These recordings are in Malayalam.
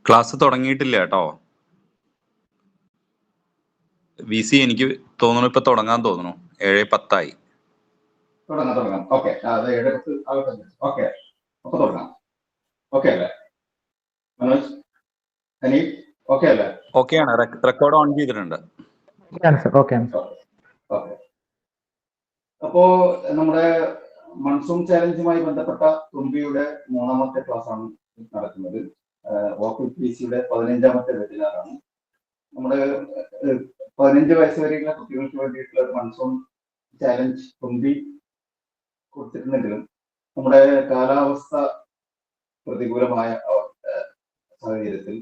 ക്ലാസ് തുടങ്ങിയിട്ടില്ല കേട്ടോ. വി സി എനിക്ക് തോന്നുന്നു ഇപ്പൊ തുടങ്ങാൻ തോന്നുന്നു. 7:10 തുടങ്ങാം. ഓക്കെ, അത് 7:10 ആകട്ടെ. ഓക്കെ, അപ്പൊ തുടങ്ങാം. ഓക്കെ അല്ലേ മനോജ്, ഹനീഫ്? ഓക്കെ അല്ലേ? ഓക്കെ ആണ്. റെക്കോർഡ് ഓൺ ചെയ്തിട്ടുണ്ട്. ഓക്കെ. അപ്പോ നമ്മുടെ മൺസൂൺ ചാലഞ്ചുമായി ബന്ധപ്പെട്ട തുമ്പിയുടെ 3ാമത്തെ ക്ലാസ് ആണ് നടക്കുന്നത്. OPPC-യുടെ 15ാമത്തെ വെബിനാറാണ്. നമ്മുടെ 15 വയസ്സ് വരെയുള്ള കുട്ടികൾക്ക് വേണ്ടിയിട്ടുള്ള ഒരു മൺസൂൺ ചാലഞ്ച് തുമ്പി കൊടുത്തിട്ടുണ്ടെങ്കിലും നമ്മുടെ കാലാവസ്ഥ പ്രതികൂലമായ സാഹചര്യത്തിൽ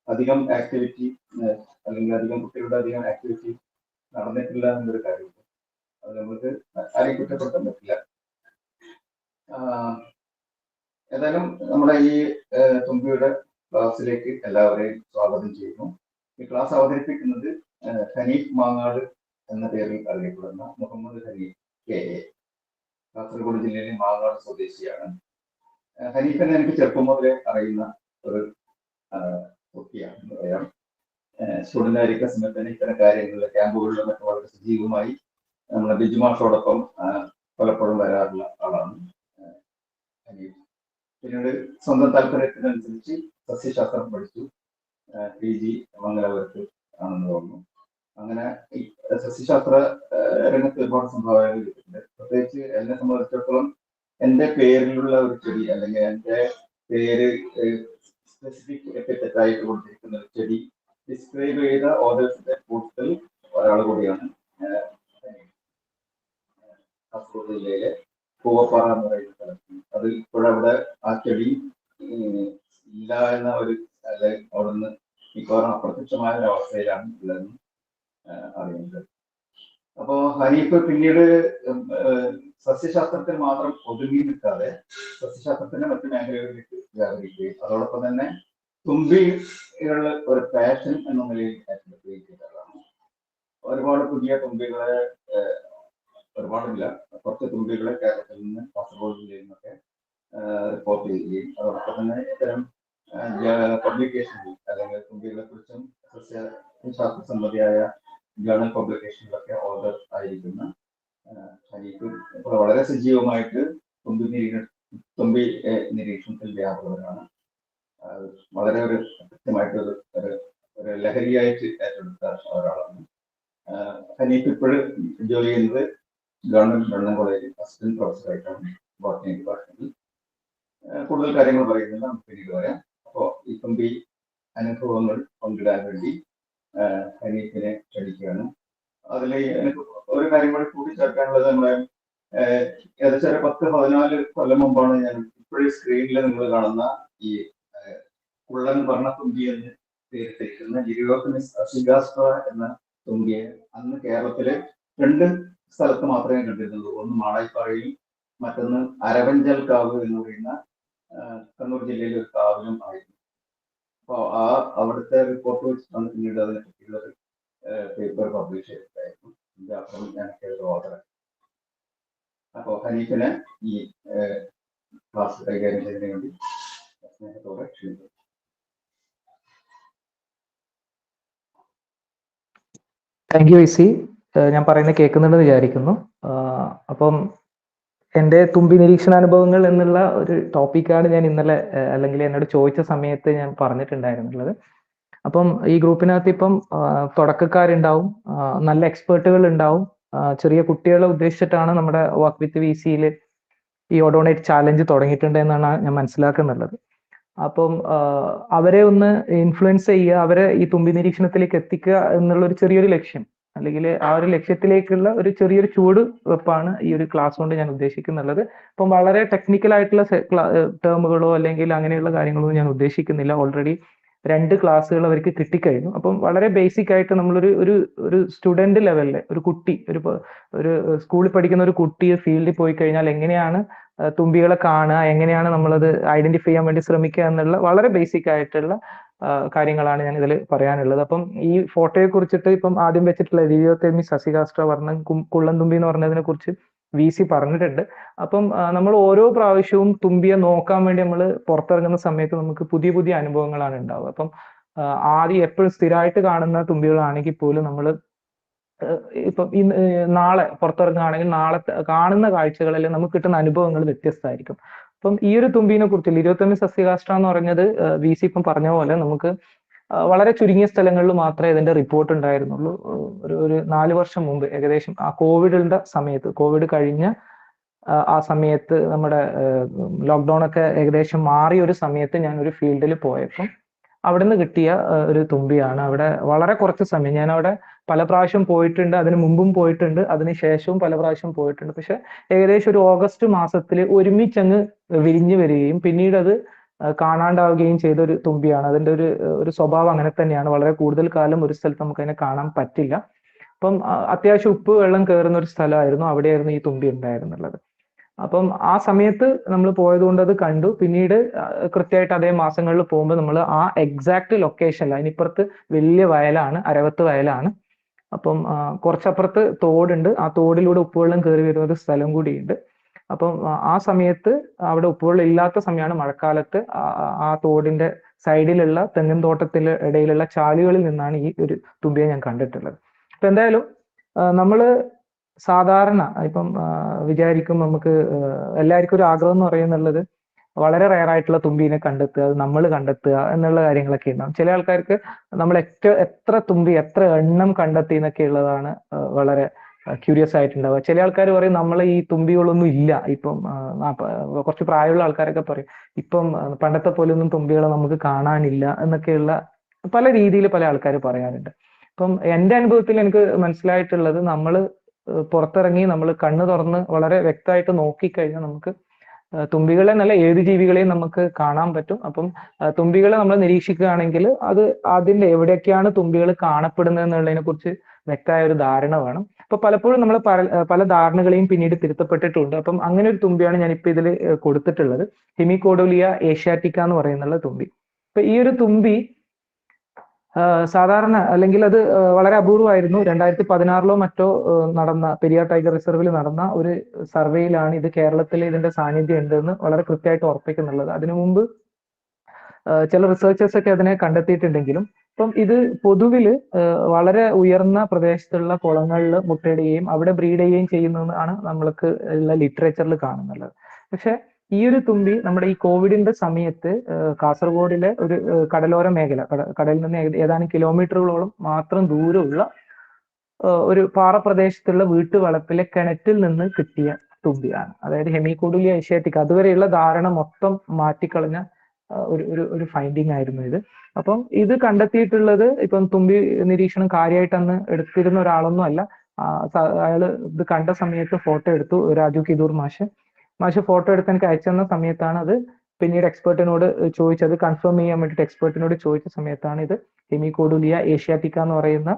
അധികം ആക്ടിവിറ്റി അല്ലെങ്കിൽ അധികം കുട്ടികളുടെ അധികം ആക്ടിവിറ്റി നടന്നിട്ടില്ല എന്നൊരു കാര്യമുണ്ട്. അത് നമുക്ക് ആരെയും കുറ്റപ്പെടുത്താൻ പറ്റില്ല. ഏതായാലും നമ്മുടെ ഈ തുമ്പിയുടെ ക്ലാസ്സിലേക്ക് എല്ലാവരെയും സ്വാഗതം ചെയ്യുന്നു. ഈ ക്ലാസ് അവതരിപ്പിക്കുന്നത് ഹനീഫ് മാങ്ങാട് എന്ന പേരിൽ അറിയപ്പെടുന്ന മുഹമ്മദ് ഹനീഫ് KA, കാസർഗോഡ് ജില്ലയിലെ മാങ്ങാട് സ്വദേശിയാണ്. ഹനീഫിനെ എനിക്ക് ചെറുപ്പം മുതലേ അറിയുന്ന ഒരു കുട്ടിയാണ് എന്ന് പറയാം. സ്റ്റുഡന്റ് ആയിരിക്കുന്ന സമയത്ത് തന്നെ ഇത്തരം കാര്യങ്ങളിലെ ക്യാമ്പുകളിലും മറ്റും വളരെ സജീവമായി നമ്മുടെ ബിജുമാഷോടൊപ്പം പലപ്പോഴും വരാറുള്ള ആളാണ് ഹനീഫ്. പിന്നീട് സ്വന്തം താല്പര്യത്തിനനുസരിച്ച് സസ്യശാസ്ത്രം പഠിച്ചു. PG മംഗലാപുരത്ത് ആണെന്ന് തോന്നുന്നു. അങ്ങനെ ഈ സസ്യശാസ്ത്ര രംഗത്ത് ഒരുപാട് സംഭാവനകൾ കിട്ടിയിട്ടുണ്ട്. പ്രത്യേകിച്ച് എന്നെ സംബന്ധിച്ചിടത്തോളം എൻ്റെ പേരിലുള്ള ഒരു ചെടി അല്ലെങ്കിൽ എൻ്റെ പേര് സ്പെസിഫിക് എപ്പിത്തറ്റായിട്ട് കൊടുത്തിരിക്കുന്ന ഒരു ചെടി ഡിസ്ക്രൈബ് ചെയ്ത ഓതേഴ്സിന്റെ കൂട്ടത്തിൽ ഒരാൾ കൂടിയാണ്. കാസർഗോഡ് ജില്ലയിലെ പൂവപ്പാറ എന്ന് പറയുന്ന സ്ഥലത്ത് അത് ഇപ്പോഴവിടെ ആ ചെടി ഇല്ല എന്ന ഒരു അവിടുന്ന് മിക്കവാറും അപ്രത്യക്ഷമായ ഒരു അവസ്ഥയിലാണ് ഉള്ളതെന്ന് അറിയുന്നത്. അപ്പോ ഹനീഫ് പിന്നീട് സസ്യശാസ്ത്രത്തിൽ മാത്രം ഒതുങ്ങി നിൽക്കാതെ സസ്യശാസ്ത്രത്തിന്റെ മറ്റു മേഖലകളിലേക്ക് വ്യാപരിക്കുകയും അതോടൊപ്പം തന്നെ തുമ്പികളുടെ ഒരു പാഷൻ എന്ന നിലയിൽ ഏറ്റെടുക്കുകയും ചെയ്തതാണ്. ഒരുപാട് പുതിയ തുമ്പികളെ, ഒരുപാടില്ല, കുറച്ച് തുമ്പികളെ കേരളത്തിൽ നിന്ന് കാസർഗോഡ് ജില്ലയിൽ നിന്നൊക്കെ റിപ്പോർട്ട് ചെയ്യുകയും അതോടൊപ്പം തന്നെ ഇത്തരം പബ്ലിക്കേഷനിൽ അല്ലെങ്കിൽ തുമ്പികളെ കുറിച്ചും സസ്യശാസ്ത്ര സംബന്ധിയായ ജേണൽ പബ്ലിക്കേഷനിലൊക്കെ ഓർഡർ ആയിരിക്കുന്ന ഹനീഫ് ഇപ്പോൾ വളരെ സജീവമായിട്ട് തുമ്പി നിരീക്ഷണത്തിൽ വ്യാപകമാണ്. വളരെ ഒരു കൃത്യമായിട്ട് ഒരു ലഹരിയായിട്ട് ഏറ്റെടുത്ത ഒരാളാണ് ഹനീഫ്. ഇപ്പോഴും ജോലി ചെയ്യുന്നത് ഗവൺമെന്റ് ലണ്ടൻ കോളേജിൽ അസിസ്റ്റന്റ് പ്രൊഫസറായിട്ടാണ് ബോട്ടണി ഡിപ്പാർട്ട്മെന്റിൽ. കൂടുതൽ കാര്യങ്ങൾ പറയുന്നത് നമുക്ക് പിന്നീട് പറയാം. അപ്പോൾ ഈ തുമ്പി അനുഭവങ്ങൾ പങ്കിടാൻ വേണ്ടി ഹനീഫിനെ ക്ഷണിക്കുകയാണ്. അതിൽ എനിക്ക് ഒരു കാര്യം കൂടി കൂട്ടിച്ചേർക്കാനുള്ളത്, നമ്മുടെ ഏകദേശം 10-14 കൊല്ലം മുമ്പാണ് ഞാൻ ഇപ്പോഴും സ്ക്രീനിൽ നിങ്ങൾ കാണുന്ന ഈ കുള്ളൻ വർണ്ണത്തുമ്പി എന്ന് പേരിട്ടിരിക്കുന്ന ലിരിയോഫിനിസ് അസിഗാസ്ട്ര എന്ന തുമ്പിയെ അന്ന് കേരളത്തിലെ 2 സ്ഥലത്ത് മാത്രമേ കണ്ടിരുന്നുള്ളൂ. ഒന്ന് മാടായിപ്പാറയിൽ, മറ്റൊന്ന് അരവഞ്ചൽ കാവ് എന്ന് പറയുന്ന കണ്ണൂർ ജില്ലയിലെ ഒരു കാവിലും ആയിരുന്നു. അപ്പോൾ അവിടുത്തെ റിപ്പോർട്ട് വെച്ചിട്ടാണ് പിന്നീട് അതിനെ പറ്റിയുള്ള പേപ്പർ പബ്ലിഷ് ചെയ്തിട്ടായിരുന്നു. ഞാനൊക്കെ ഓർഡർ. അപ്പോൾ ഹനീഫിനെ ഈ ക്ലാസ് കൈകാര്യം ചെയ്യുന്നതിന് വേണ്ടി സ്നേഹത്തോടെ ക്ഷണിക്കുന്നു. Thank you IC. ഞാൻ പറയുന്നത് കേൾക്കുന്നുണ്ടെന്ന് വിചാരിക്കുന്നു. അപ്പം എൻ്റെ തുമ്പി നിരീക്ഷണാനുഭവങ്ങൾ എന്നുള്ള ഒരു ടോപ്പിക്കാണ് ഞാൻ ഇന്നലെ അല്ലെങ്കിൽ എന്നോട് ചോദിച്ച സമയത്ത് ഞാൻ പറഞ്ഞിട്ടുണ്ടായിരുന്നുള്ളത്. അപ്പം ഈ ഗ്രൂപ്പിനകത്ത് ഇപ്പം തുടക്കക്കാരുണ്ടാവും, നല്ല എക്സ്പേർട്ടുകൾ ഉണ്ടാവും, ചെറിയ കുട്ടികളെ ഉദ്ദേശിച്ചിട്ടാണ് നമ്മുടെ വർക്ക് വിത്ത് VCയിൽ ഈ ഓഡോണേറ്റ് ചാലഞ്ച് തുടങ്ങിയിട്ടുണ്ട് എന്നാണ് ഞാൻ മനസ്സിലാക്കുന്നുള്ളത്. അപ്പം അവരെ ഒന്ന് ഇൻഫ്ലുവൻസ് ചെയ്യുക, അവരെ ഈ തുമ്പി നിരീക്ഷണത്തിലേക്ക് എത്തിക്കുക എന്നുള്ള ഒരു ചെറിയൊരു ലക്ഷ്യം, അല്ലെങ്കിൽ ആ ഒരു ലക്ഷ്യത്തിലേക്കുള്ള ഒരു ചെറിയൊരു ചൂട് വെപ്പാണ് ഈ ഒരു ക്ലാസ് കൊണ്ട് ഞാൻ ഉദ്ദേശിക്കുന്നുള്ളത്. അപ്പം വളരെ ടെക്നിക്കൽ ആയിട്ടുള്ള ടേമുകളോ അല്ലെങ്കിൽ അങ്ങനെയുള്ള കാര്യങ്ങളോ ഞാൻ ഉദ്ദേശിക്കുന്നില്ല. ഓൾറെഡി 2 ക്ലാസ്സുകൾ അവർക്ക് കിട്ടിക്കഴിഞ്ഞു. അപ്പം വളരെ ബേസിക് ആയിട്ട് നമ്മളൊരു ഒരു സ്റ്റുഡന്റ് ലെവലിൽ ഒരു കുട്ടി, ഒരു സ്കൂളിൽ പഠിക്കുന്ന ഒരു കുട്ടി ഫീൽഡിൽ പോയി കഴിഞ്ഞാൽ എങ്ങനെയാണ് തുമ്പികളെ കാണുക, എങ്ങനെയാണ് നമ്മളത് ഐഡന്റിഫൈ ചെയ്യാൻ വേണ്ടി ശ്രമിക്കുക എന്നുള്ള വളരെ ബേസിക് ആയിട്ടുള്ള കാര്യങ്ങളാണ് ഞാൻ ഇതിൽ പറയാനുള്ളത്. അപ്പം ഈ ഫോട്ടോയെ കുറിച്ചിട്ട് ഇപ്പം ആദ്യം വെച്ചിട്ടുള്ള ലിരിയോതെമിസ് അസിഗാസ്ട്ര വർണ്ണം കുള്ളൻ തുമ്പി എന്ന് പറഞ്ഞതിനെ കുറിച്ച് VC പറഞ്ഞിട്ടുണ്ട്. അപ്പം നമ്മൾ ഓരോ പ്രാവശ്യവും തുമ്പിയെ നോക്കാൻ വേണ്ടി നമ്മൾ പുറത്തിറങ്ങുന്ന സമയത്ത് നമുക്ക് പുതിയ പുതിയ അനുഭവങ്ങളാണ് ഉണ്ടാവുക. അപ്പം ആദ്യം എപ്പോഴും സ്ഥിരമായിട്ട് കാണുന്ന തുമ്പികളാണെങ്കിൽ പോലും നമ്മൾ ഇപ്പം നാളെ പുറത്തിറങ്ങുകയാണെങ്കിൽ നാളെ കാണുന്ന കാഴ്ചകളിൽ നമുക്ക് കിട്ടുന്ന അനുഭവങ്ങൾ വ്യത്യസ്തമായിരിക്കും. അപ്പം ഈ ഒരു തുമ്പീനെ കുറിച്ചുള്ള 21 സസ്യകാഷ്ഠ എന്ന് പറഞ്ഞത് VC ഇപ്പം പറഞ്ഞ പോലെ നമുക്ക് വളരെ ചുരുങ്ങിയ സ്ഥലങ്ങളിൽ മാത്രമേ ഇതിന്റെ റിപ്പോർട്ട് ഉണ്ടായിരുന്നുള്ളൂ. ഒരു 4 വർഷം മുമ്പ് ഏകദേശം ആ കോവിഡിന്റെ സമയത്ത്, കോവിഡ് കഴിഞ്ഞ ആ സമയത്ത് നമ്മുടെ ലോക്ക്ഡൌൺ ഒക്കെ ഏകദേശം മാറിയ ഒരു സമയത്ത് ഞാൻ ഒരു ഫീൽഡിൽ പോയപ്പം അവിടുന്ന് കിട്ടിയ ഒരു തുമ്പിയാണ്. അവിടെ വളരെ കുറച്ച് സമയം, ഞാൻ അവിടെ പല പ്രാവശ്യം പോയിട്ടുണ്ട്, അതിന് മുമ്പും പോയിട്ടുണ്ട്, അതിന് ശേഷവും പല പ്രാവശ്യം പോയിട്ടുണ്ട്. പക്ഷെ ഏകദേശം ഒരു ഓഗസ്റ്റ് മാസത്തിൽ ഒരുമിച്ചങ്ങ് വിരിഞ്ഞു വരികയും പിന്നീട് അത് കാണാണ്ടാവുകയും ചെയ്ത ഒരു തുമ്പിയാണ്. അതിന്റെ ഒരു സ്വഭാവം അങ്ങനെ തന്നെയാണ്. വളരെ കൂടുതൽ കാലം ഒരു സ്ഥലത്ത് നമുക്ക് അതിനെ കാണാൻ പറ്റില്ല. അപ്പം അത്യാവശ്യം ഉപ്പ് വെള്ളം കയറുന്ന ഒരു സ്ഥലമായിരുന്നു, അവിടെയായിരുന്നു ഈ തുമ്പി ഉണ്ടായിരുന്നുള്ളത്. അപ്പം ആ സമയത്ത് നമ്മൾ പോയത് കൊണ്ട് അത് കണ്ടു. പിന്നീട് കൃത്യമായിട്ട് അതേ മാസങ്ങളിൽ പോകുമ്പോൾ നമ്മൾ ആ എക്സാക്ട് ലൊക്കേഷനിൽ, അതിനിപ്പുറത്ത് വലിയ വയലാണ്, അരവത്ത് വയലാണ്. അപ്പം കുറച്ചപ്പുറത്ത് തോടുണ്ട്, ആ തോടിലൂടെ ഉപ്പുവെള്ളം കയറി വരുന്ന ഒരു സ്ഥലം കൂടിയുണ്ട്. അപ്പം ആ സമയത്ത് അവിടെ ഉപ്പുവെള്ളം ഇല്ലാത്ത സമയമാണ്, മഴക്കാലത്ത് ആ തോടിന്റെ സൈഡിലുള്ള തെങ്ങിൻ തോട്ടത്തിലെ ഇടയിലുള്ള ചാലുകളിൽ നിന്നാണ് ഈ ഒരു തുമ്പിയെ ഞാൻ കണ്ടിട്ടുള്ളത്. അപ്പൊ എന്തായാലും നമ്മള് സാധാരണ ഇപ്പം വിചാരിക്കും നമുക്ക് എല്ലാവർക്കും ഒരു ആഗ്രഹം എന്ന് പറയുന്നുള്ളത് വളരെ റയർ ആയിട്ടുള്ള തുമ്പീനെ കണ്ടെത്തുക, അത് നമ്മൾ കണ്ടെത്തുക എന്നുള്ള കാര്യങ്ങളൊക്കെ ഉണ്ടാവും. ചില ആൾക്കാർക്ക് നമ്മൾ എത്ര തുമ്പി, എത്ര എണ്ണം കണ്ടെത്തി എന്നൊക്കെ ഉള്ളതാണ് വളരെ ക്യൂരിയസ് ആയിട്ടുണ്ടാവുക. ചില ആൾക്കാർ പറയും നമ്മൾ ഈ തുമ്പികളൊന്നും ഇല്ല, ഇപ്പം കുറച്ച് പ്രായമുള്ള ആൾക്കാരൊക്കെ പറയും ഇപ്പം പണ്ടത്തെ പോലെ ഒന്നും തുമ്പികളെ നമുക്ക് കാണാനില്ല എന്നൊക്കെയുള്ള പല രീതിയിൽ പല ആൾക്കാർ പറയാറുണ്ട്. അപ്പം എൻ്റെ അനുഭവത്തിൽ എനിക്ക് മനസ്സിലായിട്ടുള്ളത്, നമ്മൾ പുറത്തിറങ്ങി നമ്മൾ കണ്ണ് തുറന്ന് വളരെ വ്യക്തമായിട്ട് നോക്കിക്കഴിഞ്ഞാൽ നമുക്ക് തുമ്പികളെ നല്ല ഏത് ജീവികളെയും നമുക്ക് കാണാൻ പറ്റും. അപ്പം തുമ്പികളെ നമ്മൾ നിരീക്ഷിക്കുകയാണെങ്കിൽ അത് അതിന്റെ എവിടെയൊക്കെയാണ് തുമ്പികൾ കാണപ്പെടുന്നത് എന്നുള്ളതിനെ കുറിച്ച് വ്യക്തമായ ഒരു ധാരണ വേണം. അപ്പൊ പലപ്പോഴും നമ്മൾ പല ധാരണകളെയും പിന്നീട് തിരുത്തപ്പെട്ടിട്ടുണ്ട്. അപ്പം അങ്ങനെ ഒരു തുമ്പിയാണ് ഞാൻ ഇപ്പൊ ഇതിൽ കൊടുത്തിട്ടുള്ളത്, ഹെമികോഡോലിയ ഏഷ്യാറ്റിക്ക എന്ന് പറയുന്നുള്ള തുമ്പി. അപ്പൊ ഈ ഒരു തുമ്പി സാധാരണ, അല്ലെങ്കിൽ അത് വളരെ അപൂർവമായിരുന്നു. 2016 മറ്റോ നടന്ന പെരിയാർ ടൈഗർ റിസർവിൽ നടന്ന ഒരു സർവേയിലാണ് ഇത് കേരളത്തിൽ ഇതിന്റെ സാന്നിധ്യം ഉണ്ടെന്ന് വളരെ കൃത്യമായിട്ട് ഉറപ്പിക്കുന്നുള്ളത്. അതിനു മുമ്പ് ചില റിസർച്ചേഴ്സ് ഒക്കെ അതിനെ കണ്ടെത്തിയിട്ടുണ്ടെങ്കിലും ഇപ്പം ഇത് പൊതുവിൽ വളരെ ഉയർന്ന പ്രദേശത്തുള്ള കുളങ്ങളിൽ മുട്ടയിടുകയും അവിടെ ബ്രീഡ് ചെയ്യുകയും ചെയ്യുന്നതാണ് നമ്മൾക്ക് ഉള്ള ലിറ്ററേച്ചറിൽ കാണുന്നുള്ളത്. പക്ഷെ ഈ ഒരു തുമ്പി നമ്മുടെ ഈ കോവിഡിന്റെ സമയത്ത് കാസർഗോഡിലെ ഒരു കടലോര മേഖല, കടലിൽ നിന്ന് ഏതാനും കിലോമീറ്ററുകളോളം മാത്രം ദൂരമുള്ള ഒരു പാറപ്രദേശത്തുള്ള വീട്ടുവളപ്പിലെ കിണറ്റിൽ നിന്ന് കിട്ടിയ തുമ്പിയാണ്. അതായത് ഹെമികോഡോലിയ ഏഷ്യാറ്റിക്ക. അതുവരെയുള്ള ധാരണ മൊത്തം മാറ്റിക്കളഞ്ഞ ഒരു ഫൈൻഡിങ് ആയിരുന്നു ഇത്. അപ്പം ഇത് കണ്ടെത്തിയിട്ടുള്ളത്, ഇപ്പം തുമ്പി നിരീക്ഷണം കാര്യമായിട്ട് അന്ന് എടുത്തിരുന്ന ഒരാളൊന്നും അല്ല. അയാള് ഇത് കണ്ട സമയത്ത് ഫോട്ടോ എടുത്തു, രാജു കിദൂർ മാഷ് ഫോട്ടോ എടുത്ത് എനിക്ക് അയച്ചു തന്ന സമയത്താണ് അത് പിന്നീട് എക്സ്പേർട്ടിനോട് ചോദിച്ചത് കൺഫേം ചെയ്യാൻ വേണ്ടിയിട്ട് എക്സ്പേർട്ടിനോട് ചോദിച്ച സമയത്താണ് ഇത് ഹെമികോഡോലിയ ഏഷ്യാറ്റിക്ക എന്ന് പറയുന്ന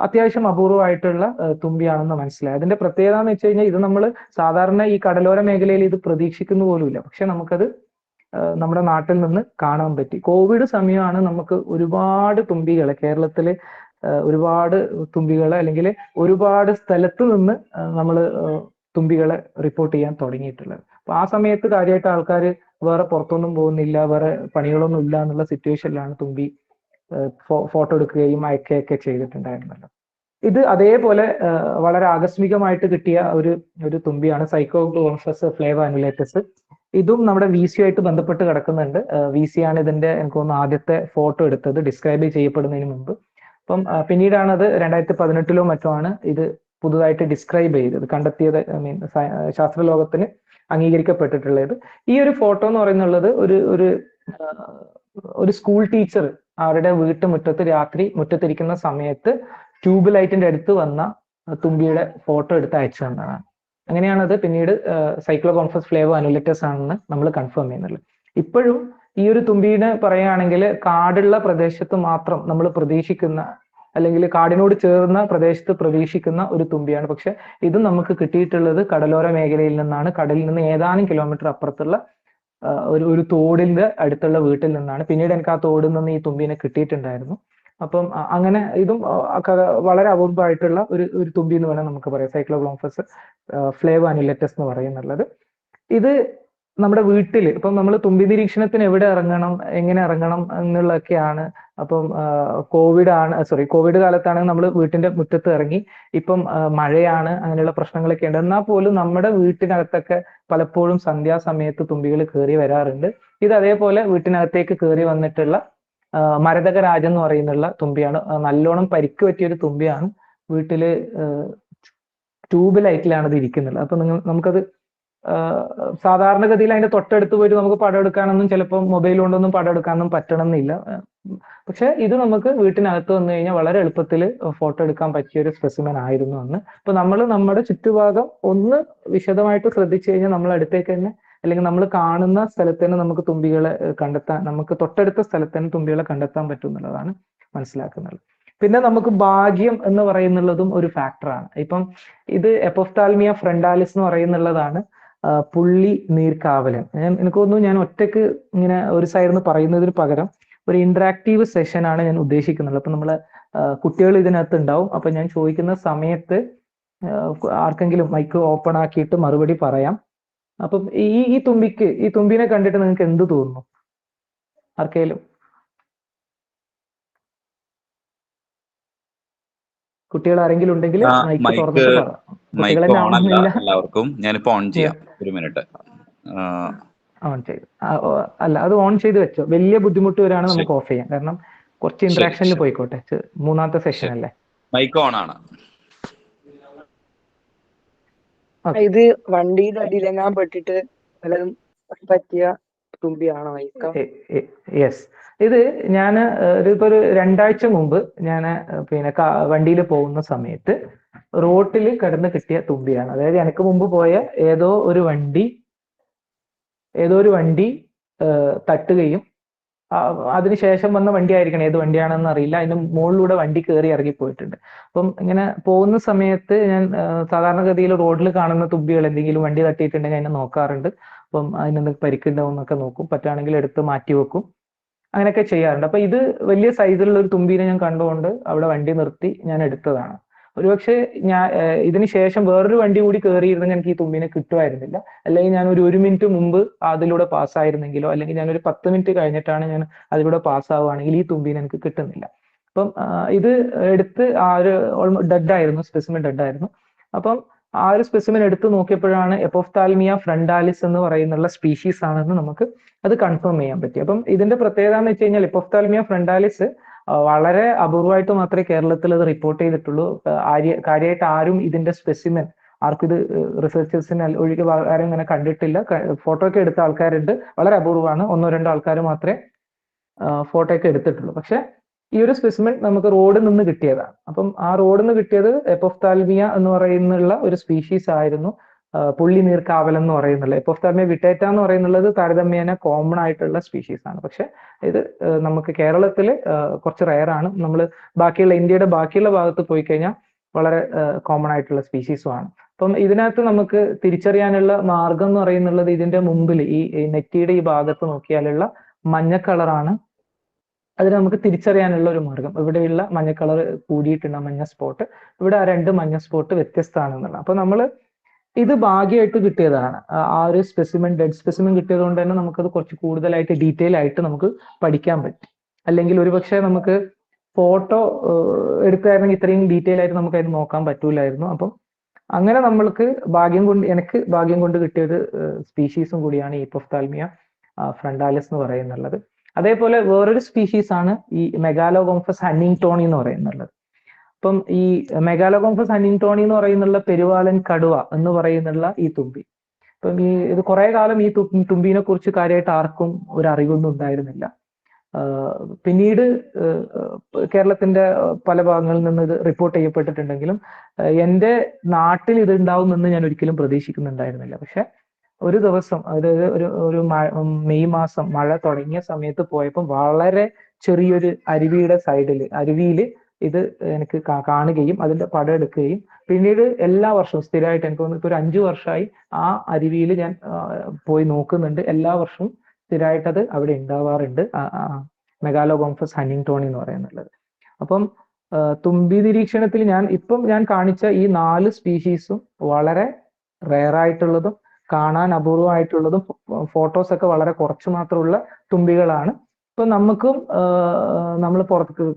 അത്യാവശ്യം അപൂർവമായിട്ടുള്ള തുമ്പിയാണെന്ന് മനസ്സിലായി. അതിന്റെ പ്രത്യേകത എന്ന് വെച്ച് കഴിഞ്ഞാൽ ഇത് നമ്മൾ സാധാരണ ഈ കടലോര മേഖലയിൽ ഇത് പ്രതീക്ഷിക്കുന്ന പോലുമില്ല. പക്ഷെ നമുക്കത് നമ്മുടെ നാട്ടിൽ നിന്ന് കാണാൻ പറ്റി. കോവിഡ് സമയമാണ് നമുക്ക് ഒരുപാട് തുമ്പികളെ കേരളത്തില് ഒരുപാട് തുമ്പികളെ അല്ലെങ്കിൽ ഒരുപാട് സ്ഥലത്ത് നിന്ന് നമ്മൾ തുമ്പികളെ റിപ്പോർട്ട് ചെയ്യാൻ തുടങ്ങിയിട്ടുള്ളത്. അപ്പൊ ആ സമയത്ത് കാര്യമായിട്ട് ആൾക്കാർ വേറെ പുറത്തൊന്നും പോകുന്നില്ല, വേറെ പണികളൊന്നും ഇല്ല എന്നുള്ള സിറ്റുവേഷനിലാണ് തുമ്പി ഫോട്ടോ എടുക്കുകയും അയക്കുകയൊക്കെ ചെയ്തിട്ടുണ്ടായിരുന്നല്ലോ. ഇത് അതേപോലെ വളരെ ആകസ്മികമായിട്ട് കിട്ടിയ ഒരു തുമ്പിയാണ് സൈക്കോഗ്ലോഫസ് ഫ്ലേവ അനുലേറ്റസ്. ഇതും നമ്മുടെ VC ആയിട്ട് ബന്ധപ്പെട്ട് കിടക്കുന്നുണ്ട്. VC ആണ് ഇതിന്റെ എനിക്ക് തോന്നുന്നു ആദ്യത്തെ ഫോട്ടോ എടുത്തത് ഡിസ്ക്രൈബ് ചെയ്യപ്പെടുന്നതിന് മുമ്പ്. അപ്പം പിന്നീടാണ് അത് 2018 മറ്റോ ആണ് ഇത് പുതുതായിട്ട് ഡിസ്ക്രൈബ് ചെയ്തത്, കണ്ടെത്തിയത്, ശാസ്ത്രലോകത്തിന് അംഗീകരിക്കപ്പെട്ടിട്ടുള്ളത്. ഈ ഒരു ഫോട്ടോ എന്ന് പറയുന്നുള്ളത് ഒരു സ്കൂൾ ടീച്ചർ അവരുടെ വീട്ടുമുറ്റത്ത് രാത്രി മുറ്റത്തിരിക്കുന്ന സമയത്ത് ട്യൂബ് ലൈറ്റിന്റെ അടുത്ത് വന്ന തുമ്പിയുടെ ഫോട്ടോ എടുത്ത് അയച്ചു തന്നതാണ്. അങ്ങനെയാണത് പിന്നീട് സൈക്ലോകോൺഫസ് ഫ്ലേവ അനുലേറ്റസ് ആണെന്ന് നമ്മൾ കൺഫേം ചെയ്യുന്നുള്ളത്. ഇപ്പോഴും ഈ ഒരു തുമ്പീനെ പറയുകയാണെങ്കിൽ കാടുള്ള പ്രദേശത്ത് മാത്രം നമ്മൾ പ്രതീക്ഷിക്കുന്ന, അല്ലെങ്കിൽ കാടിനോട് ചേർന്ന പ്രദേശത്ത് പ്രതീക്ഷിക്കുന്ന ഒരു തുമ്പിയാണ്. പക്ഷെ ഇത് നമുക്ക് കിട്ടിയിട്ടുള്ളത് കടലോര മേഖലയിൽ നിന്നാണ്. കടലിൽ നിന്ന് ഏതാനും കിലോമീറ്റർ അപ്പുറത്തുള്ള ഒരു തോടിന്റെ അടുത്തുള്ള വീട്ടിൽ നിന്നാണ്. പിന്നീട് എനിക്ക് ആ തോടിൽ നിന്ന് ഈ തുമ്പീനെ കിട്ടിയിട്ടുണ്ടായിരുന്നു. അപ്പം അങ്ങനെ ഇതും വളരെ അപൂർവമായിട്ടുള്ള ഒരു തുമ്പി എന്ന് വേണം നമുക്ക് പറയാം, സൈക്ലോഗ്ലോംഫസ് ഫ്ലേവോ അനിലെറ്റസ് എന്ന് പറയുന്നുള്ളത്. ഇത് നമ്മുടെ വീട്ടിൽ ഇപ്പം നമ്മൾ തുമ്പി നിരീക്ഷണത്തിന് എവിടെ ഇറങ്ങണം, എങ്ങനെ ഇറങ്ങണം എന്നുള്ളതൊക്കെയാണ്. അപ്പം കോവിഡ് കാലത്താണെങ്കിൽ നമ്മൾ വീട്ടിന്റെ മുറ്റത്ത് ഇറങ്ങി. ഇപ്പം മഴയാണ്, അങ്ങനെയുള്ള പ്രശ്നങ്ങളൊക്കെ ഉണ്ട്. എന്നാൽ പോലും നമ്മുടെ വീട്ടിനകത്തൊക്കെ പലപ്പോഴും സന്ധ്യാസമയത്ത് തുമ്പികൾ കയറി വരാറുണ്ട്. ഇത് അതേപോലെ വീട്ടിനകത്തേക്ക് കയറി വന്നിട്ടുള്ള മരതകരാജൻ എന്ന് പറയുന്നുള്ള തുമ്പിയാണ്. നല്ലോണം പരിക്ക് പറ്റിയൊരു തുമ്പിയാണ്. വീട്ടില് ട്യൂബ് ലൈറ്റിലാണ് ഇത് ഇരിക്കുന്നത്. അപ്പൊ നമുക്കത് സാധാരണഗതിയിൽ അതിന്റെ തൊട്ടടുത്ത് പോയിട്ട് നമുക്ക് പടം എടുക്കാനൊന്നും ചിലപ്പോൾ മൊബൈൽ കൊണ്ടൊന്നും പടം എടുക്കാനൊന്നും പറ്റണമെന്നില്ല. പക്ഷെ ഇത് നമുക്ക് വീട്ടിനകത്ത് വന്നു കഴിഞ്ഞാൽ വളരെ എളുപ്പത്തിൽ ഫോട്ടോ എടുക്കാൻ പറ്റിയ ഒരു സ്പെസിമെൻ ആയിരുന്നു അന്ന്. അപ്പൊ നമ്മൾ നമ്മുടെ ചുറ്റുഭാഗം ഒന്ന് വിശദമായിട്ട് ശ്രദ്ധിച്ചു കഴിഞ്ഞാൽ നമ്മൾ അടുത്തേക്ക് തന്നെ, അല്ലെങ്കിൽ നമ്മൾ കാണുന്ന സ്ഥലത്ത് തന്നെ നമുക്ക് തുമ്പികളെ കണ്ടെത്താൻ, നമുക്ക് തൊട്ടടുത്ത സ്ഥലത്ത് തന്നെ തുമ്പികളെ കണ്ടെത്താൻ പറ്റും എന്നുള്ളതാണ് മനസ്സിലാക്കുന്നത്. പിന്നെ നമുക്ക് ഭാഗ്യം എന്ന് പറയുന്നുള്ളതും ഒരു ഫാക്ടറാണ്. ഇപ്പം ഇത് എപ്പോഫ്താൽമിയ ഫ്രണ്ടാലിസ് എന്ന് പറയുന്നുള്ളതാണ് പുള്ളി നീർക്കാവലൻ. എനിക്ക് തോന്നുന്നു ഞാൻ ഒറ്റയ്ക്ക് ഇങ്ങനെ ഒരു സൈഡിൽ നിന്ന് പറയുന്നതിന് പകരം ഒരു ഇന്ററാക്റ്റീവ് സെഷൻ ആണ് ഞാൻ ഉദ്ദേശിക്കുന്നത്. അപ്പൊ നമ്മള് കുട്ടികൾ ഇതിനകത്ത് ഉണ്ടാവും. അപ്പൊ ഞാൻ ചോദിക്കുന്ന സമയത്ത് ആർക്കെങ്കിലും മൈക്ക് ഓപ്പൺ ആക്കിയിട്ട് മറുപടി പറയാം. അപ്പം ഈ തുമ്പിനെ കണ്ടിട്ട് നിങ്ങൾക്ക് എന്ത് തോന്നുന്നു? ആർക്കെങ്കിലും? കുട്ടികൾ ആരെങ്കിലും ഉണ്ടെങ്കിൽ മൈക്ക് തുറന്നിട്ട് പറയാം. കുട്ടികളെ എല്ലാവർക്കും ഞാനിപ്പോ ഓൺ ചെയ്യാം. ഒരു മിനിറ്റ് ഓൺ ചെയ്ത് അല്ല, അത് ഓൺ ചെയ്ത് വെച്ചോ. വലിയ ബുദ്ധിമുട്ട് വരാണ് നമുക്ക് ഓഫ് ചെയ്യാം. കാരണം കുറച്ച് ഇന്ററാക്ഷനിൽ പോയിക്കോട്ടെ. മൂന്നാമത്തെ സെഷൻ അല്ലേ. മൈക്ക് ഓൺ ആണ്. ഇത് വണ്ടിയുടെ അടിയിലെങ്ങാൻ പെട്ടിട്ട് പറ്റിയ തുമ്പിയാണോ? യെസ്. ഇത് ഞാൻ ഇതിപ്പോ ഒരു 2 ആഴ്ച മുമ്പ് ഞാൻ പിന്നെ വണ്ടിയിൽ പോകുന്ന സമയത്ത് റോട്ടിൽ കിടന്ന് കിട്ടിയ തുമ്പിയാണ്. അതായത് എനിക്ക് മുമ്പ് പോയ ഏതോ ഒരു വണ്ടി തട്ടുകയും അതിനുശേഷം വന്ന വണ്ടി ആയിരിക്കണം, ഏത് വണ്ടിയാണെന്ന് അറിയില്ല, അതിന്റെ മുകളിലൂടെ വണ്ടി കയറി ഇറങ്ങി പോയിട്ടുണ്ട്. അപ്പം ഇങ്ങനെ പോകുന്ന സമയത്ത് ഞാൻ സാധാരണഗതിയിൽ റോഡിൽ കാണുന്ന തുമ്പികൾ എന്തെങ്കിലും വണ്ടി തട്ടിയിട്ടുണ്ടെങ്കിൽ അതിനെ നോക്കാറുണ്ട്. അപ്പം അതിനെന്തെങ്കിലും പരിക്കുണ്ടാവും എന്നൊക്കെ നോക്കും, പറ്റുകയാണെങ്കിൽ എടുത്ത് മാറ്റി വെക്കും, അങ്ങനെയൊക്കെ ചെയ്യാറുണ്ട്. അപ്പൊ ഇത് വലിയ സൈസിലുള്ള ഒരു തുമ്പീനെ ഞാൻ കണ്ടുകൊണ്ട് അവിടെ വണ്ടി നിർത്തി ഞാൻ എടുത്തതാണ്. ഒരുപക്ഷെ ഞാൻ ഇതിന് ശേഷം വേറൊരു വണ്ടി കൂടി കയറിയിരുന്നെങ്കിൽ എനിക്ക് ഈ തുമ്പിനെ കിട്ടുമായിരുന്നില്ല. അല്ലെങ്കിൽ ഞാൻ ഒരു മിനിറ്റ് മുമ്പ് അതിലൂടെ പാസ്സായിരുന്നെങ്കിലോ, അല്ലെങ്കിൽ ഞാൻ ഒരു 10 മിനിറ്റ് കഴിഞ്ഞിട്ടാണ് ഞാൻ അതിലൂടെ പാസ്സാവുകയാണെങ്കിൽ ഈ തുമ്പീനെ എനിക്ക് കിട്ടുന്നില്ല. അപ്പം ഇത് എടുത്ത് ഓൾമോസ്റ്റ് ഡെഡായിരുന്നു, സ്പെസിമെൻ ഡെഡായിരുന്നു. അപ്പം ആ ഒരു സ്പെസിമെൻ എടുത്ത് നോക്കിയപ്പോഴാണ് എപ്പോഫ്താൽമിയ ഫ്രണ്ടാലിസ് എന്ന് പറയുന്നുള്ള സ്പീഷീസ് ആണെന്ന് നമുക്ക് അത് കൺഫേം ചെയ്യാൻ പറ്റി. അപ്പം ഇതിന്റെ പ്രത്യേകത എന്ന് വെച്ച് കഴിഞ്ഞാൽ എപ്പോഫ്താൽമിയ ഫ്രണ്ടാലിസ് വളരെ അപൂർവമായിട്ട് മാത്രമേ കേരളത്തിൽ അത് റിപ്പോർട്ട് ചെയ്തിട്ടുള്ളൂ. കാര്യമായിട്ട് ആരും ഇതിന്റെ സ്പെസിമെൻ, ആർക്കും ഇത് റിസർച്ചേഴ്സിന് ഒഴികെ ആരും ഇങ്ങനെ കണ്ടിട്ടില്ല. ഫോട്ടോ ഒക്കെ എടുത്ത ആൾക്കാരുണ്ട്, വളരെ അപൂർവമാണ്. 1-2 ആൾക്കാർ മാത്രമേ ഫോട്ടോ ഒക്കെ എടുത്തിട്ടുള്ളൂ. പക്ഷെ ഈ ഒരു സ്പെസിമെൻ നമുക്ക് റോഡിൽ നിന്ന് കിട്ടിയതാണ്. അപ്പം ആ റോഡിൽ നിന്ന് കിട്ടിയത് എപ്പോഫ്താൽമിയ എന്ന് പറയുന്നുള്ള ഒരു സ്പീഷീസ് ആയിരുന്നു, പുള്ളി നീർക്കാവലൻ എന്ന് പറയുന്നത്. എപ്പോഫ്താൽമിയ വിട്ടേറ്റ എന്ന് പറയുന്നത് താരതമ്യേന കോമൺ ആയിട്ടുള്ള സ്പീഷീസ് ആണ്. പക്ഷെ ഇത് നമുക്ക് കേരളത്തിൽ കുറച്ച് റെയർ ആണ്. നമ്മൾ ഇന്ത്യയുടെ ബാക്കിയുള്ള ഭാഗത്ത് പോയി കഴിഞ്ഞാൽ വളരെ കോമൺ ആയിട്ടുള്ള സ്പീഷീസും ആണ്. അപ്പം ഇതിനകത്ത് നമുക്ക് തിരിച്ചറിയാനുള്ള മാർഗം എന്ന് പറയുന്നത് ഇതിന്റെ മുമ്പിൽ ഈ നെറ്റിയുടെ ഈ ഭാഗത്ത് നോക്കിയാലുള്ള മഞ്ഞ കളറാണ് അതിന് നമുക്ക് തിരിച്ചറിയാനുള്ള ഒരു മാർഗം. ഇവിടെയുള്ള മഞ്ഞ കളർ കൂടിയിട്ടുണ്ട്, മഞ്ഞ സ്പോട്ട്. ഇവിടെ ആ 2 മഞ്ഞ സ്പോട്ട് വ്യത്യസ്തമാണെന്നുള്ളത്. അപ്പൊ നമ്മൾ ഇത് ഭാഗ്യമായിട്ട് കിട്ടിയതാണ്. ആ ഒരു സ്പെസിമെൻ, ഡെഡ് സ്പെസിമെൻ കിട്ടിയത് കൊണ്ട് തന്നെ നമുക്കത് കുറച്ച് കൂടുതലായിട്ട് ഡീറ്റെയിൽ ആയിട്ട് നമുക്ക് പഠിക്കാൻ പറ്റും. അല്ലെങ്കിൽ ഒരുപക്ഷെ നമുക്ക് ഫോട്ടോ എടുത്തായിരുന്നെങ്കിൽ ഇത്രയും ഡീറ്റെയിൽ ആയിട്ട് നമുക്ക് അത് നോക്കാൻ പറ്റൂലായിരുന്നു. അപ്പം അങ്ങനെ നമ്മൾക്ക് എനിക്ക് ഭാഗ്യം കൊണ്ട് കിട്ടിയൊരു സ്പീഷീസും കൂടിയാണ് ഈ എപ്പോഫ്താൽമിയ ഫ്രണ്ടാലിസ് എന്ന് പറയുന്നുള്ളത്. അതേപോലെ വേറൊരു സ്പീഷീസ് ആണ് ഈ മെഗാലോഗോംഫസ് ഹന്നിങ്ടോണി എന്ന് പറയുന്നുള്ളത്. അപ്പം ഈ മെഗാലോഗോംഫസ് ഹന്നിങ്ടോണി എന്ന് പറയുന്നുള്ള പെരുവാലൻ കടുവ എന്ന് പറയുന്നുള്ള ഈ തുമ്പി, അപ്പം ഇത് കുറെ കാലം ഈ തുമ്പിനെ കുറിച്ച് കാര്യമായിട്ട് ആർക്കും ഒരു അറിവൊന്നും ഉണ്ടായിരുന്നില്ല. പിന്നീട് കേരളത്തിന്റെ പല ഭാഗങ്ങളിൽ നിന്ന് ഇത് റിപ്പോർട്ട് ചെയ്യപ്പെട്ടിട്ടുണ്ടെങ്കിലും എൻ്റെ നാട്ടിൽ ഇത് ഉണ്ടാവുമെന്ന് ഞാൻ ഒരിക്കലും പ്രതീക്ഷിക്കുന്നുണ്ടായിരുന്നില്ല. പക്ഷെ ഒരു ദിവസം, അതായത് ഒരു മെയ് മാസം മഴ തുടങ്ങിയ സമയത്ത് പോയപ്പോൾ വളരെ ചെറിയൊരു അരുവിയിൽ ഇത് എനിക്ക് കാണുകയും അതിന്റെ പടം എടുക്കുകയും പിന്നീട് എല്ലാ വർഷവും സ്ഥിരമായിട്ട്, എനിക്ക് തോന്നുന്നു ഇപ്പൊ ഒരു 5 വർഷമായി ആ അരുവിയിൽ ഞാൻ പോയി നോക്കുന്നുണ്ട്. എല്ലാ വർഷവും സ്ഥിരമായിട്ട് അത് അവിടെ ഉണ്ടാവാറുണ്ട്, മെഗാലോഗോംഫസ് ഹന്നിങ്ടോണി എന്ന് പറയുന്നുള്ളത്. അപ്പം തുമ്പി നിരീക്ഷണത്തിൽ ഞാൻ കാണിച്ച ഈ 4 സ്പീഷീസും വളരെ റെയർ ആയിട്ടുള്ളതും കാണാൻ അപൂർവമായിട്ടുള്ളതും ഫോട്ടോസ് ഒക്കെ വളരെ കുറച്ച് മാത്രമുള്ള തുമ്പികളാണ്. ഇപ്പൊ നമുക്കും നമ്മൾ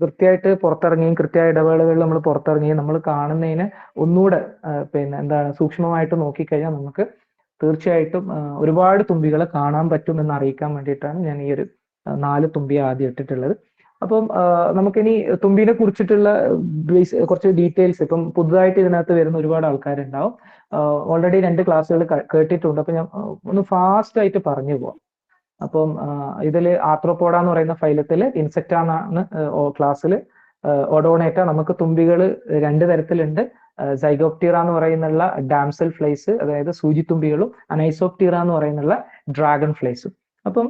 കൃത്യമായിട്ട് പുറത്തിറങ്ങിയും കൃത്യമായ ഇടവേളകളിൽ നമ്മൾ പുറത്തിറങ്ങിയും നമ്മൾ കാണുന്നതിന് ഒന്നുകൂടെ പിന്നെ എന്താണ് സൂക്ഷ്മമായിട്ട് നോക്കിക്കഴിഞ്ഞാൽ നമുക്ക് തീർച്ചയായിട്ടും ഒരുപാട് തുമ്പികളെ കാണാൻ പറ്റും എന്ന് അറിയിക്കാൻ വേണ്ടിയിട്ടാണ് ഞാൻ ഈ ഒരു 4 തുമ്പിയെ ആദ്യം ഇട്ടിട്ടുള്ളത്. അപ്പം നമുക്കിനി തുമ്പിനെ കുറിച്ചിട്ടുള്ള കുറച്ച് ഡീറ്റെയിൽസ്, ഇപ്പം പുതുതായിട്ട് ഇതിനകത്ത് വരുന്ന ഒരുപാട് ആൾക്കാരുണ്ടാവും. ഓൾറെഡി 2 ക്ലാസ്സുകൾ കേട്ടിട്ടുണ്ട്. അപ്പൊ ഞാൻ ഒന്ന് ഫാസ്റ്റ് ആയിട്ട് പറഞ്ഞു പോവാം. അപ്പം ഇതിൽ ആർത്രോപോഡ എന്ന് പറയുന്ന ഫൈലത്തിൽ ഇൻസെക്റ്റാ എന്നാണ് ക്ലാസ്സിൽ ഒഡോണേറ്റ. നമുക്ക് തുമ്പികൾ 2 തരത്തിലുണ്ട്. സൈഗോപ്റ്റീറ എന്ന് പറയുന്നുള്ള ഡാംസൽ ഫ്ലൈസ്, അതായത് സൂചിത്തുമ്പികളും, അനൈസോപ്റ്റീറ എന്ന് പറയുന്നുള്ള ഡ്രാഗൺ ഫ്ലൈസും. അപ്പം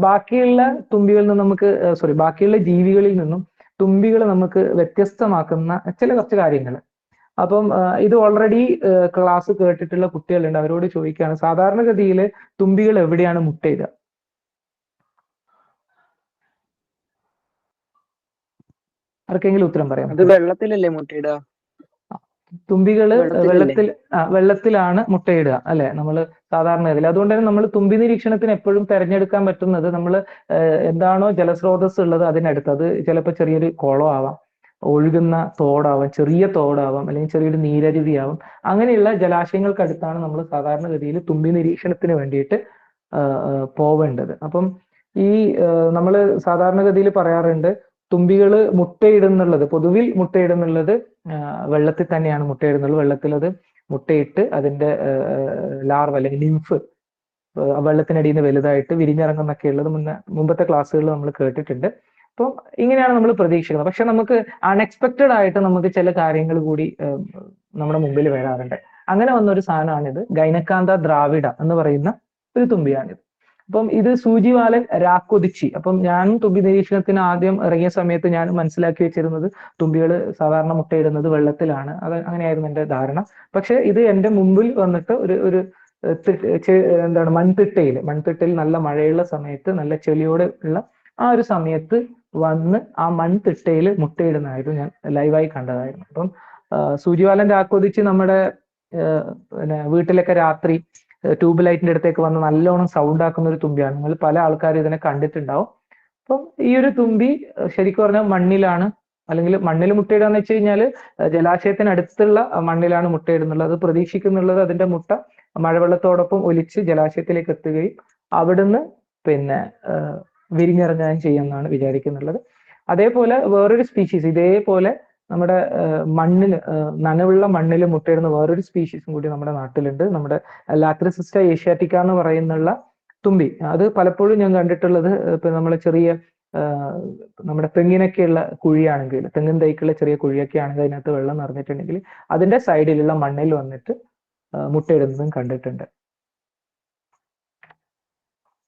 ബാക്കിയുള്ള തുമ്പികളിൽ നിന്ന് ബാക്കിയുള്ള ജീവികളിൽ നിന്നും തുമ്പികൾ നമുക്ക് വ്യത്യസ്തമാക്കുന്ന കുറച്ച് കാര്യങ്ങൾ. അപ്പം ഇത് ഓൾറെഡി ക്ലാസ് കേട്ടിട്ടുള്ള കുട്ടികളുണ്ട്. അവരോട് ചോദിക്കുകയാണ്, സാധാരണഗതിയിൽ തുമ്പികൾ എവിടെയാണ് മുട്ടയിടുക? ആർക്കെങ്കിലും ഉത്തരം പറയാം? അത് വെള്ളത്തിലല്ലേ മുട്ടയിടുക? തുമ്പികള് വെള്ളത്തിലാണ് മുട്ടയിടുക അല്ലെ, നമ്മൾ സാധാരണഗതിയിൽ. അതുകൊണ്ട് തന്നെ നമ്മൾ തുമ്പി നിരീക്ഷണത്തിന് എപ്പോഴും തിരഞ്ഞെടുക്കാൻ പറ്റുന്നത് നമ്മൾ എന്താണോ ജലസ്രോതസ് ഉള്ളത് അതിനടുത്ത്. അത് ചിലപ്പോൾ ചെറിയൊരു കുളം ആവാം, ഒഴുകുന്ന തോടാവാം, ചെറിയ തോടാവാം, അല്ലെങ്കിൽ ചെറിയൊരു നീരരുവിയാവാം. അങ്ങനെയുള്ള ജലാശയങ്ങൾക്കടുത്താണ് നമ്മൾ സാധാരണഗതിയിൽ തുമ്പി നിരീക്ഷണത്തിന് വേണ്ടിയിട്ട് പോവേണ്ടത്. അപ്പം ഈ നമ്മൾ സാധാരണഗതിയിൽ പറയാറുണ്ട്, തുമ്പികൾ മുട്ടയിടുന്നുള്ളത്, പൊതുവിൽ മുട്ടയിടുന്നുള്ളത് വെള്ളത്തിൽ തന്നെയാണ് മുട്ടയിടുന്നുള്ളത്. വെള്ളത്തിൽ അത് മുട്ടയിട്ട് അതിന്റെ ലാർവ അല്ലെങ്കിൽ നിംഫ് വെള്ളത്തിനടിയിൽ നിന്ന് വലുതായിട്ട് വിരിഞ്ഞിറങ്ങുന്നൊക്കെ ഉള്ളത് മുമ്പത്തെ ക്ലാസ്സുകളിൽ നമ്മൾ കേട്ടിട്ടുണ്ട്. അപ്പം ഇങ്ങനെയാണ് നമ്മൾ പ്രതീക്ഷിക്കുന്നത്. പക്ഷെ നമുക്ക് അൺഎക്സ്പെക്റ്റഡ് ആയിട്ട് നമുക്ക് ചില കാര്യങ്ങൾ കൂടി നമ്മുടെ മുമ്പിൽ വരാറുണ്ട്. അങ്ങനെ വന്ന ഒരു സാധനമാണിത്. ഗൈനക്കാന്ത ദ്രാവിഡ എന്ന് പറയുന്ന ഒരു തുമ്പിയാണിത്. അപ്പം ഇത് സൂചിവാലൻ രാക്കൊതിച്ചി. അപ്പം ഞാൻ തുമ്പി നിരീക്ഷണത്തിന് ആദ്യം ഇറങ്ങിയ സമയത്ത് ഞാൻ മനസ്സിലാക്കി വെച്ചിരുന്നത് തുമ്പികൾ സാധാരണ മുട്ടയിടുന്നത് വെള്ളത്തിലാണ്. അത് അങ്ങനെയായിരുന്നു എൻ്റെ ധാരണ. പക്ഷെ ഇത് എൻ്റെ മുമ്പിൽ വന്നിട്ട് ഒരു എന്താണ് മൺതിട്ടയിൽ നല്ല മഴയുള്ള സമയത്ത്, നല്ല ചെളിയോടെ ഉള്ള ആ ഒരു സമയത്ത് വന്ന് ആ മൺതിട്ടയിൽ മുട്ടയിടുന്നതായിരുന്നു ഞാൻ ലൈവായി കണ്ടതായിരുന്നു. അപ്പം സൂചിവാലൻ രാക്കൊതിച്ചി നമ്മുടെ പിന്നെ വീട്ടിലൊക്കെ രാത്രി ട്യൂബ് ലൈറ്റിന്റെ അടുത്തേക്ക് വന്ന് നല്ലോണം സൗണ്ട് ആക്കുന്ന ഒരു തുമ്പിയാണ്. നിങ്ങൾ പല ആൾക്കാരും ഇതിനെ കണ്ടിട്ടുണ്ടാവും. അപ്പം ഈ ഒരു തുമ്പി ശരിക്കും പറഞ്ഞാൽ മണ്ണിലാണ്, അല്ലെങ്കിൽ മണ്ണിൽ മുട്ടയിടുക എന്ന് വെച്ച് കഴിഞ്ഞാൽ ജലാശയത്തിനടുത്തുള്ള മണ്ണിലാണ് മുട്ടയിടുന്നുള്ളത്. അത് പ്രതീക്ഷിക്കുന്നുള്ളത് അതിന്റെ മുട്ട മഴവെള്ളത്തോടൊപ്പം ഒലിച്ച് ജലാശയത്തിലേക്ക് എത്തുകയും അവിടുന്ന് പിന്നെ വിരിഞ്ഞിറങ്ങുകയും ചെയ്യുമെന്നാണ് വിചാരിക്കുന്നുള്ളത്. അതേപോലെ വേറൊരു സ്പീഷീസ് ഇതേപോലെ നമ്മുടെ മണ്ണിൽ, നനവുള്ള മണ്ണിൽ മുട്ടയിടുന്ന വേറൊരു സ്പീഷീസും കൂടി നമ്മുടെ നാട്ടിലുണ്ട്. നമ്മുടെ ലാക്രിസിസ്റ്റ ഏഷ്യാറ്റിക്ക എന്ന് പറയുന്നുള്ള തുമ്പി. അത് പലപ്പോഴും ഞാൻ കണ്ടിട്ടുള്ളത് ഇപ്പൊ നമ്മളെ ചെറിയ നമ്മുടെ തെങ്ങിനൊക്കെയുള്ള കുഴിയാണെങ്കിൽ, തെങ്ങിൻ തൈക്കുള്ള ചെറിയ കുഴിയൊക്കെ ആണെങ്കിൽ അതിനകത്ത് വെള്ളം നിറഞ്ഞിട്ടുണ്ടെങ്കിൽ അതിന്റെ സൈഡിലുള്ള മണ്ണിൽ വന്നിട്ട് മുട്ടയിടുന്നതും കണ്ടിട്ടുണ്ട്.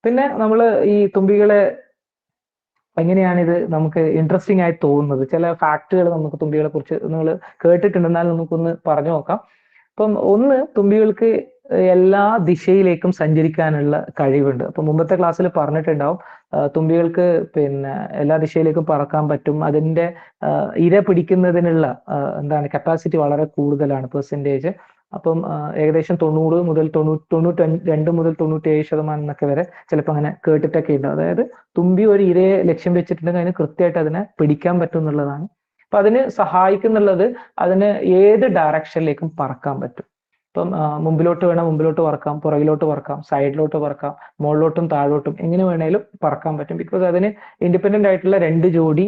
പിന്നെ നമ്മൾ ഈ തുമ്പികളെ എങ്ങനെയാണ് ഇത് നമുക്ക് ഇൻട്രസ്റ്റിംഗ് ആയി തോന്നുന്നത്, ചില ഫാക്ടുകൾ നമുക്ക് തുമ്പികളെ കുറിച്ച് നിങ്ങൾ കേട്ടിട്ടുണ്ടെന്നാൽ നമുക്കൊന്ന് പറഞ്ഞു നോക്കാം. അപ്പം ഒന്ന്, തുമ്പികൾക്ക് എല്ലാ ദിശയിലേക്കും സഞ്ചരിക്കാനുള്ള കഴിവുണ്ട്. അപ്പൊ മുമ്പത്തെ ക്ലാസ്സിൽ പറഞ്ഞിട്ടുണ്ടാവും, തുമ്പികൾക്ക് പിന്നെ എല്ലാ ദിശയിലേക്കും പറക്കാൻ പറ്റും. അതിന്റെ ഇര പിടിക്കുന്നതിനുള്ള കപ്പാസിറ്റി വളരെ കൂടുതലാണ്, പെർസെൻറ്റേജ്. അപ്പം ഏകദേശം 90 മുതൽ 92 മുതൽ 97% എന്നൊക്കെ വരെ ചിലപ്പോൾ അങ്ങനെ കേട്ടിട്ടൊക്കെ ഉണ്ട്. അതായത് തുമ്പി ഒരു ഇരയെ ലക്ഷ്യം വെച്ചിട്ടുണ്ടെങ്കിൽ അതിന് കൃത്യമായിട്ട് അതിനെ പിടിക്കാൻ പറ്റും എന്നുള്ളതാണ്. അപ്പൊ അതിന് സഹായിക്കുന്നുള്ളത് അതിന് ഏത് ഡയറക്ഷനിലേക്കും പറക്കാൻ പറ്റും. ഇപ്പം മുമ്പിലോട്ട് വേണം മുമ്പിലോട്ട് പറക്കാം, പുറകിലോട്ട് പറക്കാം, സൈഡിലോട്ട് പറക്കാം, മുകളിലോട്ടും താഴോട്ടും എങ്ങനെ വേണേലും പറക്കാൻ പറ്റും. ബിക്കോസ് അതിന് ഇൻഡിപെൻഡന്റ് ആയിട്ടുള്ള 2 ജോഡി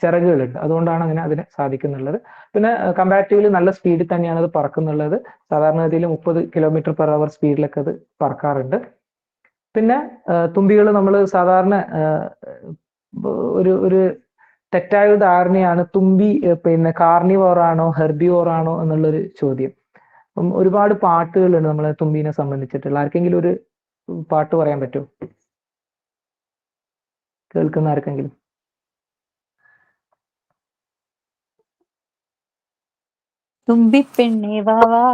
ചിറകുകളുണ്ട്. അതുകൊണ്ടാണ് അങ്ങനെ അതിന് സാധിക്കുന്നുള്ളത്. പിന്നെ കമ്പാരിറ്റീവ്ലി നല്ല സ്പീഡിൽ തന്നെയാണ് അത് പറക്കുന്നുള്ളത്. സാധാരണഗതിയിൽ 30 km/h സ്പീഡിലൊക്കെ അത് പറക്കാറുണ്ട്. പിന്നെ തുമ്പികൾ നമ്മൾ സാധാരണ ഒരു തെറ്റായ ധാരണയാണ് തുമ്പി പിന്നെ കാർണിവോർ ആണോ ഹെർബിവോർ ആണോ എന്നുള്ളൊരു ചോദ്യം. അപ്പം ഒരുപാട് പാട്ടുകളുണ്ട് നമ്മളെ തുമ്പീനെ സംബന്ധിച്ചിട്ടുള്ള. ആർക്കെങ്കിലും ഒരു പാട്ട് പറയാൻ പറ്റുമോ? കേൾക്കുന്ന ആർക്കെങ്കിലും? തുമ്പിപ്പെണ്ണേ വാ വാ,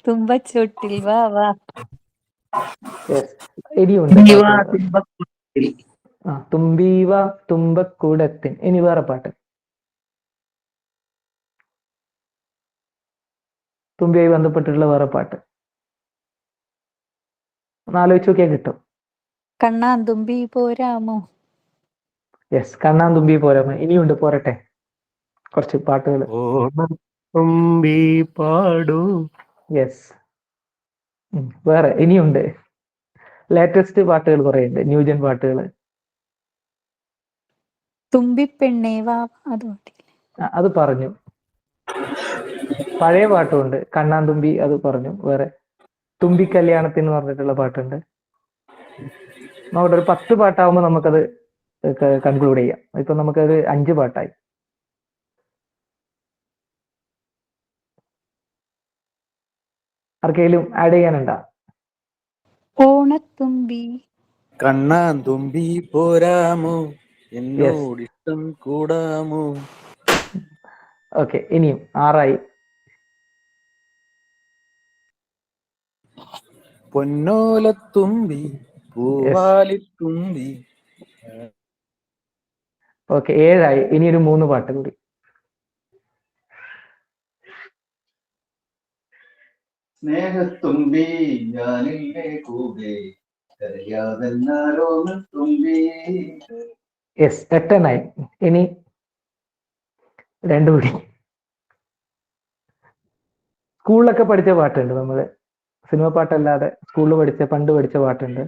തുമ്പച്ചോട്ടിൽ വാ വാ. ഇനിയുണ്ട് തുമ്പീവ തുമ്പക്കൂടത്തിൻ. ഇനി വേറെ പാട്ട്. തുമ്പിയായി ബന്ധപ്പെട്ടിട്ടുള്ള വേറെ പാട്ട് ഒന്ന് ആലോചിച്ച് നോക്കിയാൽ കിട്ടും. കണ്ണാന്തുമ്പി പോരാമോ? യെസ്, കണ്ണാന്തുമ്പി പോരാമോ. ഇനിയുണ്ട്, പോരട്ടെ കുറച്ച് പാട്ടുകൾ. തുമ്പി പാടൂ. യെസ്, വേറെ ഇനിയുണ്ട്. ലേറ്റസ്റ്റ് പാട്ടുകൾ കുറെ ഉണ്ട്, ന്യൂജൻ പാട്ടുകൾ. തുമ്പിപ്പെണ്ണേ വാ, അത് പാട്ടില്ലേ? അത് പറഞ്ഞു. പഴയ പാട്ടുമുണ്ട്, കണ്ണാന്തുമ്പി, അത് പറഞ്ഞു. വേറെ തുമ്പി കല്യാണത്തിന് പറഞ്ഞിട്ടുള്ള പാട്ടുണ്ട്. നോക്കട്ടെ, ഒരു 10 പാട്ടാവുമ്പോൾ നമുക്കത് കൺക്ലൂഡ് ചെയ്യാം. ഇപ്പൊ നമുക്കത് 5 പാട്ടായി. ആർക്കെങ്കിലും ആഡ് ചെയ്യാനുണ്ടോ? ഓണത്തുമ്പി. കണ്ണാന്തുമ്പി പോരാമോ, എന്നോടിഷ്ടം കൂടാമോ. ഓക്കെ, ഇനിയും 6ആയി. പൊന്നോലത്തുമ്പി പൂവാലിത്തുമ്പി. ഓക്കെ, 7ആയി. ഇനി ഒരു 3 പാട്ട് കൂടി. സ്നേഹത്തുമ്പി ഞാനില്ലേ കൂടെ കരയാതെന്നാലോന്ന് തുമ്പി. യെസ്, 8 ഇനി 2 കൂടി. സ്കൂളിലൊക്കെ പഠിച്ച പാട്ടുണ്ട്, നമ്മള് സിനിമ പാട്ടല്ലാതെ സ്കൂളിൽ പണ്ട് പഠിച്ച പാട്ടുണ്ട്.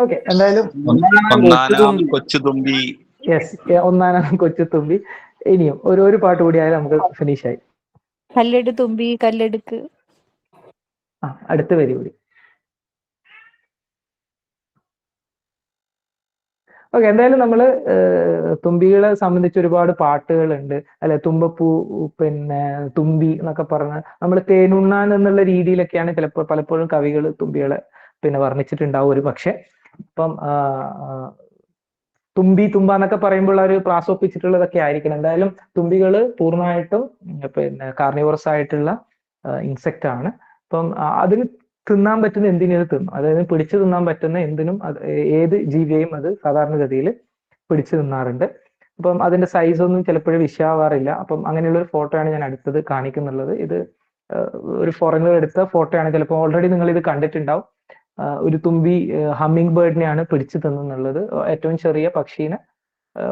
ഓക്കെ, എന്തായാലും ഒന്നാനാം കൊച്ചുതുമ്പി. യെസ്, ഒന്നാനാം കൊച്ചുതുമ്പി. ഇനിയും ഒരു പാട്ട് കൂടി ആയാലും നമുക്ക് ഫിനിഷ് ആയി. കല്ലെടു തുമ്പി കല്ലെടുക്ക്. അടുത്ത വരി കൂടി. ഓക്കെ, എന്തായാലും നമ്മള് തുമ്പികളെ സംബന്ധിച്ച് ഒരുപാട് പാട്ടുകളുണ്ട് അല്ലെ. തുമ്പപ്പൂ, പിന്നെ തുമ്പി എന്നൊക്കെ പറഞ്ഞ് നമ്മൾ തേനുണ്ണാൻ എന്നുള്ള രീതിയിലൊക്കെയാണ് ചിലപ്പോൾ പലപ്പോഴും കവികൾ തുമ്പികളെ പിന്നെ വർണ്ണിച്ചിട്ടുണ്ടാവും ഒരു പക്ഷെ. ഇപ്പം തുമ്പി തുമ്പ എന്നൊക്കെ പറയുമ്പോൾ ഒരു പ്രാസൊപ്പിച്ചിട്ടുള്ളതൊക്കെ ആയിരിക്കണം. എന്തായാലും തുമ്പികൾ പൂർണ്ണമായിട്ടും പിന്നെ കാർണിവോറസ് ആയിട്ടുള്ള ഇൻസെക്റ്റ് ആണ്. അപ്പം അതിന് തിന്നാൻ പറ്റുന്ന എന്തിനും അത് തിന്നും. അതായത് പിടിച്ചു തിന്നാൻ പറ്റുന്ന എന്തിനും ഏത് ജീവിയെയും അത് സാധാരണഗതിയിൽ പിടിച്ചു തിന്നാറുണ്ട്. അപ്പം അതിന്റെ സൈസ് ഒന്നും ചിലപ്പോഴും വിഷയാവാറില്ല. അപ്പം അങ്ങനെയുള്ള ഒരു ഫോട്ടോയാണ് ഞാൻ അടുത്തത് കാണിക്കുന്നുള്ളത്. ഇത് ഒരു ഫോറിനർ എടുത്ത ഫോട്ടോയാണ്. ചിലപ്പോൾ ഓൾറെഡി നിങ്ങൾ ഇത് കണ്ടിട്ടുണ്ടാവും. ഒരു തുമ്പി ഹമ്മിങ് ബേർഡിനെയാണ് പിടിച്ചു തിന്നുന്നുള്ളത്. ഏറ്റവും ചെറിയ പക്ഷീനെ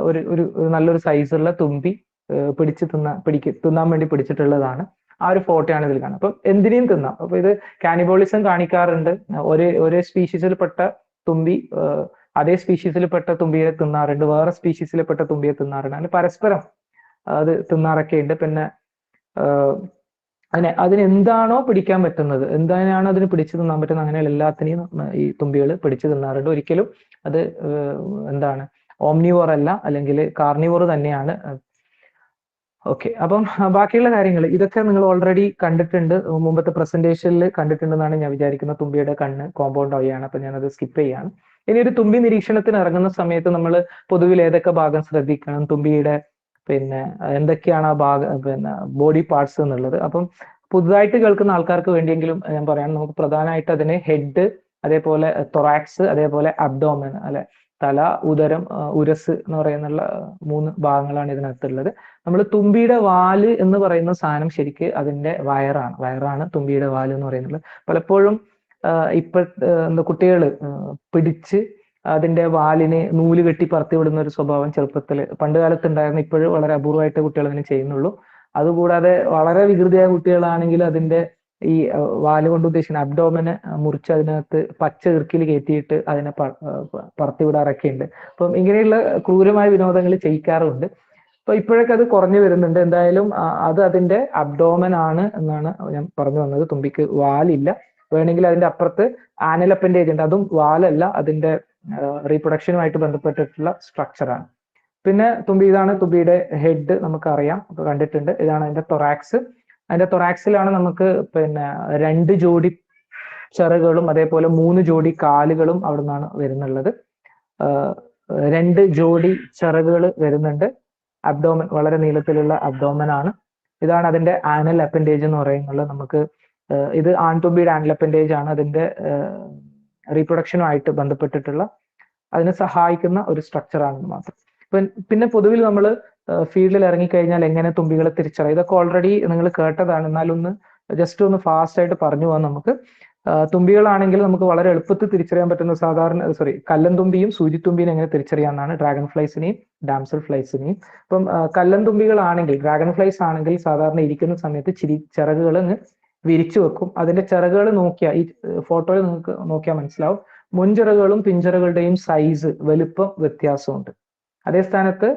ഒരു നല്ലൊരു സൈസുള്ള തുമ്പി തിന്നാൻ വേണ്ടി പിടിച്ചിട്ടുള്ളതാണ്. ആ ഒരു ഫോട്ടോയാണ് ഇതിൽ കാണുന്നത്. അപ്പം എന്തിനേയും തിന്നാം. അപ്പൊ ഇത് കാനിബോളിസം കാണിക്കാറുണ്ട്. ഒരേ സ്പീഷീസിൽപ്പെട്ട തുമ്പി അതേ സ്പീഷീസിൽപ്പെട്ട തുമ്പിയെ തിന്നാറുണ്ട്, വേറെ സ്പീഷീസിൽപ്പെട്ട തുമ്പിയെ തിന്നാറുണ്ട്. അങ്ങനെ പരസ്പരം അത് തിന്നാറൊക്കെ ഉണ്ട്. പിന്നെ അതിന് എന്താണോ പിടിക്കാൻ പറ്റുന്നത്, എന്താണോ അതിന് പിടിച്ചു തിന്നാൻ പറ്റുന്നത്, അങ്ങനെയുള്ള എല്ലാത്തിനെയും ഈ തുമ്പികൾ പിടിച്ചു തിന്നാറുണ്ട്. ഒരിക്കലും അത് എന്താണ് ഓംനിവോർ അല്ല, അല്ലെങ്കിൽ കാർണിവോർ തന്നെയാണ്. ഓക്കെ, അപ്പം ബാക്കിയുള്ള കാര്യങ്ങൾ ഇതൊക്കെ നിങ്ങൾ ഓൾറെഡി കണ്ടിട്ടുണ്ട്, മുമ്പത്തെ പ്രസന്റേഷനിൽ കണ്ടിട്ടുണ്ടെന്നാണ് ഞാൻ വിചാരിക്കുന്നത്. തുമ്പിയുടെ കണ്ണ് കോമ്പൗണ്ട് ആയാണ്. അപ്പൊ ഞാനത് സ്കിപ്പ് ചെയ്യാണ്. ഇനി ഒരു തുമ്പി നിരീക്ഷണത്തിന് ഇറങ്ങുന്ന സമയത്ത് നമ്മൾ പൊതുവിൽ ഏതൊക്കെ ഭാഗം ശ്രദ്ധിക്കണം, തുമ്പിയുടെ പിന്നെ എന്തൊക്കെയാണ് ആ പിന്നെ ബോഡി പാർട്സ് എന്നുള്ളത്. അപ്പം പുതുതായിട്ട് കേൾക്കുന്ന ആൾക്കാർക്ക് വേണ്ടിയെങ്കിലും ഞാൻ പറയാം, നമുക്ക് പ്രധാനമായിട്ട് അതിന് ഹെഡ്, അതേപോലെ തൊറാക്സ്, അതേപോലെ അബ്ഡോമൻ അല്ലെ, തല, ഉദരം, ഉരസ് എന്ന് പറയുന്നുള്ള 3 ഭാഗങ്ങളാണ് ഇതിനകത്തുള്ളത്. നമ്മൾ തുമ്പിയുടെ വാല് എന്ന് പറയുന്ന സാധനം ശരിക്ക് അതിന്റെ വയറാണ് തുമ്പിയുടെ വാല് എന്ന് പറയുന്നത്. പലപ്പോഴും എന്താ കുട്ടികൾ പിടിച്ച് അതിന്റെ വാലിന് നൂല് കെട്ടി പറത്തി വിടുന്ന ഒരു സ്വഭാവം ചെറുപ്പത്തിൽ പണ്ട് കാലത്ത് ഉണ്ടായിരുന്നു. ഇപ്പോഴും വളരെ അപൂർവമായിട്ട് കുട്ടികൾ അതിനെ ചെയ്യുന്നുള്ളൂ. അതുകൂടാതെ വളരെ വികൃതിയായ കുട്ടികളാണെങ്കിൽ അതിന്റെ ഈ വാല് കൊണ്ട് ഉദ്ദേശിക്കുന്ന അബ്ഡോമനെ മുറിച്ച് അതിനകത്ത് പച്ച ഇറുക്കിൽ കയറ്റിയിട്ട് അതിനെ പറത്തി വിടാറൊക്കെ ഉണ്ട്. അപ്പം ഇങ്ങനെയുള്ള ക്രൂരമായ വിനോദങ്ങൾ ചെയ്യിക്കാറുണ്ട്. അപ്പൊ ഇപ്പോഴൊക്കെ അത് കുറഞ്ഞു വരുന്നുണ്ട്. എന്തായാലും അത് അതിന്റെ അബ്ഡോമൻ ആണ് എന്നാണ് ഞാൻ പറഞ്ഞു വന്നത്. തുമ്പിക്ക് വാലില്ല. വേണമെങ്കിൽ അതിന്റെ അപ്പുറത്ത് ആനൽ അപ്പൻഡേജ് ഉണ്ട്, അതും വാലല്ല, അതിന്റെ റീപ്രൊഡക്ഷനുമായിട്ട് ബന്ധപ്പെട്ടിട്ടുള്ള സ്ട്രക്ചറാണ്. പിന്നെ ഇതാണ് തുമ്പിയുടെ ഹെഡ്, നമുക്കറിയാം, കണ്ടിട്ടുണ്ട്. ഇതാണ് അതിന്റെ തൊറാക്സ്. അതിന്റെ തൊറാക്സിലാണ് നമുക്ക് പിന്നെ 2 ജോഡി ചിറകുകളും അതേപോലെ 3 ജോഡി കാലുകളും അവിടെ നിന്നാണ് വരുന്നുള്ളത്. 2 ജോഡി ചിറകുകൾ വരുന്നുണ്ട്. അബ്ഡോമൻ വളരെ നീളത്തിലുള്ള അബ്ഡോമൻ ആണ്. ഇതാണ് അതിന്റെ ആനൽ അപ്പൻഡേജ് എന്ന് പറയുന്നത്. നമുക്ക് ഇത് ആൺതുമ്പിയുടെ ആനൽ അപ്പൻഡേജ് ആണ്. അതിന്റെ റീപ്രൊഡക്ഷനുമായിട്ട് ബന്ധപ്പെട്ടിട്ടുള്ള അതിനെ സഹായിക്കുന്ന ഒരു സ്ട്രക്ചർ ആണെന്ന് മാത്രം. പിന്നെ പൊതുവിൽ നമ്മൾ ഫീൽഡിൽ ഇറങ്ങിക്കഴിഞ്ഞാൽ എങ്ങനെ തുമ്പികളെ തിരിച്ചറിയാം, ഇതൊക്കെ ഓൾറെഡി നിങ്ങൾ കേട്ടതാണ്. എന്നാലൊന്ന് ജസ്റ്റ് ഒന്ന് ഫാസ്റ്റ് ആയിട്ട് പറഞ്ഞു പോകാം നമുക്ക്. തുമ്പികളാണെങ്കിൽ നമുക്ക് വളരെ എളുപ്പത്തിൽ തിരിച്ചറിയാൻ പറ്റുന്ന കല്ലൻ തുമ്പിയും സൂചിത്തുമ്പിയും എങ്ങനെ തിരിച്ചറിയാമെന്നാണ്, ഡ്രാഗൺ ഫ്ലൈസിനെയും ഡാംസൽ ഫ്ലൈസിനെയും. അപ്പം കല്ലൻ തുമ്പികളാണെങ്കിൽ, ഡ്രാഗൺ ഫ്ലൈസ് ആണെങ്കിൽ സാധാരണ ഇരിക്കുന്ന സമയത്ത് ചിറകുകൾ വിരിച്ചു വെക്കും. അതിന്റെ ചിറകുകൾ നോക്കിയാൽ, ഈ ഫോട്ടോയിൽ നിങ്ങൾക്ക് നോക്കിയാൽ മനസ്സിലാവും, മുൻചിറകുകളും പിൻചിറകുകളുടെയും സൈസ് വലുപ്പം വ്യത്യാസമുണ്ട്. അതേ സ്ഥാനത്ത്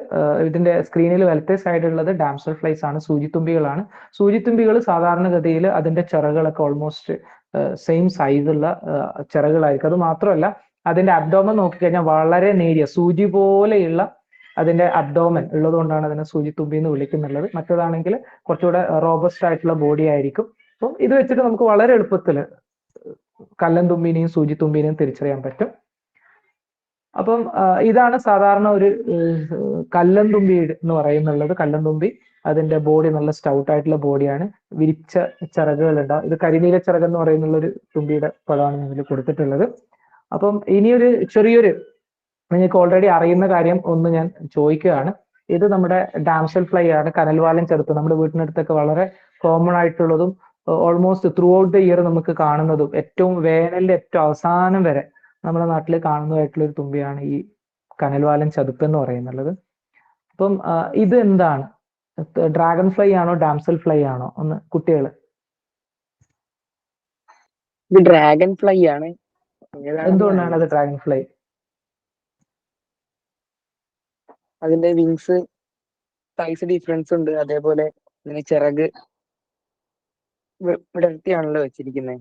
ഇതിന്റെ സ്ക്രീനിൽ വലത്തെ സൈഡിലുള്ളത് ഡാംസൽ ഫ്ലൈസ് ആണ്, സൂചിത്തുമ്പികളാണ്. സൂചിത്തുമ്പികൾ സാധാരണഗതിയിൽ അതിന്റെ ചിറകുകളൊക്കെ ഓൾമോസ്റ്റ് സെയിം സൈസുള്ള ചിറകുകളായിരിക്കും. അത് മാത്രമല്ല അതിന്റെ അബ്ഡോമൻ നോക്കിക്കഴിഞ്ഞാൽ വളരെ നേരിയ സൂചി പോലെയുള്ള അതിന്റെ അബ്ഡോമൻ ഉള്ളത് കൊണ്ടാണ് അതിനെ സൂചിത്തുമ്പി എന്ന് വിളിക്കുന്നുള്ളത്. മറ്റേതാണെങ്കിൽ കുറച്ചുകൂടെ റോബസ്റ്റ് ആയിട്ടുള്ള ബോഡി ആയിരിക്കും. അപ്പം ഇത് വെച്ചിട്ട് നമുക്ക് വളരെ എളുപ്പത്തിൽ കല്ലൻ തുമ്പിനെയും സൂചിത്തുമ്പിനെയും തിരിച്ചറിയാൻ പറ്റും. അപ്പം ഇതാണ് സാധാരണ ഒരു കല്ലൻ തുമ്പി എന്ന് പറയുന്നുള്ളത്. കല്ലൻ തുമ്പി അതിന്റെ ബോഡി നല്ല സ്റ്റൗട്ട് ആയിട്ടുള്ള ബോഡിയാണ്, വിരിച്ച ചിറകുകൾ ഉണ്ടാവും. ഇത് കരിനീല ചിറക് എന്ന് പറയുന്നുള്ള ഒരു തുമ്പിയുടെ പദമാണ് ഇതിൽ കൊടുത്തിട്ടുള്ളത്. അപ്പം ഇനിയൊരു ചെറിയൊരു, നിങ്ങൾക്ക് ഓൾറെഡി അറിയുന്ന കാര്യം ഒന്ന് ഞാൻ ചോദിക്കുകയാണ്. ഇത് നമ്മുടെ ഡാംസൽ ഫ്ലൈ ആണ്, കനൽവാലൻ ചെറുത്ത്. നമ്മുടെ വീട്ടിനടുത്തൊക്കെ വളരെ കോമൺ ആയിട്ടുള്ളതും almost through out the year നമുക്ക് കാണുന്നതും ഏറ്റവും വേനലിന്റെ ഏറ്റവും അവസാനം വരെ നമ്മുടെ നാട്ടിൽ കാണുന്നതായിട്ടുള്ള ഒരു തുമ്പിയാണ് ഈ കനൽവാലൻ ചതുപ്പ് എന്ന് പറയുന്നുള്ളത്. അപ്പം ഇത് എന്താണ്, ഡ്രാഗൺ ഫ്ലൈ ആണോ ഡാംസൽ ഫ്ലൈ ആണോ? ഒന്ന് കുട്ടികള്. ഇത് ഡ്രാഗൺ ഫ്ലൈ ആണ്. എന്തുകൊണ്ടാണ് അത് ഡ്രാഗൺ ഫ്ലൈ? അതിന്റെ വിങ്സ് സൈസ് ഡിഫറൻസ് ഉണ്ട്. അതേപോലെ ഇതിന് ചിറക് വിടർത്തിയാണല്ലോ വെച്ചിരിക്കുന്നത്.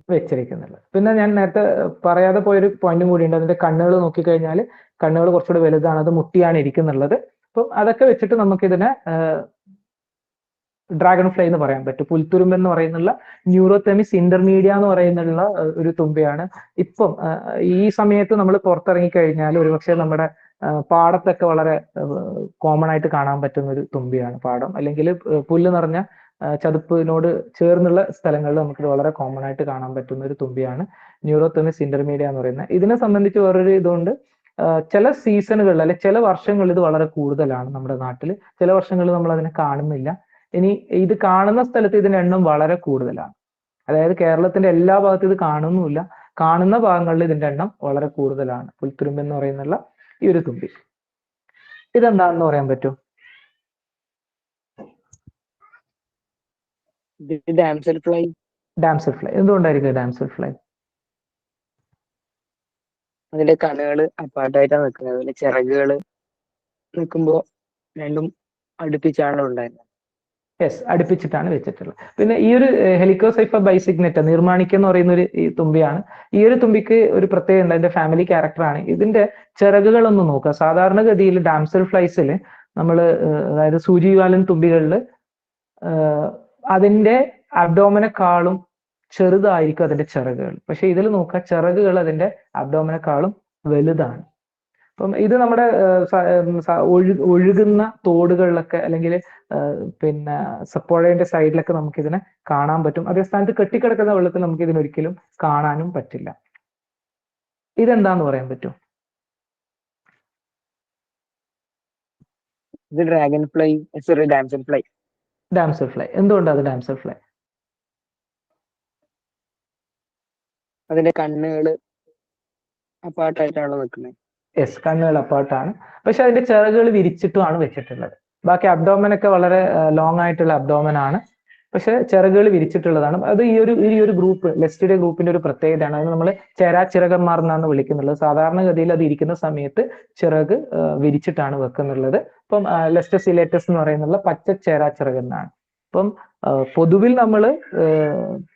പിന്നെ ഞാൻ നേരത്തെ പറയാതെ പോയൊരു പോയിന്റും കൂടിയുണ്ട്. അതിന്റെ കണ്ണുകൾ നോക്കിക്കഴിഞ്ഞാൽ കണ്ണുകൾ കുറച്ചുകൂടി വലുതാണ്, അത് മുട്ടിയാണ് ഇരിക്കുന്നുള്ളത്. അപ്പം അതൊക്കെ വെച്ചിട്ട് നമുക്കിതിനെ ഡ്രാഗൺ ഫ്ലൈ എന്ന് പറയാൻ പറ്റും. പുൽത്തുരുമ്പ് എന്ന് പറയുന്നുള്ള ന്യൂറോതെമിസ് ഇന്റർമീഡിയ എന്ന് പറയുന്നുള്ള ഒരു തുമ്പിയാണ്. ഇപ്പം ഈ സമയത്ത് നമ്മൾ പുറത്തിറങ്ങി കഴിഞ്ഞാൽ ഒരുപക്ഷെ നമ്മുടെ പാടത്തൊക്കെ വളരെ കോമൺ ആയിട്ട് കാണാൻ പറ്റുന്ന ഒരു തുമ്പിയാണ്. പാടം അല്ലെങ്കിൽ പുല്ല് നിറഞ്ഞ ചതുപ്പിനോട് ചേർന്നുള്ള സ്ഥലങ്ങളിൽ നമുക്ക് വളരെ കോമൺ ആയിട്ട് കാണാൻ പറ്റുന്ന ഒരു തുമ്പിയാണ് ന്യൂറോതെമിസ് ഇന്റർമീഡിയ എന്ന് പറയുന്നത്. ഇതിനെ സംബന്ധിച്ച് വേറൊരു ഇതുകൊണ്ട്, ചില സീസണുകളിൽ അല്ലെ ചില വർഷങ്ങളിൽ ഇത് വളരെ കൂടുതലാണ് നമ്മുടെ നാട്ടിൽ, ചില വർഷങ്ങളിൽ നമ്മൾ അതിനെ കാണുന്നില്ല. ഇനി ഇത് കാണുന്ന സ്ഥലത്ത് ഇതിന്റെ എണ്ണം വളരെ കൂടുതലാണ്. അതായത് കേരളത്തിന്റെ എല്ലാ ഭാഗത്തും ഇത് കാണുന്നുമില്ല, കാണുന്ന ഭാഗങ്ങളിൽ ഇതിന്റെ എണ്ണം വളരെ കൂടുതലാണ്. പുൽത്തുരുമ്പ് എന്ന് പറയുന്നുള്ള ഈ ഒരു തുമ്പി ഇതെന്താണെന്ന് പറയാൻ പറ്റും? Damsel fly. ഡാംസൽ ഫ്ലൈ എന്തുകൊണ്ടായിരിക്കും ഡാംസൽ ഫ്ലൈ? അതിന്റെ കണ്ണുകള് അപ്പാർട്ടായിട്ടാണ് നിൽക്കുന്നത്. അതിന്റെ ചിറകുകള് നിൽക്കുമ്പോ രണ്ടും അടുപ്പിച്ചാണല്ലോ ഉണ്ടായിരുന്നത്. യെസ്, അടുപ്പിച്ചിട്ടാണ് വെച്ചിട്ടുള്ളത്. പിന്നെ ഈ ഒരു ഹെലിക്കോസൈഫ ബൈസിഗ്നറ്റ നിർമ്മാണിക്ക എന്ന് പറയുന്ന ഒരു തുമ്പിയാണ്. ഈ ഒരു തുമ്പിക്ക് ഒരു പ്രത്യേകത ഉണ്ട്, അതിന്റെ ഫാമിലി ക്യാരക്ടറാണ്. ഇതിന്റെ ചിറകുകളൊന്ന് നോക്കുക. സാധാരണഗതിയിൽ ഡാംസൽ ഫ്ലൈസിൽ നമ്മൾ, അതായത് സൂചിവാലൻ തുമ്പികളിൽ അതിന്റെ അബ്ഡോമിനെക്കാളും ചെറുതായിരിക്കും അതിന്റെ ചിറകുകൾ. പക്ഷെ ഇതിൽ നോക്കുക, ചിറകുകൾ അതിന്റെ അബ്ഡോമിനെക്കാളും വലുതാണ്. അപ്പം ഇത് നമ്മുടെ ഒഴുകുന്ന തോടുകളിലൊക്കെ അല്ലെങ്കിൽ പിന്നെ പുഴയുടെ സൈഡിലൊക്കെ നമുക്ക് ഇതിനെ കാണാൻ പറ്റും. അതേ സ്ഥാനത്ത് കെട്ടിക്കിടക്കുന്ന വെള്ളത്തിൽ നമുക്ക് ഇതിനൊരിക്കലും കാണാനും പറ്റില്ല. ഇതെന്താന്ന് പറയാൻ പറ്റും? ഇത് dragon fly, sorry damsel fly. Damsel fly എന്തുകൊണ്ടാണ് അത് ഡാംസൽ ഫ്ലൈ? അതിന്റെ കണ്ണുകള് അപ്പാർട്ടായിട്ടാണല്ലോ നിൽക്കുന്നത്. യെസ്, കണ്ണുകൾ അപ്പാർട്ടാണ്. പക്ഷെ അതിന്റെ ചിറകുകൾ വിരിച്ചിട്ടുമാണ് വെച്ചിട്ടുള്ളത്. ബാക്കി അബ്ഡോമനൊക്കെ വളരെ ലോങ് ആയിട്ടുള്ള അബ്ഡോമൻ ആണ്, പക്ഷെ ചിറകുകൾ വിരിച്ചിട്ടുള്ളതാണ്. അത് ഈ ഒരു ഗ്രൂപ്പ്, ലെസ്റ്റിഡെ ഗ്രൂപ്പിന്റെ ഒരു പ്രത്യേകതയാണ്. അത് നമ്മൾ ചേരാചിറകന്മാർ എന്നാണ് വിളിക്കുന്നുള്ളത്. സാധാരണഗതിയിൽ അത് ഇരിക്കുന്ന സമയത്ത് ചിറക് വിരിച്ചിട്ടാണ് വെക്കുന്നുള്ളത്. ഇപ്പം ലെസ്റ്റസിലേറ്റസ് എന്ന് പറയുന്നുള്ള പച്ച ചേരാചിറകെന്നാണ്. അപ്പം പൊതുവിൽ നമ്മൾ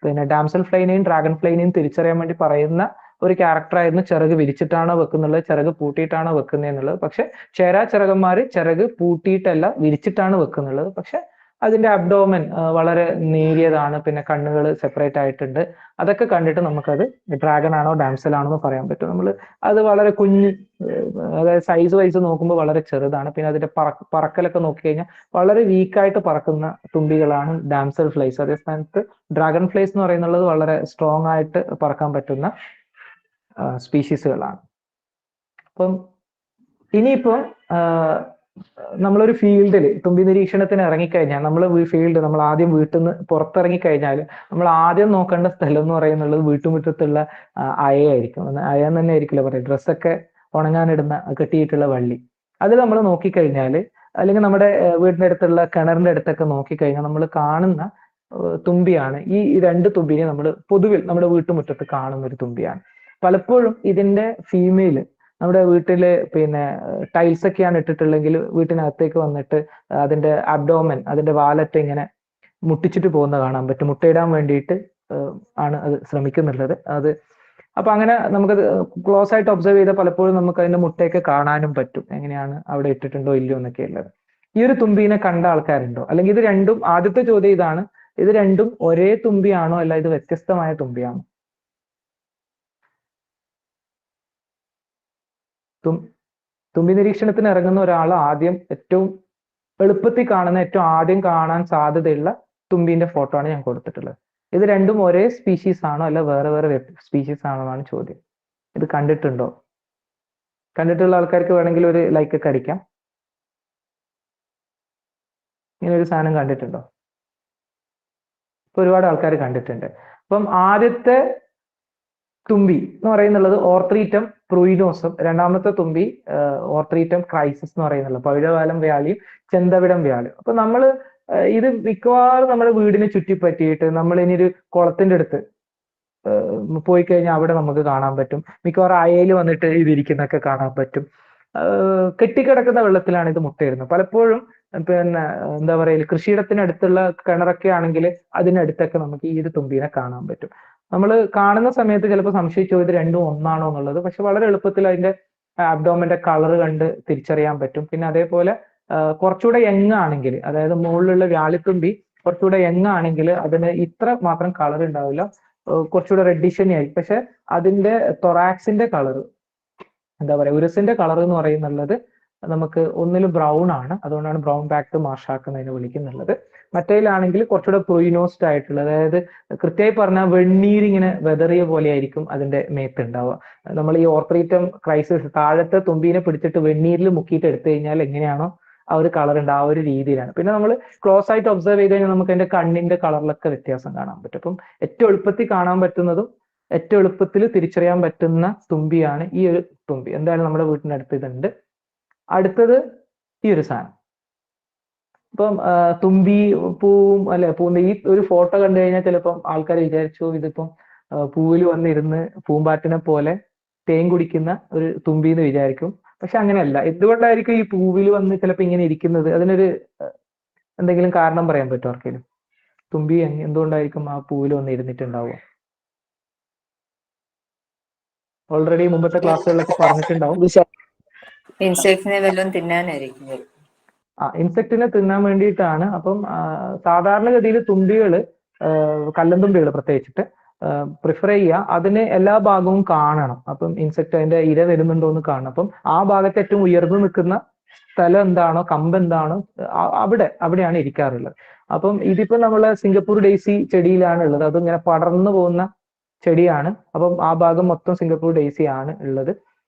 പിന്നെ ഡാംസൽ ഫ്ലൈനെയും ഡ്രാഗൺ ഫ്ലൈനെയും തിരിച്ചറിയാൻ വേണ്ടി പറയുന്ന ഒരു ക്യാരക്ടറായിരുന്നു ചിറക് വിരിച്ചിട്ടാണോ വെക്കുന്നുള്ളത്, ചിറക് പൂട്ടിയിട്ടാണോ വെക്കുന്നത് എന്നുള്ളത്. പക്ഷെ ചേരാചിറകന്മാര് ചിറക് പൂട്ടിയിട്ടല്ല വിരിച്ചിട്ടാണ് വെക്കുന്നുള്ളത്. പക്ഷെ അതിന്റെ അബ്ഡോമൻ വളരെ നേരിയതാണ്, പിന്നെ കണ്ണുകൾ സെപ്പറേറ്റ് ആയിട്ടുണ്ട്. അതൊക്കെ കണ്ടിട്ട് നമുക്കത് ഡ്രാഗൺ ആണോ ഡാംസൽ ആണോ എന്ന് പറയാൻ പറ്റും. നമ്മൾ അത് വളരെ കുഞ്ഞ്, അതായത് സൈസ് വൈസ് നോക്കുമ്പോൾ വളരെ ചെറുതാണ്. പിന്നെ അതിന്റെ പറക്കലൊക്കെ നോക്കിക്കഴിഞ്ഞാൽ വളരെ വീക്കായിട്ട് പറക്കുന്ന തുമ്പികളാണ് ഡാംസൽ ഫ്ലൈസ്. അതേ സ്ഥാനത്ത് ഡ്രാഗൺ ഫ്ലൈസ് എന്ന് പറയുന്നത് വളരെ സ്ട്രോങ് ആയിട്ട് പറക്കാൻ പറ്റുന്ന സ്പീഷീസുകളാണ്. അപ്പം ഇനിയിപ്പം നമ്മളൊരു ഫീൽഡിൽ തുമ്പി നിരീക്ഷണത്തിന് ഇറങ്ങിക്കഴിഞ്ഞാൽ നമ്മൾ ആദ്യം വീട്ടിൽ നിന്ന് പുറത്തിറങ്ങിക്കഴിഞ്ഞാൽ നമ്മൾ ആദ്യം നോക്കേണ്ട സ്ഥലം എന്ന് പറയുന്നത് വീട്ടുമുറ്റത്തുള്ള അയയായിരിക്കും. അയ തന്നെ ആയിരിക്കില്ല പറയുക, ഡ്രസ്സൊക്കെ ഉണങ്ങാനിടുന്ന കെട്ടിയിട്ടുള്ള വള്ളി. അത് നമ്മൾ നോക്കിക്കഴിഞ്ഞാൽ, അല്ലെങ്കിൽ നമ്മുടെ വീടിന്റെ അടുത്തുള്ള കിണറിന്റെ അടുത്തൊക്കെ നോക്കിക്കഴിഞ്ഞാൽ നമ്മൾ കാണുന്ന തുമ്പിയാണ് ഈ രണ്ട് തുമ്പിനെ നമ്മൾ പൊതുവിൽ നമ്മുടെ വീട്ടുമുറ്റത്ത് കാണുന്ന ഒരു തുമ്പിയാണ്. പലപ്പോഴും ഇതിന്റെ ഫീമെയില് നമ്മുടെ വീട്ടില് പിന്നെ ടൈൽസ് ഒക്കെയാണ് ഇട്ടിട്ടുള്ളെങ്കിൽ വീട്ടിനകത്തേക്ക് വന്നിട്ട് അതിന്റെ അബ്ഡോമൻ, അതിന്റെ വാലറ്റ് ഇങ്ങനെ മുട്ടിച്ചിട്ട് പോകുന്ന കാണാൻ പറ്റും. മുട്ടയിടാൻ വേണ്ടിയിട്ട് ആണ് അത് ശ്രമിക്കുന്നുള്ളത്. അപ്പൊ അങ്ങനെ നമുക്കത് ക്ലോസ് ആയിട്ട് ഒബ്സർവ് ചെയ്താൽ പലപ്പോഴും നമുക്ക് അതിന്റെ മുട്ടയൊക്കെ കാണാനും പറ്റും, എങ്ങനെയാണ് അവിടെ ഇട്ടിട്ടുണ്ടോ ഇല്ലയോ എന്നൊക്കെ ഉള്ളത്. ഈ ഒരു തുമ്പീനെ കണ്ട ആൾക്കാരുണ്ടോ? അല്ലെങ്കിൽ ഇത് രണ്ടും, ആദ്യത്തെ ചോദ്യം ഇതാണ്, ഇത് രണ്ടും ഒരേ തുമ്പിയാണോ അല്ല ഇത് വ്യത്യസ്തമായ തുമ്പിയാണോ? തുമ്പി നിരീക്ഷണത്തിന് ഇറങ്ങുന്ന ഒരാൾ ആദ്യം ഏറ്റവും എളുപ്പത്തിൽ കാണുന്ന, ഏറ്റവും ആദ്യം കാണാൻ സാധ്യതയുള്ള തുമ്പീന്റെ ഫോട്ടോ ആണ് ഞാൻ കൊടുത്തിട്ടുള്ളത്. ഇത് രണ്ടും ഒരേ സ്പീഷീസ് ആണോ അല്ല വേറെ വേറെ സ്പീഷീസ് ആണോ എന്നാണ് ചോദ്യം. ഇത് കണ്ടിട്ടുണ്ടോ? കണ്ടിട്ടുള്ള ആൾക്കാർക്ക് വേണമെങ്കിൽ ഒരു ലൈക്ക് ഒക്കെ അടിക്കാം. ഇങ്ങനെ ഒരു സാധനം കണ്ടിട്ടുണ്ടോ? ഇപ്പൊ ഒരുപാട് ആൾക്കാർ കണ്ടിട്ടുണ്ട്. അപ്പം ആദ്യത്തെ തുമ്പി എന്ന് പറയുന്നുള്ളത് ഓർത്രീറ്റം പ്രുയിനോസും, രണ്ടാമത്തെ തുമ്പി ഓർത്രീറ്റം ക്രൈസിസ് എന്ന് പറയുന്നുള്ളത് പവിഴവാലം വ്യാളിയും ചെന്തവിടം വ്യാളും. അപ്പൊ നമ്മൾ ഇത് മിക്കവാറും നമ്മുടെ വീടിനെ ചുറ്റിപ്പറ്റിയിട്ട് നമ്മൾ ഇനി ഒരു കുളത്തിന്റെ അടുത്ത് പോയി കഴിഞ്ഞാൽ അവിടെ നമുക്ക് കാണാൻ പറ്റും. മിക്കവാറും അയയിൽ വന്നിട്ട് ഇതിരിക്കുന്നൊക്കെ കാണാൻ പറ്റും. കെട്ടിക്കിടക്കുന്ന വെള്ളത്തിലാണ് ഇത് മുട്ടയിടുന്നത്. പലപ്പോഴും പിന്നെ എന്താ പറയുക, കൃഷിയിടത്തിനടുത്തുള്ള കിണറൊക്കെ ആണെങ്കിൽ അതിനടുത്തൊക്കെ നമുക്ക് ഈ ഒരു തുമ്പീനെ കാണാൻ പറ്റും. നമ്മൾ കാണുന്ന സമയത്ത് ചിലപ്പോൾ സംശയിച്ചു ഇത് രണ്ടും ഒന്നാണോ എന്നുള്ളത്. പക്ഷെ വളരെ എളുപ്പത്തിൽ അതിന്റെ അബ്ഡോമന്റെ കളർ കണ്ട് തിരിച്ചറിയാൻ പറ്റും. പിന്നെ അതേപോലെ കുറച്ചുകൂടെ യങ് ആണെങ്കിൽ, അതായത് മുകളിലുള്ള വ്യാളിത്തുമ്പി കുറച്ചുകൂടെ യങ് ആണെങ്കിൽ അതിന് ഇത്ര മാത്രം കളർ ഉണ്ടാവില്ല, കുറച്ചുകൂടെ റെഡിഷനി ആയിരിക്കും. പക്ഷെ അതിന്റെ തൊറാക്സിന്റെ കളർ, എന്താ പറയുക, ഉരസിന്റെ കളർ എന്ന് പറയുന്നുള്ളത് നമുക്ക് ഒന്നിലും ബ്രൗൺ ആണ്. അതുകൊണ്ടാണ് ബ്രൗൺ ബാക്ട് മാർഷാക്കുന്നതിന് വിളിക്കുന്നുള്ളത്. മറ്റേലാണെങ്കിൽ കുറച്ചുകൂടെ പ്രൊയിനോസ്ഡ് ആയിട്ടുള്ള, അതായത് കൃത്യമായി പറഞ്ഞാൽ വെണ്ണീരിങ്ങനെ വെതറിയ പോലെ ആയിരിക്കും അതിന്റെ മേത്ത് ഉണ്ടാവുക. നമ്മൾ ഈ ഓർത്രീറ്റം ക്രൈസിസ് താഴത്തെ തുമ്പീനെ പിടിച്ചിട്ട് വെണ്ണീരിൽ മുക്കിയിട്ട് എടുത്തു കഴിഞ്ഞാൽ എങ്ങനെയാണോ ആ ഒരു കളർ ഉണ്ട്, ആ ഒരു രീതിയിലാണ്. പിന്നെ നമ്മൾ ക്ലോസ് ആയിട്ട് ഒബ്സർവ് ചെയ്ത് കഴിഞ്ഞാൽ നമുക്ക് അതിന്റെ കണ്ണിന്റെ കളറിലൊക്കെ വ്യത്യാസം കാണാൻ പറ്റും. അപ്പം ഏറ്റവും എളുപ്പത്തിൽ കാണാൻ പറ്റുന്നതും ഏറ്റവും എളുപ്പത്തിൽ തിരിച്ചറിയാൻ പറ്റുന്ന തുമ്പിയാണ് ഈ ഒരു തുമ്പി. എന്തായാലും നമ്മുടെ വീട്ടിനടുത്ത് ഇതുണ്ട്. അടുത്തത് ഈ ഒരു സാധനം. ഇപ്പം തുമ്പി പൂവും അല്ലെ, പൂവിന്റെ ഈ ഒരു ഫോട്ടോ കണ്ടു കഴിഞ്ഞാൽ ചിലപ്പം ആൾക്കാർ വിചാരിച്ചു ഇതിപ്പം പൂവിൽ വന്നിരുന്ന് പൂമ്പാറ്റിനെ പോലെ തേൻ കുടിക്കുന്ന ഒരു തുമ്പി എന്ന് വിചാരിക്കും. പക്ഷെ അങ്ങനെയല്ല. എന്തുകൊണ്ടായിരിക്കും ഈ പൂവിൽ വന്ന് ചിലപ്പോൾ ഇങ്ങനെ ഇരിക്കുന്നത്? അതിനൊരു എന്തെങ്കിലും കാരണം പറയാൻ പറ്റുമോ ആർക്കെങ്കിലും? തുമ്പി എന്തുകൊണ്ടായിരിക്കും ആ പൂവിൽ വന്ന് ഇരുന്നിട്ടുണ്ടാവുക? ഓൾറെഡി മുമ്പത്തെ ക്ലാസ്സുകളിലൊക്കെ പറഞ്ഞിട്ടുണ്ടാവും. ഇൻസെക്റ്റിനെ വല്ലതും തിന്നാനായിരിക്കും. ഇൻസെക്റ്റിനെ തിന്നാൻ വേണ്ടിയിട്ടാണ്. അപ്പം സാധാരണഗതിയിൽ തുമ്പികള്, കല്ലൻ തുമ്പികൾ പ്രത്യേകിച്ചിട്ട് പ്രിഫർ ചെയ്യുക അതിന് എല്ലാ ഭാഗവും കാണണം. അപ്പം ഇൻസെക്ട് അതിന്റെ ഇര വരുന്നുണ്ടോ എന്ന് കാണണം. അപ്പം ആ ഭാഗത്ത് ഏറ്റവും ഉയർന്നു നിൽക്കുന്ന സ്ഥലം എന്താണോ, കമ്പ് എന്താണോ, അവിടെയാണ് ഇരിക്കാറുള്ളത്. അപ്പം ഇതിപ്പോ നമ്മള് സിംഗപ്പൂർ ഡെയ്സി ചെടിയിലാണ് ഉള്ളത്. അതിങ്ങനെ പടർന്നു പോകുന്ന ചെടിയാണ്. അപ്പം ആ ഭാഗം മൊത്തം സിംഗപ്പൂർ ഡെയ്സി ആണ് ഉള്ളത്.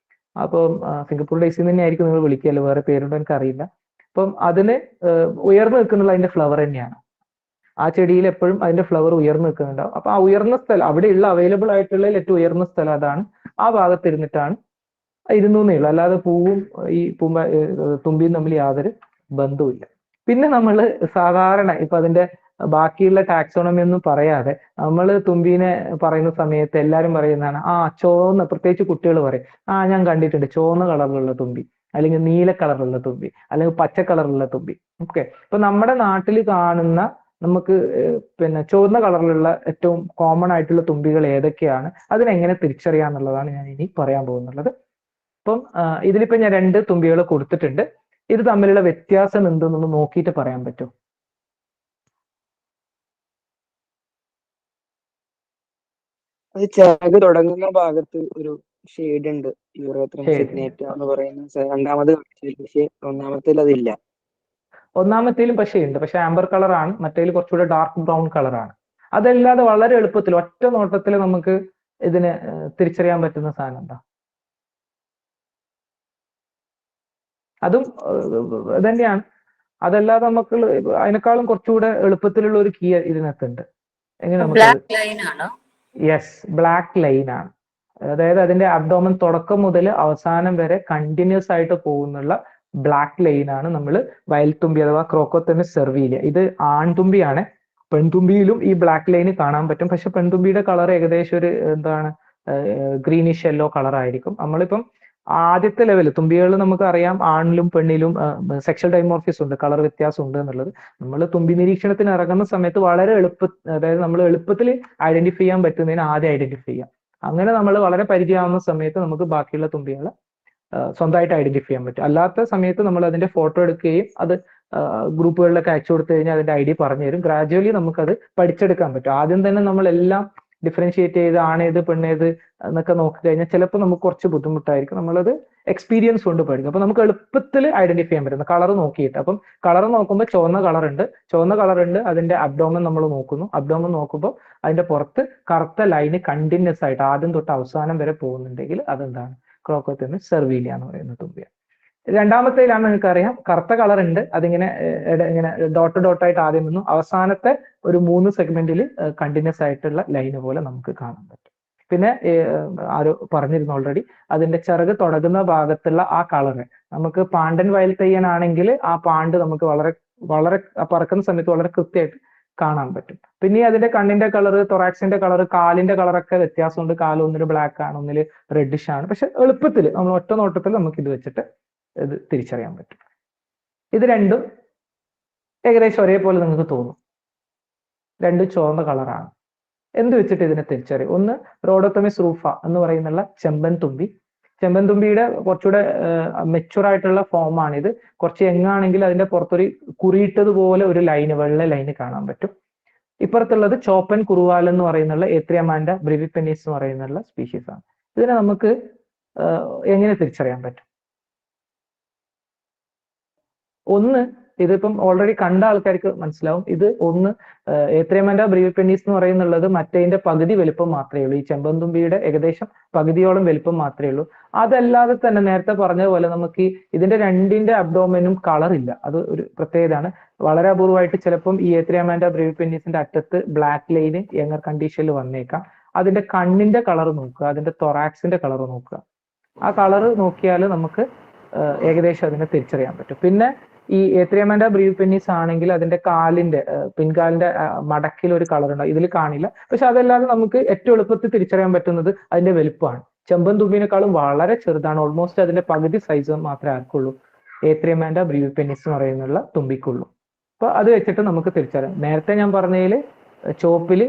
അപ്പം സിംഗപ്പൂർ ഡെയ്സി തന്നെ ആയിരിക്കും നിങ്ങൾ വിളിക്കുകയല്ലോ, വേറെ പേരുണ്ടോ എനിക്ക് അറിയില്ല. അപ്പം അതിന് ഉയർന്നു നിൽക്കുന്നുള്ള അതിന്റെ ഫ്ലവർ തന്നെയാണ്. ആ ചെടിയിൽ എപ്പോഴും അതിന്റെ ഫ്ലവർ ഉയർന്നു നിൽക്കുന്നുണ്ടാവും. അപ്പൊ ആ ഉയർന്ന സ്ഥലം, അവിടെയുള്ള അവൈലബിൾ ആയിട്ടുള്ള ഏറ്റവും ഉയർന്ന സ്ഥലം അതാണ്. ആ ഭാഗത്ത് ഇരുന്നിട്ടാണ് ഇരുന്നേ ഉള്ളൂ. അല്ലാതെ പൂവും ഈ തുമ്പിയും തമ്മിൽ യാതൊരു ബന്ധവുമില്ല. പിന്നെ നമ്മൾ സാധാരണ ഇപ്പൊ അതിന്റെ ബാക്കിയുള്ള ടാക്സോണമി ഒന്നും പറയാതെ നമ്മൾ തുമ്പീനെ പറയുന്ന സമയത്ത് എല്ലാവരും പറയുന്നതാണ് ചുവന്ന, പ്രത്യേകിച്ച് കുട്ടികൾ പറയും, ഞാൻ കണ്ടിട്ടുണ്ട് ചുവന്ന കളറിലുള്ള തുമ്പി, അല്ലെങ്കിൽ നീല കളറിലുള്ള തുമ്പി, അല്ലെങ്കിൽ പച്ച കളറിലുള്ള തുമ്പി. ഓക്കെ, ഇപ്പൊ നമ്മുടെ നാട്ടിൽ കാണുന്ന നമുക്ക് പിന്നെ ചുവന്ന കളറിലുള്ള ഏറ്റവും കോമൺ ആയിട്ടുള്ള തുമ്പികൾ ഏതൊക്കെയാണ്, അതിനെങ്ങനെ തിരിച്ചറിയാന്നുള്ളതാണ് ഞാൻ ഇനി പറയാൻ പോകുന്നുള്ളത്. അപ്പം ഇതിലിപ്പോ ഞാൻ 2 തുമ്പികൾ കൊടുത്തിട്ടുണ്ട്. ഇത് തമ്മിലുള്ള വ്യത്യാസം എന്തെന്നൊന്ന് നോക്കിയിട്ട് പറയാൻ പറ്റും? അത് ചിറക് തുടങ്ങുന്ന ഭാഗത്ത് ഒരു ഷെയ്ഡ് ഉണ്ട്, യൂറോത്രം സിഗ്നേറ്റ എന്ന് പറയുന്ന രണ്ടാമത്. പക്ഷേ ഒന്നാമത്തേൽ അതില്ല. ഒന്നാമത്തേലും പക്ഷേ ഉണ്ട്, പക്ഷെ ആംബർ കളറാണ്. മറ്റേതിൽ കുറച്ചുകൂടെ ഡാർക്ക് ബ്രൗൺ കളറാണ്. അതല്ലാതെ വളരെ എളുപ്പത്തിൽ ഒറ്റ നോട്ടത്തിൽ നമുക്ക് ഇതിനെ തിരിച്ചറിയാൻ പറ്റുന്ന സാധനം എന്താ? അതും തന്നെയാണ്. അതല്ലാതെ നമുക്ക് അതിനേക്കാളും കുറച്ചുകൂടെ എളുപ്പത്തിലുള്ള ഒരു കീ ഇതിനകത്തുണ്ട്. എങ്ങനെ നമുക്ക് ബ്ലാക്ക് ലൈൻ ആണോ? യെസ്, ബ്ലാക്ക് ലൈൻ ആണ്. അതായത് അതിന്റെ അബ്ഡോമൻ തുടക്കം മുതൽ അവസാനം വരെ കണ്ടിന്യൂസ് ആയിട്ട് പോകുന്നുള്ള ബ്ലാക്ക് ലൈൻ ആണ് നമ്മൾ വയൽത്തുമ്പി അഥവാ ക്രോക്കോതെമിസ് സെർവീലിയ. ഇത് ആൺതുമ്പിയാണ്. പെൺതുമ്പിയിലും ഈ ബ്ലാക്ക് ലൈന് കാണാൻ പറ്റും. പക്ഷെ പെൺതുമ്പിയുടെ കളർ ഏകദേശം ഒരു എന്താണ് ഗ്രീനിഷ് യെല്ലോ കളർ ആയിരിക്കും. നമ്മളിപ്പം ആദ്യത്തെ ലെവൽ തുമ്പികൾ നമുക്ക് അറിയാം, ആണിലും പെണ്ണിലും സെക്ഷൽ ഡൈമോർഫിസ് ഉണ്ട്, കളർ വ്യത്യാസം ഉണ്ട് എന്നുള്ളത്. നമ്മൾ തുമ്പി നിരീക്ഷണത്തിന് ഇറങ്ങുന്ന സമയത്ത് വളരെ അതായത് നമ്മൾ എളുപ്പത്തിൽ ഐഡന്റിഫൈ ചെയ്യാൻ പറ്റുന്നതിന് ആദ്യം ഐഡന്റിഫൈ ചെയ്യാം. അങ്ങനെ നമ്മൾ വളരെ പരിചയമാവുന്ന സമയത്ത് നമുക്ക് ബാക്കിയുള്ള തുമ്പികളെ സ്വന്തമായിട്ട് ഐഡന്റിഫൈ ചെയ്യാൻ പറ്റും. അല്ലാത്ത സമയത്ത് നമ്മൾ അതിന്റെ ഫോട്ടോ എടുക്കുകയും അത് ഗ്രൂപ്പുകളിലൊക്കെ അയച്ചു കൊടുത്തു കഴിഞ്ഞാൽ അതിന്റെ ഐഡി പറഞ്ഞു തരും. ഗ്രാജുവലി നമുക്കത് പഠിച്ചെടുക്കാൻ പറ്റും. ആദ്യം തന്നെ നമ്മളെല്ലാം ഡിഫറൻഷിയേറ്റ് ചെയ്ത് ആണേത് പെണ്ണേത് എന്നൊക്കെ നോക്കി കഴിഞ്ഞാൽ ചിലപ്പോൾ നമുക്ക് കുറച്ച് ബുദ്ധിമുട്ടായിരിക്കും. നമ്മളത് എക്സ്പീരിയൻസ് കൊണ്ട് പഠിക്കും. അപ്പൊ നമുക്ക് എളുപ്പത്തിൽ ഐഡന്റിഫൈ ചെയ്യാൻ പറ്റും കളർ നോക്കിയിട്ട്. അപ്പം കളർ നോക്കുമ്പോൾ ചുവന്ന കളർ ഉണ്ട്, അതിന്റെ അബ്ഡോമൻ നമ്മൾ നോക്കുന്നു. അബ്ഡോമൻ നോക്കുമ്പോൾ അതിന്റെ പുറത്ത് കറുത്ത ലൈന് കണ്ടിന്യൂസ് ആയിട്ട് ആദ്യം തൊട്ട് അവസാനം വരെ പോകുന്നുണ്ടെങ്കിൽ അതെന്താണ്? ക്രോക്കോതെമിസ് സെർവീലിയ എന്ന് പറയുന്ന തുമ്പിയാണ്. രണ്ടാമത്തേലാണ് നിങ്ങൾക്കറിയാം കറുത്ത കളർ ഉണ്ട്, അതിങ്ങനെ ഇങ്ങനെ ഡോട്ടായിട്ട് ആദ്യം വന്നു, അവസാനത്തെ ഒരു 3 സെഗ്മെന്റിൽ കണ്ടിന്യൂസ് ആയിട്ടുള്ള ലൈന് പോലെ നമുക്ക് കാണാൻ പറ്റും. പിന്നെ ആരോ പറഞ്ഞിരുന്നു ഓൾറെഡി, അതിന്റെ ചിറക് തുടങ്ങുന്ന ഭാഗത്തുള്ള ആ കളറ് നമുക്ക് പാണ്ടൻ വയൽ തെയ്യനാണെങ്കിൽ ആ പാണ്ട് നമുക്ക് വളരെ പറക്കുന്ന സമയത്ത് വളരെ കൃത്യമായിട്ട് കാണാൻ പറ്റും. പിന്നെ അതിന്റെ കണ്ണിന്റെ കളർ, തൊറാക്സിന്റെ കളർ, കാലിന്റെ കളറൊക്കെ വ്യത്യാസമുണ്ട്. കാല് ഒന്നിൽ ബ്ലാക്ക് ആണ്, ഒന്നിൽ റെഡിഷ് ആണ്. പക്ഷെ എളുപ്പത്തിൽ നമ്മൾ ഒറ്റ നോട്ടത്തിൽ നമുക്ക് ഇത് വെച്ചിട്ട് ഇത് തിരിച്ചറിയാൻ പറ്റും. ഇത് രണ്ടും ഏകദേശം ഒരേപോലെ നിങ്ങൾക്ക് തോന്നും, രണ്ടും ചുവന്ന കളറാണ്. എന്ത് വെച്ചിട്ട് ഇതിനെ തിരിച്ചറിയും? ഒന്ന് റോഡോതെമിസ് റൂഫ എന്ന് പറയുന്നുള്ള ചെമ്പൻ തുമ്പിയുടെ കുറച്ചുകൂടെ മെച്ചുവർ ആയിട്ടുള്ള ഫോമാണ് ഇത്. കുറച്ച് എങ്ങാണെങ്കിൽ അതിന്റെ പുറത്തൊരു കുറിയിട്ടതുപോലെ ഒരു ലൈന്, വെള്ള ലൈന് കാണാൻ പറ്റും. ഇപ്പുറത്തുള്ളത് ചോപ്പൻ കുറുവാൽ എന്ന് പറയുന്നുള്ള ഏത്രിയമാൻഡ ബ്രിവിപ്പെന്നീസ് എന്ന് പറയുന്നുള്ള സ്പീഷീസ് ആണ്. ഇതിനെ നമുക്ക് എങ്ങനെ തിരിച്ചറിയാൻ പറ്റും? ഒന്ന്, ഇതിപ്പം ഓൾറെഡി കണ്ട ആൾക്കാർക്ക് മനസ്സിലാവും. ഇത് ഒന്ന് ഏത്രിയമാൻഡ ബ്രിവിപ്പെന്നീസ് എന്ന് പറയുന്നുള്ളത് മറ്റേതിന്റെ പകുതി വലുപ്പം മാത്രമേ ഉള്ളൂ. ഈ ചെമ്പന്തുമ്പിയുടെ ഏകദേശം പകുതിയോളം വലുപ്പം മാത്രമേ ഉള്ളൂ. അതല്ലാതെ തന്നെ നേരത്തെ പറഞ്ഞതുപോലെ നമുക്ക് ഇതിന്റെ രണ്ടിന്റെ അബ്ഡോമനും കളർ ഇല്ല. അത് ഒരു പ്രത്യേകതയാണ്. വളരെ അപൂർവമായിട്ട് ചിലപ്പം ഈ ഏത്രിയമാൻഡ ബ്രിവിപ്പെന്നീസിന്റെ അറ്റത്ത് ബ്ലാക്ക് ലൈന് യങ്ങർ കണ്ടീഷനിൽ വന്നേക്കാം. അതിന്റെ കണ്ണിന്റെ കളർ നോക്കുക, അതിന്റെ തൊറാക്സിന്റെ കളർ നോക്കുക. ആ കളർ നോക്കിയാൽ നമുക്ക് ഏകദേശം അതിനെ തിരിച്ചറിയാൻ പറ്റും. പിന്നെ ഈ ഏത്രിയമാൻഡ ബ്രിവിപ്പെന്നീസ് ആണെങ്കിൽ അതിന്റെ കാലിന്റെ പിൻകാലിന്റെ മടക്കിൽ ഒരു കളർ ഉണ്ടാവും, ഇതിൽ കാണില്ല. പക്ഷെ അതല്ലാതെ നമുക്ക് ഏറ്റവും എളുപ്പത്തിൽ തിരിച്ചറിയാൻ പറ്റുന്നത് അതിന്റെ വലുപ്പമാണ്. ചെമ്പൻ തുമ്പിനേക്കാളും വളരെ ചെറുതാണ്. ഓൾമോസ്റ്റ് അതിന്റെ പകുതി സൈസ് മാത്രമേ ആർക്കുള്ളൂ ഏത്രിയമാൻഡ ബ്രിവിപ്പെന്നീസ് എന്ന് പറയുന്നുള്ള തുമ്പിക്കുള്ളൂ. അപ്പൊ അത് വെച്ചിട്ട് നമുക്ക് തിരിച്ചറിയാം. നേരത്തെ ഞാൻ പറഞ്ഞതിൽ ചോപ്പിൽ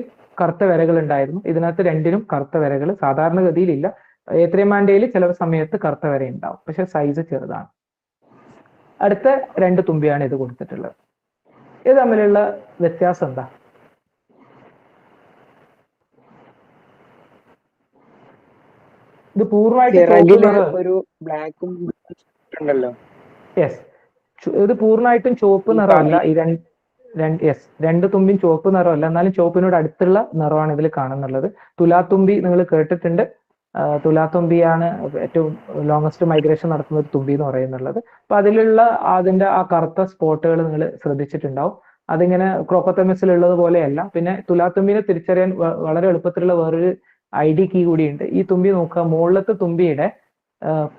കറുത്ത വരകൾ ഉണ്ടായിരുന്നു, ഇതിനകത്ത് രണ്ടിനും കറുത്ത വരകൾ സാധാരണഗതിയിലില്ല. ഏത്രിയമാൻഡയിൽ ചില സമയത്ത് കറുത്ത വര ഉണ്ടാവും, പക്ഷെ സൈസ് ചെറുതാണ്. അടുത്ത 2 തുമ്പിയാണ് ഇത് കൊടുത്തിട്ടുള്ളത്. ഇത് തമ്മിലുള്ള വ്യത്യാസം എന്താ? ഇത് പൂർണ്ണമായിട്ട് ഒരു ബ്ലാക്കും ഉണ്ടല്ലോ. യെസ്, ഇത് പൂർണ്ണമായിട്ടും ചുവപ്പ് നിറമല്ല. ഈ രണ്ട് തുമ്പിയും ചുവപ്പ് നിറമല്ല, എന്നാലും ചുവപ്പിനോട് അടുത്തുള്ള നിറമാണ് ഇതിൽ കാണുന്നുള്ളത്. തുലാത്തുമ്പി നിങ്ങൾ കേട്ടിട്ടുണ്ട്. തുലാത്തുമ്പിയാണ് ഏറ്റവും ലോങ്ങസ്റ്റ് മൈഗ്രേഷൻ നടത്തുന്ന ഒരു തുമ്പി എന്ന് പറയുന്നുള്ളത്. അപ്പൊ അതിലുള്ള അതിന്റെ ആ കറുത്ത സ്പോട്ടുകൾ നിങ്ങൾ ശ്രദ്ധിച്ചിട്ടുണ്ടാവും. അതിങ്ങനെ ക്രോക്കോതെമിസിലുള്ളത് പോലെയല്ല. പിന്നെ തുലാത്തുമ്പിനെ തിരിച്ചറിയാൻ വളരെ എളുപ്പത്തിലുള്ള വേറൊരു ID കീ കൂടിയുണ്ട്. ഈ തുമ്പി നോക്കുക, മുകളിലത്തെ തുമ്പിയുടെ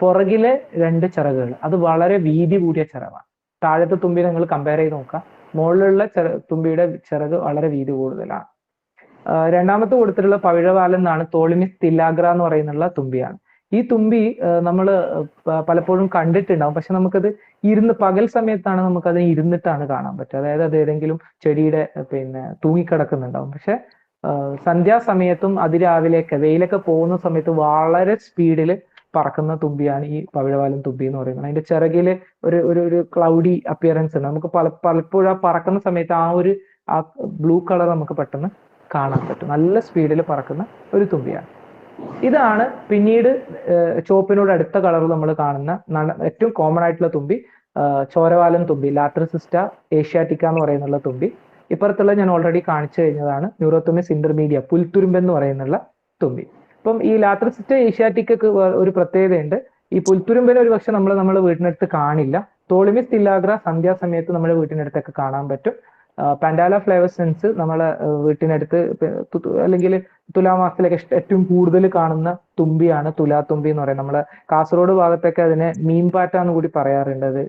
പുറകിലെ 2 ചിറകുകൾ അത് വളരെ വീതി കൂടിയ ചിറകാണ്. താഴത്തെ തുമ്പി നിങ്ങൾ കമ്പയർ ചെയ്ത് നോക്കുക, മുകളിലുള്ള തുമ്പിയുടെ ചിറക് വളരെ വീതി കൂടുതലാണ്. രണ്ടാമത്തെ കൊടുത്തിട്ടുള്ള പവിഴവാലൻ എന്നാണ്, തോളിമിസ് തില്ലാഗ്ര എന്ന് പറയുന്നുള്ള തുമ്പിയാണ്. ഈ തുമ്പി നമ്മൾ പലപ്പോഴും കണ്ടിട്ടുണ്ടാവും, പക്ഷെ നമുക്കത് പകൽ സമയത്താണ് നമുക്കത് ഇരുന്നിട്ടാണ് കാണാൻ പറ്റുക. അതായത് അത് ഏതെങ്കിലും ചെടിയുടെ തൂങ്ങിക്കിടക്കുന്നുണ്ടാവും. പക്ഷെ സന്ധ്യാസമയത്തും അതിരാവിലെയൊക്കെ വെയിലൊക്കെ പോകുന്ന സമയത്ത് വളരെ സ്പീഡിൽ പറക്കുന്ന തുമ്പിയാണ് ഈ പവിഴവാലൻ തുമ്പി എന്ന് പറയുന്നത്. അതിന്റെ ചിറകില് ഒരു ക്ലൗഡി അപ്പിയറൻസ് ഉണ്ട്. നമുക്ക് പലപ്പോഴും ആ പറക്കുന്ന സമയത്ത് ആ ബ്ലൂ കളർ നമുക്ക് പെട്ടെന്ന് കാണാൻ പറ്റും. നല്ല സ്പീഡിൽ പറക്കുന്ന ഒരു തുമ്പിയാണ്. ഇതാണ് പിന്നീട് ചുവപ്പിനോട് അടുത്ത കളർ നമ്മൾ കാണുന്ന ഏറ്റവും കോമൺ ആയിട്ടുള്ള തുമ്പി, ചോരവാലൻ തുമ്പി, ലാട്രിസിസ്റ്റ ഏഷ്യാറ്റിക്ക എന്ന് പറയുന്നുള്ള തുമ്പി. ഇപ്പുറത്തുള്ള ഞാൻ ഓൾറെഡി കാണിച്ചു കഴിഞ്ഞതാണ് ന്യൂറോത്തുമിസ് ഇന്റർമീഡിയ, പുൽത്തുരുമ്പ് എന്ന് പറയുന്നുള്ള തുമ്പി. അപ്പം ഈ ലാട്രിസിസ്റ്റ ഏഷ്യാറ്റിക്കക്ക് ഒരു പ്രത്യേകതയുണ്ട്. ഈ പുൽത്തുരുമ്പിനെ ഒരു പക്ഷെ നമ്മുടെ വീട്ടിനടുത്ത് കാണില്ല. തോളിമിസ് തില്ലാഗ്ര സന്ധ്യാസമയത്ത് നമ്മുടെ വീട്ടിനടുത്തൊക്കെ കാണാൻ പറ്റും. പാൻഡാല ഫ്ലേവസെൻസ് നമ്മളെ വീട്ടിനടുത്ത് അല്ലെങ്കിൽ തുലാമാസത്തിലൊക്കെ ഏറ്റവും കൂടുതൽ കാണുന്ന തുമ്പിയാണ് തുലാത്തുമ്പി എന്ന് പറയുന്നത്. നമ്മളെ കാസർഗോഡ് ഭാഗത്തൊക്കെ അതിനെ മീൻപാറ്റ എന്ന് കൂടി പറയാറുണ്ട്. അത്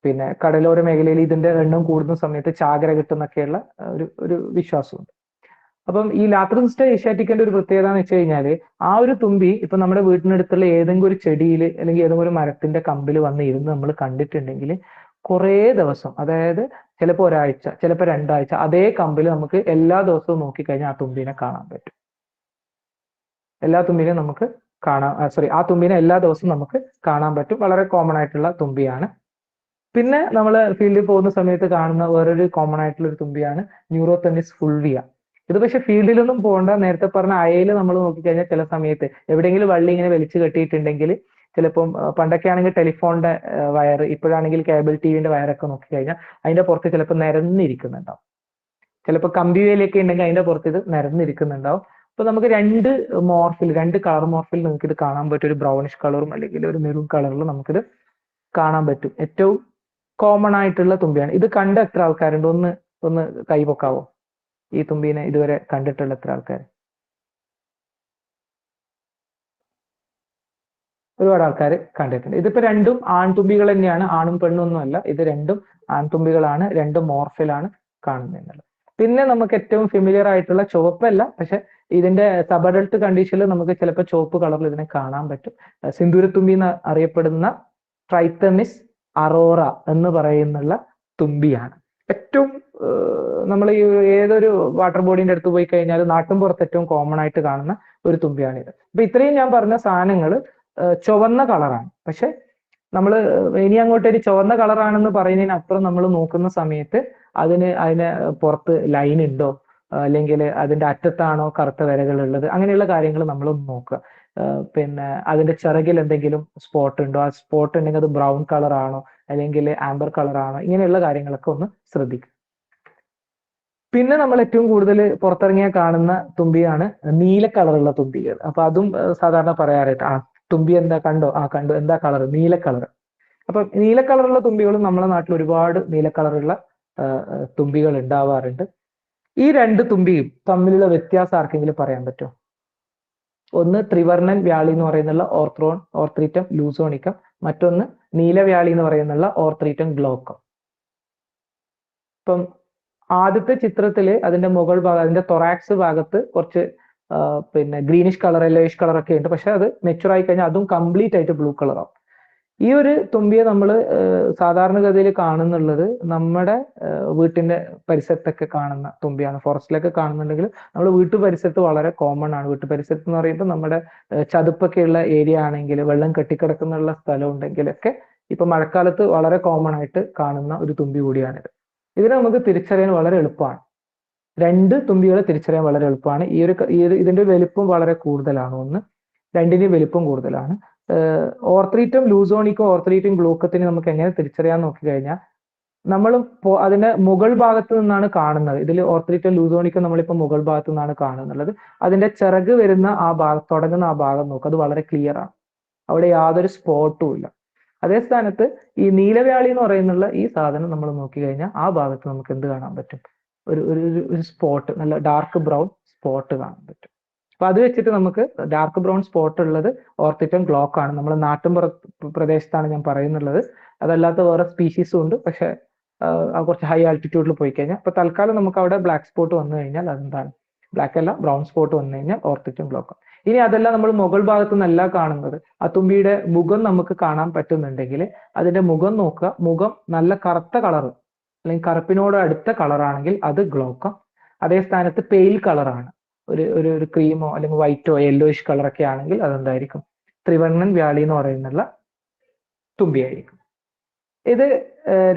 പിന്നെ കടലോര മേഖലയിൽ ഇതിന്റെ എണ്ണം കൂടുന്ന സമയത്ത് ചാകര കിട്ടുന്നൊക്കെയുള്ള ഒരു വിശ്വാസമുണ്ട്. അപ്പം ഈ ലാത്രിസിസ്റ്റ ഏഷ്യാറ്റിക്കന്റെ ഒരു പ്രത്യേകത എന്ന് വെച്ച് കഴിഞ്ഞാല് ആ ഒരു തുമ്പി ഇപ്പൊ നമ്മുടെ വീട്ടിനടുത്തുള്ള ഏതെങ്കിലും ഒരു ചെടിയിൽ അല്ലെങ്കിൽ ഏതെങ്കിലും ഒരു മരത്തിന്റെ കമ്പിൽ വന്ന് ഇരുന്ന് നമ്മൾ കണ്ടിട്ടുണ്ടെങ്കിൽ കുറേ ദിവസം, അതായത് ചിലപ്പോൾ ഒരാഴ്ച, ചിലപ്പോൾ 2 ആഴ്ച അതേ കമ്പിൽ നമുക്ക് എല്ലാ ദിവസവും നോക്കിക്കഴിഞ്ഞാൽ ആ തുമ്പിനെ കാണാൻ പറ്റും. എല്ലാ തുമ്പിനെയും നമുക്ക് ആ തുമ്പിനെ എല്ലാ ദിവസവും നമുക്ക് കാണാൻ പറ്റും. വളരെ കോമൺ ആയിട്ടുള്ള തുമ്പിയാണ്. പിന്നെ നമ്മൾ ഫീൽഡിൽ പോകുന്ന സമയത്ത് കാണുന്ന വേറൊരു കോമൺ ആയിട്ടുള്ള ഒരു തുമ്പിയാണ് ന്യൂറോതെമിസ് ഫുൾവിയ. ഇത് പക്ഷെ ഫീൽഡിലൊന്നും പോകണ്ട. നേരത്തെ പറഞ്ഞ അയയിൽ നമ്മൾ നോക്കിക്കഴിഞ്ഞാൽ ചില സമയത്ത് എവിടെയെങ്കിലും വള്ളി ഇങ്ങനെ വലിച്ചു കെട്ടിയിട്ടുണ്ടെങ്കിൽ ചിലപ്പം പണ്ടൊക്കെ ആണെങ്കിൽ ടെലിഫോണിന്റെ വയർ, ഇപ്പോഴാണെങ്കിൽ കേബിൾ ടിവിന്റെ വയറൊക്കെ നോക്കിക്കഴിഞ്ഞാൽ അതിന്റെ പുറത്ത് ചിലപ്പോൾ നിരന്നിരിക്കുന്നുണ്ടാവും. ചിലപ്പോൾ കമ്പിവേലിയൊക്കെ ഉണ്ടെങ്കിൽ അതിന്റെ പുറത്ത് ഇത് നിരന്നിരിക്കുന്നുണ്ടാവും. അപ്പൊ നമുക്ക് രണ്ട് കളർ മോർഫിൽ നമുക്ക് ഇത് കാണാൻ പറ്റും. ഒരു ബ്രൗണിഷ് കളറും അല്ലെങ്കിൽ ഒരു മെറൂൺ കളറിലും നമുക്കിത് കാണാൻ പറ്റും. ഏറ്റവും കോമൺ ആയിട്ടുള്ള തുമ്പിയാണ് ഇത്. കണ്ട എത്ര ആൾക്കാരുണ്ട്? ഒന്ന് കൈപൊക്കാവോ? ഈ തുമ്പീനെ ഇതുവരെ കണ്ടിട്ടുള്ള എത്ര ആൾക്കാർ? ഒരുപാട് ആൾക്കാർ കണ്ടിട്ടുണ്ട്. ഇതിപ്പോ രണ്ടും ആൺതുമ്പികൾ തന്നെയാണ്, ആണും പെണ്ണും ഒന്നും അല്ല. ഇത് രണ്ടും ആൺതുമ്പികളാണ്, രണ്ടും മോർഫിലാണ് കാണുന്നത്. പിന്നെ നമുക്ക് ഏറ്റവും ഫെമിലിയർ ആയിട്ടുള്ള ചുവപ്പല്ല, പക്ഷെ ഇതിന്റെ സബ് അഡൾട്ട് കണ്ടീഷനിൽ നമുക്ക് ചിലപ്പോൾ ചുവപ്പ് കളറിൽ ഇതിനെ കാണാൻ പറ്റും. സിന്ദൂരത്തുമ്പി എന്ന് അറിയപ്പെടുന്ന ട്രൈത്തമിസ് അറോറ എന്ന് പറയുന്നുള്ള തുമ്പിയാണ്. ഏറ്റവും നമ്മൾ ഈ ഏതൊരു വാട്ടർ ബോഡിന്റെ അടുത്ത് പോയി കഴിഞ്ഞാൽ നാട്ടിൻപുറത്ത് ഏറ്റവും കോമൺ ആയിട്ട് കാണുന്ന ഒരു തുമ്പിയാണിത്. അപ്പൊ ഇത്രയും ഞാൻ പറഞ്ഞ സാധനങ്ങൾ ചുവന്ന കളറാണ്. പക്ഷെ നമ്മൾ ഇനി അങ്ങോട്ട് ഒരു ചുവന്ന കളറാണെന്ന് പറയുന്നതിനപ്പുറം നമ്മൾ നോക്കുന്ന സമയത്ത് അതിന് പുറത്ത് ലൈൻ ഉണ്ടോ, അല്ലെങ്കിൽ അതിന്റെ അറ്റത്താണോ കറുത്ത വരകൾ ഉള്ളത്, അങ്ങനെയുള്ള കാര്യങ്ങൾ നമ്മളൊന്ന് നോക്കുക. പിന്നെ അതിന്റെ ചിറകിൽ എന്തെങ്കിലും സ്പോട്ട് ഉണ്ടോ, ആ സ്പോട്ട് ഉണ്ടെങ്കിൽ അത് ബ്രൗൺ കളർ ആണോ അല്ലെങ്കിൽ ആംബർ കളർ ആണോ, ഇങ്ങനെയുള്ള കാര്യങ്ങളൊക്കെ ഒന്ന് ശ്രദ്ധിക്കുക. പിന്നെ നമ്മൾ ഏറ്റവും കൂടുതൽ പുറത്തിറങ്ങിയാൽ കാണുന്ന തുമ്പിയാണ് നീല കളറുള്ള തുമ്പികൾ. അപ്പൊ അതും സാധാരണ പറയാറായിട്ട് തുമ്പി എന്താ കണ്ടോ? കണ്ടു. എന്താ കളർ? നീല കളർ. അപ്പൊ നീല കളറുള്ള തുമ്പികളും നമ്മുടെ നാട്ടിൽ ഒരുപാട് നീല കളറുള്ള തുമ്പികൾ ഉണ്ടാവാറുണ്ട്. ഈ രണ്ട് തുമ്പിയും തമ്മിലുള്ള വ്യത്യാസം ആർക്കെങ്കിലും പറയാൻ പറ്റുമോ? ഒന്ന് ത്രിവർണ്ണൻ വ്യാളി എന്ന് പറയുന്നുള്ള ഓർത്രീറ്റം ലൂസോണിക്കം, മറ്റൊന്ന് നീലവ്യാളി എന്ന് പറയുന്നുള്ള ഓർത്രീറ്റം ഗ്ലോക്കം. ഇപ്പം ആദ്യത്തെ ചിത്രത്തില് അതിന്റെ മുകൾ ഭാഗം, അതിന്റെ തൊറാക്സ് ഭാഗത്ത് കുറച്ച് പിന്നെ ഗ്രീനിഷ് കളർ, യെല്ലോയിഷ് കളർ ഒക്കെ ഉണ്ട്. പക്ഷെ അത് മെച്ചുർ ആയി കഴിഞ്ഞാൽ അതും കംപ്ലീറ്റ് ആയിട്ട് ബ്ലൂ കളറാവും. ഈ ഒരു തുമ്പിയെ നമ്മൾ സാധാരണഗതിയിൽ കാണുന്നുള്ളത് നമ്മുടെ വീട്ടിന്റെ പരിസരത്തൊക്കെ കാണുന്ന തുമ്പിയാണ്. ഫോറസ്റ്റിലൊക്കെ കാണുന്നുണ്ടെങ്കിൽ നമ്മൾ വീട്ടു പരിസരത്ത് വളരെ കോമൺ ആണ്. വീട്ടു പരിസരത്ത് എന്ന് പറയുമ്പോൾ നമ്മുടെ ചതുപ്പൊക്കെയുള്ള ഏരിയ ആണെങ്കിൽ, വെള്ളം കെട്ടിക്കിടക്കുന്നുള്ള സ്ഥലം ഉണ്ടെങ്കിലൊക്കെ ഇപ്പൊ മഴക്കാലത്ത് വളരെ കോമൺ ആയിട്ട് കാണുന്ന ഒരു തുമ്പി കൂടിയാണിത്. ഇതിനെ നമുക്ക് തിരിച്ചറിയാൻ വളരെ എളുപ്പമാണ്. രണ്ട് തുമ്പികളെ തിരിച്ചറിയാൻ വളരെ എളുപ്പമാണ്. ഇതിന്റെ വലിപ്പം വളരെ കൂടുതലാണ്. രണ്ടിന്റെയും വലിപ്പം കൂടുതലാണ്. ഓർത്രീറ്റം ലൂസോണിക്കും ഓർത്രീറ്റം ഗ്ലൂക്കത്തിനും നമുക്ക് എങ്ങനെ തിരിച്ചറിയാൻ നോക്കി കഴിഞ്ഞാൽ നമ്മൾ അതിന്റെ മുകൾ ഭാഗത്ത് നിന്നാണ് കാണുന്നത്. ഇതിൽ ഓർത്രീറ്റം ലൂസോണിക്കും നമ്മളിപ്പോൾ മുകൾ ഭാഗത്ത് നിന്നാണ് കാണുന്നുള്ളത്. അതിന്റെ ചിറക് വരുന്ന ആ ഭാഗം, തുടങ്ങുന്ന ആ ഭാഗം നോക്കുക, അത് വളരെ ക്ലിയർ ആണ്. അവിടെ യാതൊരു സ്പോട്ടും ഇല്ല. അതേ സ്ഥാനത്ത് ഈ നീലവ്യാളി എന്ന് പറയുന്നുള്ള ഈ സാധനം നമ്മൾ നോക്കി കഴിഞ്ഞാൽ ആ ഭാഗത്ത് നമുക്ക് എന്ത് കാണാൻ പറ്റും? ഒരു സ്പോട്ട്, നല്ല ഡാർക്ക് ബ്രൗൺ സ്പോട്ട് കാണാൻ പറ്റും. അപ്പൊ അത് വെച്ചിട്ട് നമുക്ക് ഡാർക്ക് ബ്രൗൺ സ്പോട്ട് ഉള്ളത് ഓർത്തിറ്റം ഗ്ലോക്ക് ആണ്. നമ്മൾ നാട്ടിൻപുറ പ്രദേശത്താണ് ഞാൻ പറയുന്നുള്ളത്. അതല്ലാത്ത വേറെ സ്പീഷീസും ഉണ്ട്, പക്ഷെ കുറച്ച് ഹൈ ആൾട്ടിറ്റ്യൂഡിൽ പോയി കഴിഞ്ഞാൽ, ഇപ്പൊ തൽക്കാലം നമുക്ക് അവിടെ ബ്ലാക്ക് സ്പോട്ട് വന്നു കഴിഞ്ഞാൽ അതെന്താണ്? ബ്ലാക്ക് അല്ല, ബ്രൗൺ സ്പോട്ട് വന്നു കഴിഞ്ഞാൽ ഓർത്തിറ്റം ഗ്ലോക്ക്. ഇനി അതല്ല, നമ്മൾ മുകൾ ഭാഗത്തു നിന്നല്ല കാണുന്നത്, ആ തുമ്പിയുടെ മുഖം നമുക്ക് കാണാൻ പറ്റുന്നുണ്ടെങ്കിൽ അതിന്റെ മുഖം നോക്കുക. മുഖം നല്ല കറുത്ത കളർ അല്ലെങ്കിൽ കറുപ്പിനോട് അടുത്ത കളറാണെങ്കിൽ അത് ഗ്ലോക്കം. അതേ സ്ഥാനത്ത് പെയിൽ കളറാണ്, ഒരു ക്രീമോ അല്ലെങ്കിൽ വൈറ്റോ യെല്ലോയിഷ് കളറൊക്കെ ആണെങ്കിൽ അതെന്തായിരിക്കും? ത്രിവർണ്ണൻ വ്യാളി എന്ന് പറയുന്നുള്ള തുമ്പിയായിരിക്കും. ഇത്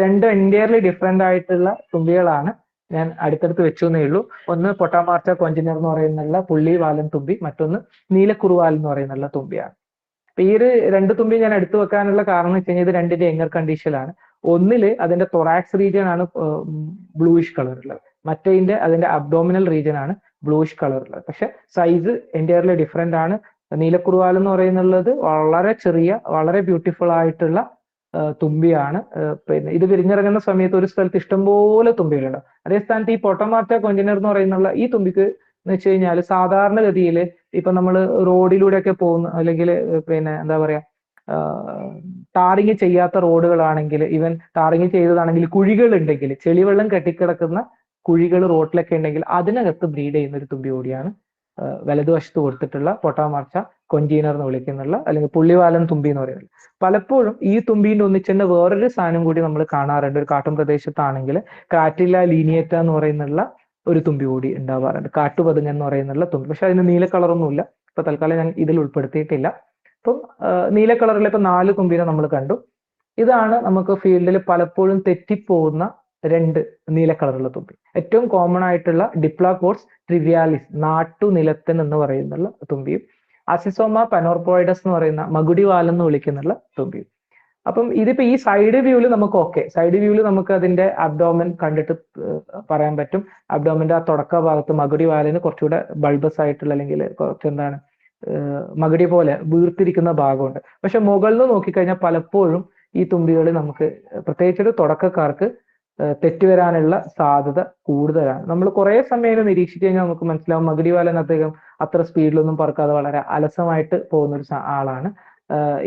രണ്ട് എൻറ്റയർലി ഡിഫറെന്റ് ആയിട്ടുള്ള തുമ്പികളാണ്. ഞാൻ അടുത്തടുത്ത് വെച്ചു എന്നേ ഉള്ളൂ. ഒന്ന് പൊട്ടാമാർച്ച കൊഞ്ചിനർ എന്ന് പറയുന്നുള്ള പുള്ളി വാലൻ തുമ്പി, മറ്റൊന്ന് നീലക്കുറുവാൽ എന്ന് പറയുന്നുള്ള തുമ്പിയാണ്. അപ്പൊ ഈ രണ്ട് തുമ്പി ഞാൻ എടുത്തു വെക്കാനുള്ള കാരണം എന്ന് വെച്ച് കഴിഞ്ഞാൽ ഇത് രണ്ടിന്റെ എങ്ങർ കണ്ടീഷനിലാണ്. ഒന്നില് അതിന്റെ തൊറാക്സ് റീജിയൻ ആണ് ബ്ലൂയിഷ് കളർ ഉള്ളത്, അതിന്റെ അബ്ഡോമിനൽ റീജിയൻ ആണ് ബ്ലൂയിഷ് കളർ ഉള്ളത്. പക്ഷെ സൈസ് എൻറ്റയർലി ഡിഫറെന്റ് ആണ്. നീലക്കുറുവാലൻ എന്ന് പറയുന്നുള്ളത് വളരെ ചെറിയ, വളരെ ബ്യൂട്ടിഫുൾ ആയിട്ടുള്ള തുമ്പിയാണ്. പിന്നെ ഇത് വിരിഞ്ഞിറങ്ങുന്ന സമയത്ത് ഒരു സ്ഥലത്ത് ഇഷ്ടംപോലെ തുമ്പികളുണ്ട്. അതേ സ്ഥാനത്ത് ഈ പൊട്ടമാറ്റ കൊഞ്ചിനർ എന്ന് പറയുന്നുള്ള ഈ തുമ്പിക്ക് എന്ന് വെച്ച് കഴിഞ്ഞാൽ സാധാരണഗതിയിൽ ഇപ്പൊ നമ്മൾ റോഡിലൂടെ ഒക്കെ പോകുന്ന, അല്ലെങ്കിൽ പിന്നെ എന്താ പറയാ, ടാറിങ് ചെയ്യാത്ത റോഡുകളാണെങ്കിൽ, ഈവൻ ടാറിങ് ചെയ്തതാണെങ്കിൽ കുഴികൾ ഉണ്ടെങ്കിൽ, ചെളിവെള്ളം കെട്ടിക്കിടക്കുന്ന കുഴികൾ റോഡിലൊക്കെ ഉണ്ടെങ്കിൽ അതിനകത്ത് ബ്രീഡ് ചെയ്യുന്ന ഒരു തുമ്പി കൂടിയാണ് വലതുവശത്ത് കൊടുത്തിട്ടുള്ള പൊട്ടാമാർച്ച കൊഞ്ചീനർ എന്ന് വിളിക്കുന്നുള്ള, അല്ലെങ്കിൽ പുള്ളിവാലൻ തുമ്പി എന്ന് പറയുന്നത്. പലപ്പോഴും ഈ തുമ്പീൻ്റെ ഒന്നിച്ചെന്നെ വേറൊരു സാധനം കൂടി നമ്മൾ കാണാറുണ്ട്. ഒരു കാട്ടും പ്രദേശത്താണെങ്കിൽ കാറ്റില്ല ലീനിയേറ്റ എന്ന് പറയുന്നുള്ള ഒരു തുമ്പി കൂടി ഉണ്ടാവാറുണ്ട്. കാട്ടുപതുങ്ങൻ എന്ന് പറയുന്നുള്ള തുമ്പി. പക്ഷെ അതിന് നീല കളറൊന്നുമില്ല. ഇപ്പൊ തൽക്കാലം ഞാൻ ഇതിൽ ഉൾപ്പെടുത്തിയിട്ടില്ല. അപ്പം നീല കളറിൽ ഇപ്പൊ 4 തുമ്പിനെ നമ്മൾ കണ്ടു. ഇതാണ് നമുക്ക് ഫീൽഡിൽ പലപ്പോഴും തെറ്റിപ്പോകുന്ന 2 നീല കളറുള്ള തുമ്പി. ഏറ്റവും കോമൺ ആയിട്ടുള്ള ഡിപ്ലാകോർസ് ട്രിവിയാലിസ്, നാട്ടുനിലത്തൻ എന്ന് പറയുന്നുള്ള തുമ്പിയും, അസിസോമ പനോർപോയിഡസ് എന്ന് പറയുന്ന മകുടിവാലൻ എന്ന് വിളിക്കുന്നുള്ള തുമ്പിയും. അപ്പം ഇതിപ്പോ ഈ സൈഡ് വ്യൂവിൽ നമുക്ക് സൈഡ് വ്യൂവിൽ നമുക്ക് അതിന്റെ അബ്ഡോമൻ കണ്ടിട്ട് പറയാൻ പറ്റും. അബ്ഡോമന്റെ ആ തുടക്ക ഭാഗത്ത് മകുടിവാലിന് കുറച്ചുകൂടെ ബൾബസ് ആയിട്ടുള്ള, അല്ലെങ്കിൽ കുറച്ച് എന്താണ് മകുടി പോലെ വീർത്തിരിക്കുന്ന ഭാഗമുണ്ട്. പക്ഷെ മുകളിൽ നിന്ന് നോക്കിക്കഴിഞ്ഞാൽ പലപ്പോഴും ഈ തുമ്പികൾ നമുക്ക്, പ്രത്യേകിച്ചൊരു തുടക്കക്കാർക്ക്, തെറ്റുവരാനുള്ള സാധ്യത കൂടുതലാണ്. നമ്മൾ കുറെ സമയം നിരീക്ഷിച്ചു കഴിഞ്ഞാൽ നമുക്ക് മനസ്സിലാവും മകുടിവാലൻ അദ്ദേഹം അത്ര സ്പീഡിലൊന്നും പറക്കാതെ വളരെ അലസമായിട്ട് പോകുന്ന ഒരു ആളാണ്.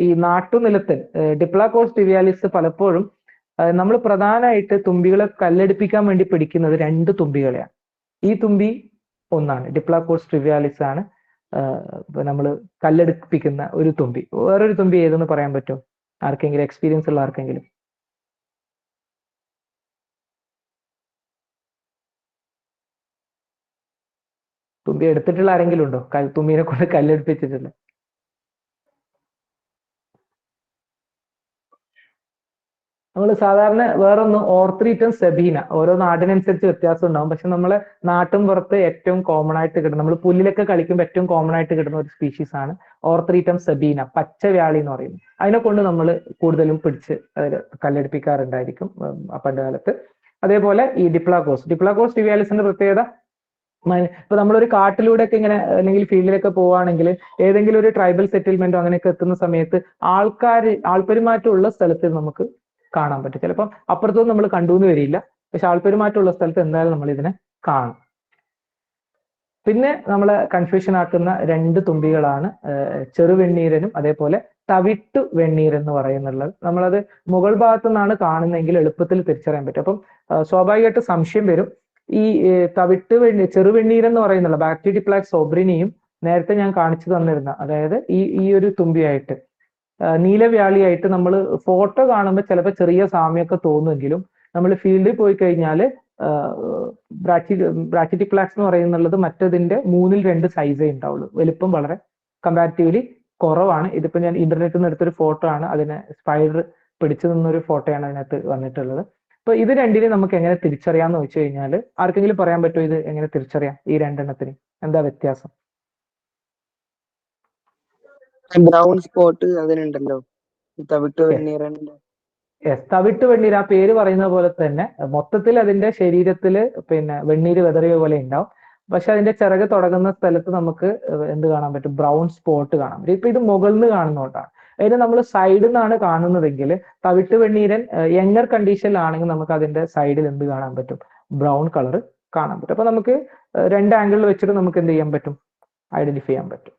ഈ നാട്ടുനിലത്തൻ ഡിപ്ലാകോസ് ട്രിവിയാലിസ് പലപ്പോഴും നമ്മൾ പ്രധാനമായിട്ട് തുമ്പികളെ കല്ലെടുപ്പിക്കാൻ വേണ്ടി പിടിക്കുന്നത് 2 തുമ്പികളെയാണ്. ഈ തുമ്പി ഒന്നാണ്, ഡിപ്ലാകോസ് ട്രിവിയാലിസ് ആണ് നമ്മൾ കല്ലെടുപ്പിക്കുന്ന ഒരു തുമ്പി. വേറൊരു തുമ്പി ഏതെന്ന് പറയാൻ പറ്റുമോ ആർക്കെങ്കിലും? എക്സ്പീരിയൻസ് ഉള്ള ആർക്കെങ്കിലും? തുമ്പി എടുത്തിട്ടുള്ള ആരെങ്കിലും ഉണ്ടോ? തുമ്പിനെ കൊണ്ട് കല്ലെടുപ്പിച്ചിട്ടില്ല? നമ്മൾ സാധാരണ വേറൊന്ന് ഓർത്രീറ്റം സെബീന, ഓരോ നാടിനനുസരിച്ച് വ്യത്യാസം ഉണ്ടാവും. പക്ഷെ നമ്മളെ നാട്ടും പുറത്ത് ഏറ്റവും കോമൺ ആയിട്ട് കിട്ടുന്ന, നമ്മൾ പുല്ലിലൊക്കെ കളിക്കുമ്പോൾ ഏറ്റവും കോമൺ ആയിട്ട് കിട്ടുന്ന ഒരു സ്പീഷീസ് ആണ് ഓർത്രീറ്റം സെബീന, പച്ചവ്യാളി എന്ന് പറയുന്നത്. അതിനെ കൊണ്ട് നമ്മൾ കൂടുതലും പിടിച്ച് കല്ലെടുപ്പിക്കാറുണ്ടായിരിക്കും പണ്ട് കാലത്ത്. അതേപോലെ ഈ ഡിപ്ലാകോസ് ട്രിവിയാലിസിന്റെ പ്രത്യേകത, ഇപ്പൊ നമ്മളൊരു കാട്ടിലൂടെ ഒക്കെ ഇങ്ങനെ അല്ലെങ്കിൽ ഫീൽഡിലൊക്കെ പോവുകയാണെങ്കിൽ ഏതെങ്കിലും ഒരു ട്രൈബൽ സെറ്റിൽമെന്റോ അങ്ങനെയൊക്കെ എത്തുന്ന സമയത്ത് ആൾപ്പെരുമാറ്റമുള്ള സ്ഥലത്ത് നമുക്ക് കാണാൻ പറ്റും. ചിലപ്പോൾ അപ്പുറത്തൊന്നും നമ്മൾ കണ്ടുവെന്ന് വരില്ല, പക്ഷെ ആൾപ്പെരുമാറ്റമുള്ള സ്ഥലത്ത് എന്തായാലും നമ്മൾ ഇതിനെ കാണും. പിന്നെ നമ്മളെ കൺഫ്യൂഷൻ ആക്കുന്ന 2 തുമ്പികളാണ് ചെറുവെണ്ണീരനും അതേപോലെ തവിട്ടു വെണ്ണീരൻ എന്ന് പറയുന്നുള്ളത്. നമ്മളത് മുകൾ ഭാഗത്തു നിന്നാണ് കാണുന്നതെങ്കിൽ എളുപ്പത്തിൽ തിരിച്ചറിയാൻ പറ്റും. അപ്പം സ്വാഭാവികമായിട്ട് സംശയം വരും. ഈ ചെറുവെണ്ണീരൻ എന്ന് പറയുന്നുള്ള ബാക്ടീരിയപ്ലാക്സ് സോബ്രിനെയും നേരത്തെ ഞാൻ കാണിച്ചു തന്നിരുന്ന, അതായത് ഈ ഒരു തുമ്പിയായിട്ട് നീലവ്യാളിയായിട്ട് നമ്മൾ ഫോട്ടോ കാണുമ്പോൾ ചിലപ്പോൾ ചെറിയ സാമ്യമൊക്കെ തോന്നുമെങ്കിലും നമ്മൾ ഫീൽഡിൽ പോയി കഴിഞ്ഞാൽ ബ്രാച്ചിറ്റിപ്ലാക്സ് എന്ന് പറയുന്നുള്ളത് മറ്റതിന്റെ 3ൽ 2 സൈസേ ഉണ്ടാവുള്ളൂ. വലുപ്പം വളരെ കമ്പാരിറ്റീവ്ലി കുറവാണ്. ഇതിപ്പോ ഞാൻ ഇന്റർനെറ്റിൽ നിന്ന് എടുത്തൊരു ഫോട്ടോ ആണ്, അതിനെ സ്പൈഡർ പിടിച്ചു നിന്നൊരു ഫോട്ടോയാണ് അതിനകത്ത് വന്നിട്ടുള്ളത്. അപ്പൊ ഇത് 2നെ നമുക്ക് എങ്ങനെ തിരിച്ചറിയാന്ന് വെച്ച് കഴിഞ്ഞാൽ ആർക്കെങ്കിലും പറയാൻ പറ്റുമോ ഇത് എങ്ങനെ തിരിച്ചറിയാം? ഈ 2 എണ്ണത്തിന് എന്താ വ്യത്യാസം? ബ്രൗൺ സ്പോട്ട് അതിനുണ്ടല്ലോ തവിട്ട് വെണ്ണീറിന്റെ. തവിട്ട് വെണ്ണീർ, ആ പേര് പറയുന്ന പോലെ തന്നെ മൊത്തത്തിൽ അതിന്റെ ശരീരത്തിൽ പിന്നെ വെണ്ണീര് വെതറിയ പോലെ ഉണ്ടാവും. പക്ഷെ അതിന്റെ ചിറക് തുടങ്ങുന്ന സ്ഥലത്ത് നമുക്ക് എന്ത് കാണാൻ പറ്റും? ബ്രൗൺ സ്പോട്ട് കാണാൻ പറ്റും. ഇപ്പൊ ഇത് മുകളിൽ നിന്ന് കാണുന്നതുകൊണ്ടാണ്. അതിന് നമ്മൾ സൈഡിൽ നിന്നാണ് കാണുന്നതെങ്കിൽ തവിട്ട് വെണ്ണീരൻ യങ്ങർ കണ്ടീഷനിലാണെങ്കിൽ നമുക്ക് അതിന്റെ സൈഡിൽ എന്ത് കാണാൻ പറ്റും? ബ്രൗൺ കളർ കാണാൻ പറ്റും. അപ്പൊ നമുക്ക് 2 ആംഗിളിൽ വെച്ചിട്ട് നമുക്ക് എന്ത് ചെയ്യാൻ പറ്റും? ഐഡന്റിഫൈ ചെയ്യാൻ പറ്റും.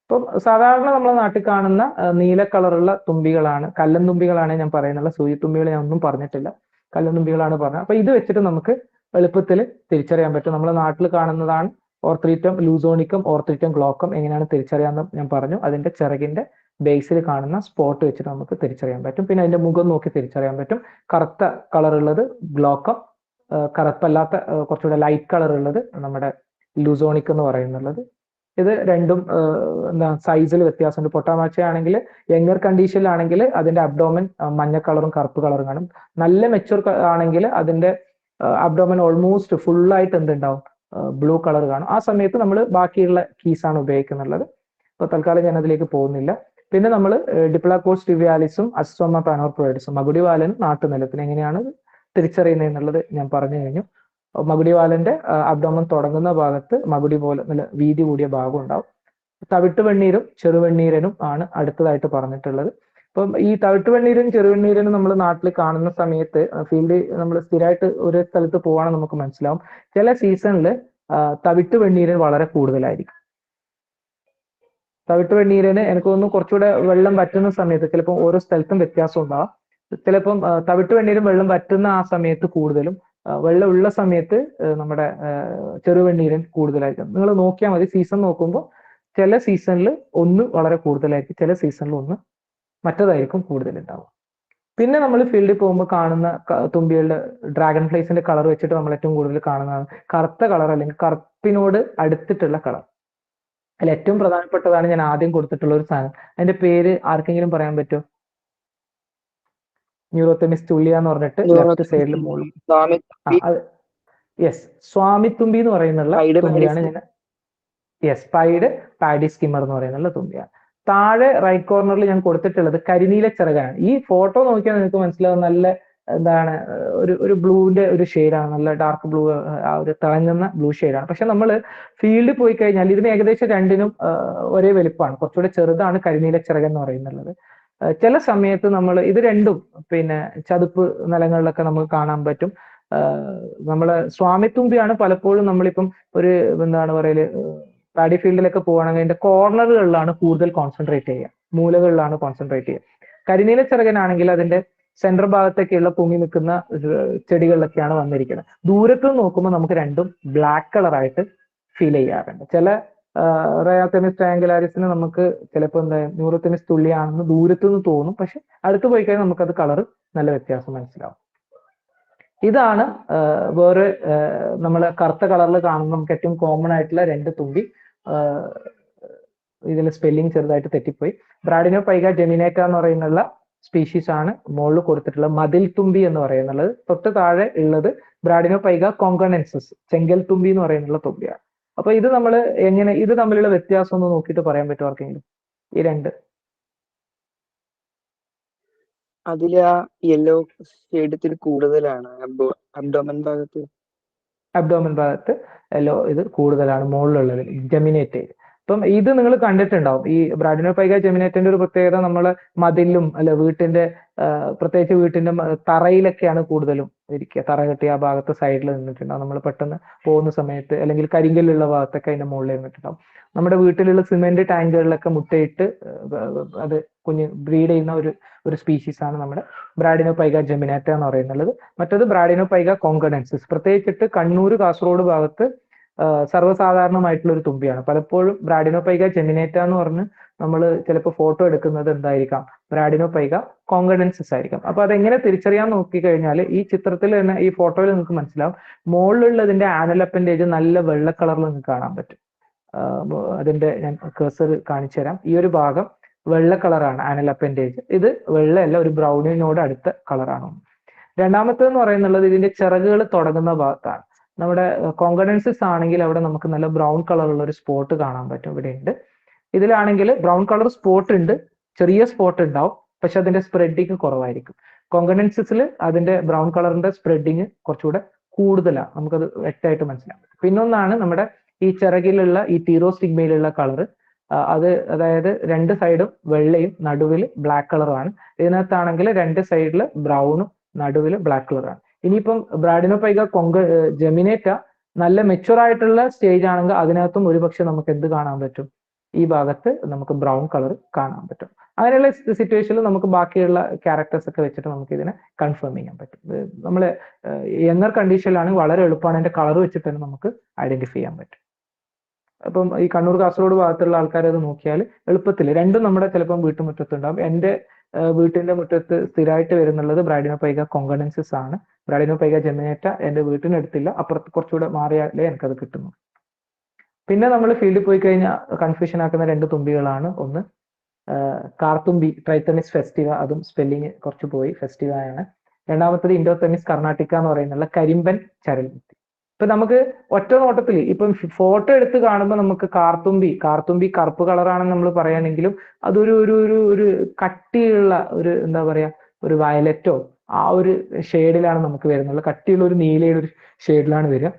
ഇപ്പം സാധാരണ നമ്മളെ നാട്ടിൽ കാണുന്ന നീല കളറുള്ള തുമ്പികളാണ്, കല്ലൻ തുമ്പികളാണ് ഞാൻ പറയുന്നത്. സൂചിത്തുമ്പികൾ ഞാൻ ഒന്നും പറഞ്ഞിട്ടില്ല, കല്ലൻ തുമ്പികളാണ് പറഞ്ഞത്. അപ്പൊ ഇത് വെച്ചിട്ട് നമുക്ക് എളുപ്പത്തിൽ തിരിച്ചറിയാൻ പറ്റും. നമ്മളെ നാട്ടിൽ കാണുന്നതാണ് ഓർത്രീറ്റം ലൂസോണിക്കം, ഓർത്രീറ്റം ഗ്ലോക്കം. എങ്ങനെയാണ് തിരിച്ചറിയാമെന്ന് ഞാൻ പറഞ്ഞു. അതിന്റെ ചിറകിന്റെ ബേസിൽ കാണുന്ന സ്പോട്ട് വെച്ചിട്ട് നമുക്ക് തിരിച്ചറിയാൻ പറ്റും. പിന്നെ അതിന്റെ മുഖം നോക്കി തിരിച്ചറിയാൻ പറ്റും. കറുത്ത കളർ ഉള്ളത് ഗ്ലോക്കം, കറുപ്പല്ലാത്ത കുറച്ചുകൂടെ ലൈറ്റ് കളർ ഉള്ളത് നമ്മുടെ ലൂസോണിക് എന്ന് പറയുന്നുള്ളത്. ഇത് രണ്ടും എന്താ സൈസിൽ വ്യത്യാസമുണ്ട്. പൊട്ടാമാച്ച ആണെങ്കിൽ യങ്ങർ കണ്ടീഷനിലാണെങ്കിൽ അതിന്റെ അബ്ഡോമൻ മഞ്ഞ കളറും കറുപ്പ് കളറും കാണും. നല്ല മെച്ചൂർ ആണെങ്കിൽ അതിന്റെ അബ്ഡോമൻ ഓൾമോസ്റ്റ് ഫുള്ളായിട്ട് എന്തുണ്ടാവും? ബ്ലൂ കളർ കാണും. ആ സമയത്ത് നമ്മൾ ബാക്കിയുള്ള കീസാണ് ഉപയോഗിക്കുന്നുള്ളത്. അപ്പൊ തൽക്കാലം ഞാൻ അതിലേക്ക് പോകുന്നില്ല. പിന്നെ നമ്മൾ ഡിപ്ലാകോസ് ട്രിവിയാലിസും അസിസോമ പനോർപോയിഡസും മകുടിവാലനും നാട്ടുനിലത്തിന് എങ്ങനെയാണ് തിരിച്ചറിയുന്നത് എന്നുള്ളത് ഞാൻ പറഞ്ഞു കഴിഞ്ഞു. മകുടിവാലന്റെ അബ്ഡോമൻ തുടങ്ങുന്ന ഭാഗത്ത് മകുടി പോലെ നല്ല വീതി കൂടിയ ഭാഗം ഉണ്ടാവും. തവിട്ട് വെണ്ണീരും ചെറുവെണ്ണീരനും ആണ് അടുത്തതായിട്ട് പറഞ്ഞിട്ടുള്ളത്. അപ്പം ഈ തവിട്ട് വെണ്ണീരും ചെറുവെണ്ണീരനും നമ്മൾ നാട്ടിൽ കാണുന്ന സമയത്ത് ഫീൽഡ് നമ്മൾ സ്ഥിരമായിട്ട് ഒരു സ്ഥലത്ത് പോവാണെങ്കിൽ നമുക്ക് മനസ്സിലാവും ചില സീസണിൽ തവിട്ട് വെണ്ണീരൻ വളരെ കൂടുതലായിരിക്കും. തവിട്ട് വെണ്ണീരന് എനിക്ക് തോന്നുന്നു കുറച്ചുകൂടെ വെള്ളം വറ്റുന്ന സമയത്ത് ചിലപ്പോൾ ഓരോ സ്ഥലത്തും വ്യത്യാസം ഉണ്ടാവാം. ചിലപ്പം തവിട്ട് വെണ്ണീരും വെള്ളം വറ്റുന്ന ആ സമയത്ത് കൂടുതലും, വെള്ളം ഉള്ള സമയത്ത് നമ്മുടെ ചെറുവെണ്ണീരൻ കൂടുതലായിരിക്കും. നിങ്ങൾ നോക്കിയാൽ മതി, സീസൺ നോക്കുമ്പോൾ ചില സീസണിൽ ഒന്ന് വളരെ കൂടുതലായിരിക്കും, ചില സീസണിൽ ഒന്ന് മറ്റതായിരിക്കും കൂടുതലുണ്ടാവും. പിന്നെ നമ്മൾ ഫീൽഡിൽ പോകുമ്പോൾ കാണുന്ന തുമ്പികളുടെ ഡ്രാഗൺ ഫ്ലൈസിന്റെ കളർ വെച്ചിട്ട് നമ്മൾ ഏറ്റവും കൂടുതൽ കാണുന്നതാണ് കറുത്ത കളർ അല്ലെങ്കിൽ കറുപ്പിനോട് അടുത്തിട്ടുള്ള കളർ. അതിൽ ഏറ്റവും പ്രധാനപ്പെട്ടതാണ് ഞാൻ ആദ്യം കൊടുത്തിട്ടുള്ള ഒരു സാധനം. അതിന്റെ പേര് ആർക്കെങ്കിലും പറയാൻ പറ്റുമോ? ന്യൂറോതെമിസ് തുള്ളിയ എന്ന് പറഞ്ഞിട്ട് ലെഫ്റ്റ് സൈഡിൽ മുകളിൽ. യെസ്, സ്വാമിത്തുമ്പി എന്ന് പറയുന്നുള്ള തുമ്പിയാണ് ഞാൻ. യെസ്, പൈഡ് പാഡി സ്കിമ്മർ എന്ന് പറയുന്നുള്ള തുമ്പിയാണ്. താഴെ റൈറ്റ് കോർണറിൽ ഞാൻ കൊടുത്തിട്ടുള്ളത് കരിനീല ചിറകാണ്. ഈ ഫോട്ടോ നോക്കിയാൽ നിങ്ങൾക്ക് മനസ്സിലാവും നല്ല എന്താണ് ഒരു ബ്ലൂവിന്റെ ഒരു ഷെയ്ഡാണ്, നല്ല ഡാർക്ക് ബ്ലൂ, ആ ഒരു തിളങ്ങുന്ന ബ്ലൂ ഷെയ്ഡാണ്. പക്ഷെ നമ്മൾ ഫീൽഡിൽ പോയി കഴിഞ്ഞാൽ ഇതിന് ഏകദേശം രണ്ടിനും ഒരേ വലിപ്പമാണ്. കുറച്ചുകൂടെ ചെറുതാണ് കരിനീല ചിറകൻ എന്ന് പറയുന്നുള്ളത്. ചില സമയത്ത് നമ്മൾ ഇത് രണ്ടും പിന്നെ ചതുപ്പ് നിലങ്ങളിലൊക്കെ നമുക്ക് കാണാൻ പറ്റും. നമ്മളെ സ്വാമിത്തുമ്പിയാണ് പലപ്പോഴും നമ്മളിപ്പം ഒരു എന്താണ് പറയല് പാഡി ഫീൽഡിലൊക്കെ പോവുകയാണെങ്കിൽ അതിന്റെ കോർണറുകളിലാണ് കൂടുതൽ കോൺസെൻട്രേറ്റ് ചെയ്യുക, മൂലകളിലാണ് കോൺസെൻട്രേറ്റ് ചെയ്യുക. കരിനീല ചിറകനാണെങ്കിൽ അതിന്റെ സെൻട്രൽ ഭാഗത്തൊക്കെയുള്ള പൊങ്ങി നിൽക്കുന്ന ചെടികളിലൊക്കെയാണ് വന്നിരിക്കുന്നത്. ദൂരത്ത് നോക്കുമ്പോൾ നമുക്ക് രണ്ടും ബ്ലാക്ക് കളറായിട്ട് ഫീൽ ചെയ്യാറുണ്ട്. ചില റയാതെമിസ് ട്രയാങ്കുലാരിസിന് നമുക്ക് ചിലപ്പോൾ എന്താ ന്യൂറോതെമിസ് തുള്ളിയാണെന്ന് ദൂരത്തു നിന്ന് തോന്നും, പക്ഷെ അടുത്ത് പോയി കഴിഞ്ഞാൽ നമുക്കത് കളർ നല്ല വ്യത്യാസം മനസ്സിലാവും. ഇതാണ് വേറെ നമ്മൾ കറുത്ത കളറിൽ കാണുന്ന നമുക്ക് ഏറ്റവും കോമൺ ആയിട്ടുള്ള രണ്ട് തുമ്പി. ഇതിൽ സ്പെല്ലിംഗ് ചെറുതായിട്ട് തെറ്റിപ്പോയി. ബ്രാഡിനോപൈഗ ജെമിനേറ്റ എന്ന് പറയുന്നുള്ള സ്പീഷീസ് ആണ് മുകളിൽ കൊടുത്തിട്ടുള്ള മതിൽ തുമ്പി എന്ന് പറയുന്നുള്ളത്. തൊട്ട് താഴെ ഉള്ളത് ബ്രാഡിനോപൈഗ കോങ്കണൻസസ് ചെങ്കൽ തുമ്പി എന്ന് പറയുന്നുള്ള തുമ്പിയാണ്. അപ്പൊ ഇത് നമ്മൾ എങ്ങനെ ഇത് തമ്മിലുള്ള വ്യത്യാസം ഒന്ന് നോക്കിയിട്ട് പറയാൻ പറ്റുമോ ആർക്കെങ്കിലും? ഈ രണ്ട് അതില് ആ യെല്ലോ ഷെയ്ഡ് കൂടുതലാണ് അബ്ഡോമൻ ഭാഗത്ത്. അബ്ഡോമൻ ഭാഗത്ത് യെല്ലോ ഇത് കൂടുതലാണ് മുകളിലുള്ളത് ജെമിനേറ്റ്. അപ്പം ഇത് നിങ്ങൾ കണ്ടിട്ടുണ്ടാവും. ഈ ബ്രാഡിനോപൈഗ ജെമിനേറ്റിന്റെ ഒരു പ്രത്യേകത നമ്മൾ മതിലും അല്ല വീട്ടിന്റെ പ്രത്യേകിച്ച് വീട്ടിന്റെ തറയിലൊക്കെയാണ് കൂടുതലും ഇരിക്കുക. തറ കെട്ടി ആ ഭാഗത്ത് സൈഡിൽ നിന്നിട്ടുണ്ടാവും. നമ്മൾ പെട്ടെന്ന് പോകുന്ന സമയത്ത് അല്ലെങ്കിൽ കരിങ്കല്ലുള്ള ഭാഗത്തൊക്കെ അതിന്റെ മുകളിൽ നിന്നിട്ടുണ്ടാവും. നമ്മുടെ വീട്ടിലുള്ള സിമെന്റ് ടാങ്കുകളിലൊക്കെ മുട്ടയിട്ട് അത് കുഞ്ഞ് ബ്രീഡ് ചെയ്യുന്ന ഒരു സ്പീഷീസ് ആണ് നമ്മുടെ ബ്രാഡിനോപൈഗ ജെമിനാറ്റ എന്ന് പറയുന്നത്. മറ്റത് ബ്രാഡിനോപൈഗ കോങ്കണൻസിസ്, പ്രത്യേകിച്ചിട്ട് കണ്ണൂർ കാസർഗോഡ് ഭാഗത്ത് സർവ്വസാധാരണമായിട്ടുള്ള ഒരു തുമ്പിയാണ്. പലപ്പോഴും ബ്രാഡിനോപൈഗ ജെമിനേറ്റ എന്ന് പറഞ്ഞ് നമ്മൾ ചിലപ്പോൾ ഫോട്ടോ എടുക്കുന്നത് എന്തായിരിക്കാം, ബ്രാഡിനോപൈഗ കോങ്കണൻസിസ് ആയിരിക്കാം. അപ്പൊ അതെങ്ങനെ തിരിച്ചറിയാൻ നോക്കിക്കഴിഞ്ഞാൽ ഈ ചിത്രത്തിൽ തന്നെ ഈ ഫോട്ടോയിൽ നിങ്ങൾക്ക് മനസ്സിലാവും. മുകളിലുള്ളതിന്റെ ആനൽ അപ്പൻഡേജ് നല്ല വെള്ള കളറിൽ നിങ്ങൾക്ക് കാണാൻ പറ്റും. അതിന്റെ ഞാൻ കഴ്സർ കാണിച്ചു തരാം. ഈ ഒരു ഭാഗം വെള്ള കളറാണ് ആനൽ അപ്പൻഡേജ്. ഇത് വെള്ളയല്ല, ഒരു ബ്രൗണിനോട് അടുത്ത കളറാണ്. രണ്ടാമത്തേന്ന് പറയുന്നുള്ളത് ഇതിന്റെ ചിറകുകൾ തുടങ്ങുന്ന ഭാഗത്താണ്. നമ്മുടെ കോങ്കണൻസിസ് ആണെങ്കിൽ അവിടെ നമുക്ക് നല്ല ബ്രൗൺ കളറുള്ള ഒരു സ്പോട്ട് കാണാൻ പറ്റും. ഇവിടെ ഉണ്ട്. ഇതിലാണെങ്കിൽ ബ്രൗൺ കളർ സ്പോട്ട് ഉണ്ട്, ചെറിയ സ്പോട്ട് ഉണ്ടാവും, പക്ഷെ അതിന്റെ സ്പ്രെഡിങ് കുറവായിരിക്കും. കോങ്കണൻസിസിൽ അതിന്റെ ബ്രൗൺ കളറിന്റെ സ്പ്രെഡിങ് കുറച്ചുകൂടെ കൂടുതലാണ്, നമുക്കത് വ്യക്തമായിട്ട് മനസ്സിലാവും. പിന്നൊന്നാണ് നമ്മുടെ ഈ ചിറകിലുള്ള ഈ ടീറോസ്റ്റിഗ്മയിലുള്ള കളറ്. അതായത് രണ്ട് സൈഡും വെള്ളയും നടുവിൽ ബ്ലാക്ക് കളറുമാണ്. ഇതിനകത്താണെങ്കിൽ രണ്ട് സൈഡിൽ ബ്രൗണും നടുവിൽ ബ്ലാക്ക് കളറാണ്. ഇനിയിപ്പം ബ്രാഡിനോപൈഗ ജെമിനേറ്റ നല്ല മെച്ചുവർ ആയിട്ടുള്ള സ്റ്റേജ് ആണെങ്കിൽ അതിനകത്തും ഒരുപക്ഷെ നമുക്ക് എന്ത് കാണാൻ പറ്റും, ഈ ഭാഗത്ത് നമുക്ക് ബ്രൗൺ കളർ കാണാൻ പറ്റും. അങ്ങനെയുള്ള സിറ്റുവേഷനിൽ നമുക്ക് ബാക്കിയുള്ള ക്യാരക്ടേഴ്സ് ഒക്കെ വെച്ചിട്ട് നമുക്ക് ഇതിനെ കൺഫേം ചെയ്യാൻ പറ്റും. നമ്മൾ യങ്ങർ കണ്ടീഷനിലാണെങ്കിൽ വളരെ എളുപ്പമാണ്, അതിന്റെ കളർ വെച്ചിട്ട് തന്നെ നമുക്ക് ഐഡന്റിഫൈ ചെയ്യാൻ പറ്റും. അപ്പം ഈ കണ്ണൂർ കാസർഗോഡ് ഭാഗത്തുള്ള ആൾക്കാർ അത് നോക്കിയാൽ എളുപ്പത്തിൽ രണ്ടും നമ്മുടെ ചിലപ്പം വീട്ടുമുറ്റത്തുണ്ടാവും. എൻ്റെ വീട്ടിന്റെ മുറ്റത്ത് സ്ഥിരമായിട്ട് വരുന്നുള്ളത് ബ്രാഡിനോപൈഗ കോങ്കണൻസിസ് ആണ്. ബ്രാഡിനോപൈഗ ജെമിനേറ്റ എൻ്റെ വീട്ടിനടുത്തില്ല, അപ്പുറത്ത് കുറച്ചുകൂടെ മാറിയാലേ എനിക്കത് കിട്ടുന്നു. പിന്നെ നമ്മൾ ഫീൽഡിൽ പോയി കഴിഞ്ഞാൽ കൺഫ്യൂഷൻ ആക്കുന്ന രണ്ട് തുമ്പികളാണ്. ഒന്ന് കാർത്തുമ്പി ട്രൈത്തമിസ് ഫെസ്റ്റിവ, അതും സ്പെല്ലിങ് കുറച്ച് പോയി, ഫെസ്റ്റിവ ആണ്. രണ്ടാമത്തത് ഇൻഡോതെമിസ് കർണാട്ടിക്ക എന്ന് പറയുന്നുള്ള കരിമ്പൻ ചരൽമുത്തി. ഇപ്പൊ നമുക്ക് ഒറ്റ നോട്ടത്തിൽ ഇപ്പം ഫോട്ടോ എടുത്ത് കാണുമ്പോൾ നമുക്ക് കാർത്തുമ്പി കറുപ്പ് കളറാണെന്ന് നമ്മൾ പറയുകയാണെങ്കിലും അതൊരു ഒരു ഒരു ഒരു കട്ടിയുള്ള ഒരു എന്താ പറയാ ഒരു വയലറ്റോ ആ ഒരു ഷെയ്ഡിലാണ് നമുക്ക് വരുന്നത്. കട്ടിയുള്ള ഒരു നീലയുടെ ഒരു ഷെയ്ഡിലാണ് വരിക.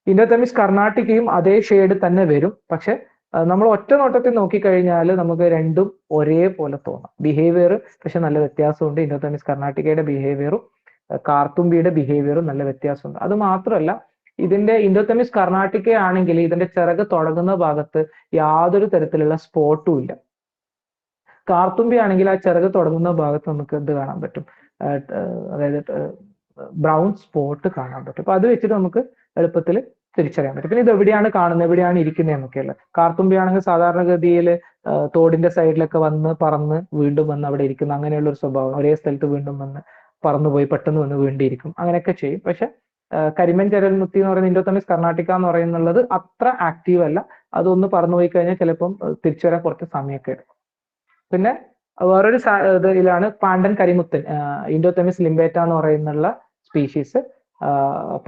ഇൻഡോതെമിസ് കർണാട്ടിക്കയും അതേ ഷെയ്ഡ് തന്നെ വരും, പക്ഷെ നമ്മൾ ഒറ്റ നോട്ടത്തിൽ നോക്കിക്കഴിഞ്ഞാൽ നമുക്ക് രണ്ടും ഒരേപോലെ തോന്നാം. ബിഹേവിയർ പക്ഷെ നല്ല വ്യത്യാസമുണ്ട്. ഇൻഡോതെമിസ് കർണാട്ടിക്കയുടെ ബിഹേവിയറും കാർത്തുമ്പിയുടെ ബിഹേവിയറും നല്ല വ്യത്യാസമുണ്ട്. അത് മാത്രമല്ല, ഇതിന്റെ ഇൻഡോതെമിസ് കർണാട്ടിക്ക ആണെങ്കിൽ ഇതിന്റെ ചിറക് തുടങ്ങുന്ന ഭാഗത്ത് യാതൊരു തരത്തിലുള്ള സ്പോട്ടും ഇല്ല. കാർത്തുമ്പി ആണെങ്കിൽ ആ ചിറക് തുടങ്ങുന്ന ഭാഗത്ത് നമുക്ക് എന്ത് കാണാൻ പറ്റും, അതായത് ബ്രൗൺ സ്പോട്ട് കാണാൻ പറ്റും. അപ്പൊ അത് വെച്ചിട്ട് നമുക്ക് എളുപ്പത്തിൽ തിരിച്ചറിയാൻ പറ്റും. പിന്നെ ഇത് എവിടെയാണ് കാണുന്നത്, എവിടെയാണ് ഇരിക്കുന്നത് എന്നൊക്കെയല്ല. കാർത്തുമ്പി ആണെങ്കിൽ സാധാരണഗതിയിൽ തോടിന്റെ സൈഡിലൊക്കെ വന്ന് പറന്ന് വീണ്ടും വന്ന് അവിടെ ഇരിക്കുന്ന അങ്ങനെയുള്ള ഒരു സ്വഭാവം, ഒരേ സ്ഥലത്ത് വീണ്ടും വന്ന് പറന്നുപോയി പെട്ടെന്ന് വന്ന് വീണ്ടും ഇരിക്കും, അങ്ങനെയൊക്കെ ചെയ്യും. പക്ഷെ കരിമൻ ചരൽമുത്തി എന്ന് പറയുന്ന ഇൻഡോതെമിസ് കർണാട്ടിക്ക എന്ന് പറയുന്നത് അത്ര ആക്റ്റീവ് അല്ല. അതൊന്ന് പറന്നുപോയി കഴിഞ്ഞാൽ ചിലപ്പം തിരിച്ചു വരാൻ കുറച്ച് സമയമൊക്കെ എടുക്കും. പിന്നെ വേറൊരു ഇതിലാണ് പാണ്ടൻ കരിമുത്തൻ, ഇൻഡോതെമിസ് ലിംബേറ്റ എന്ന് പറയുന്നുള്ള സ്പീഷീസ്,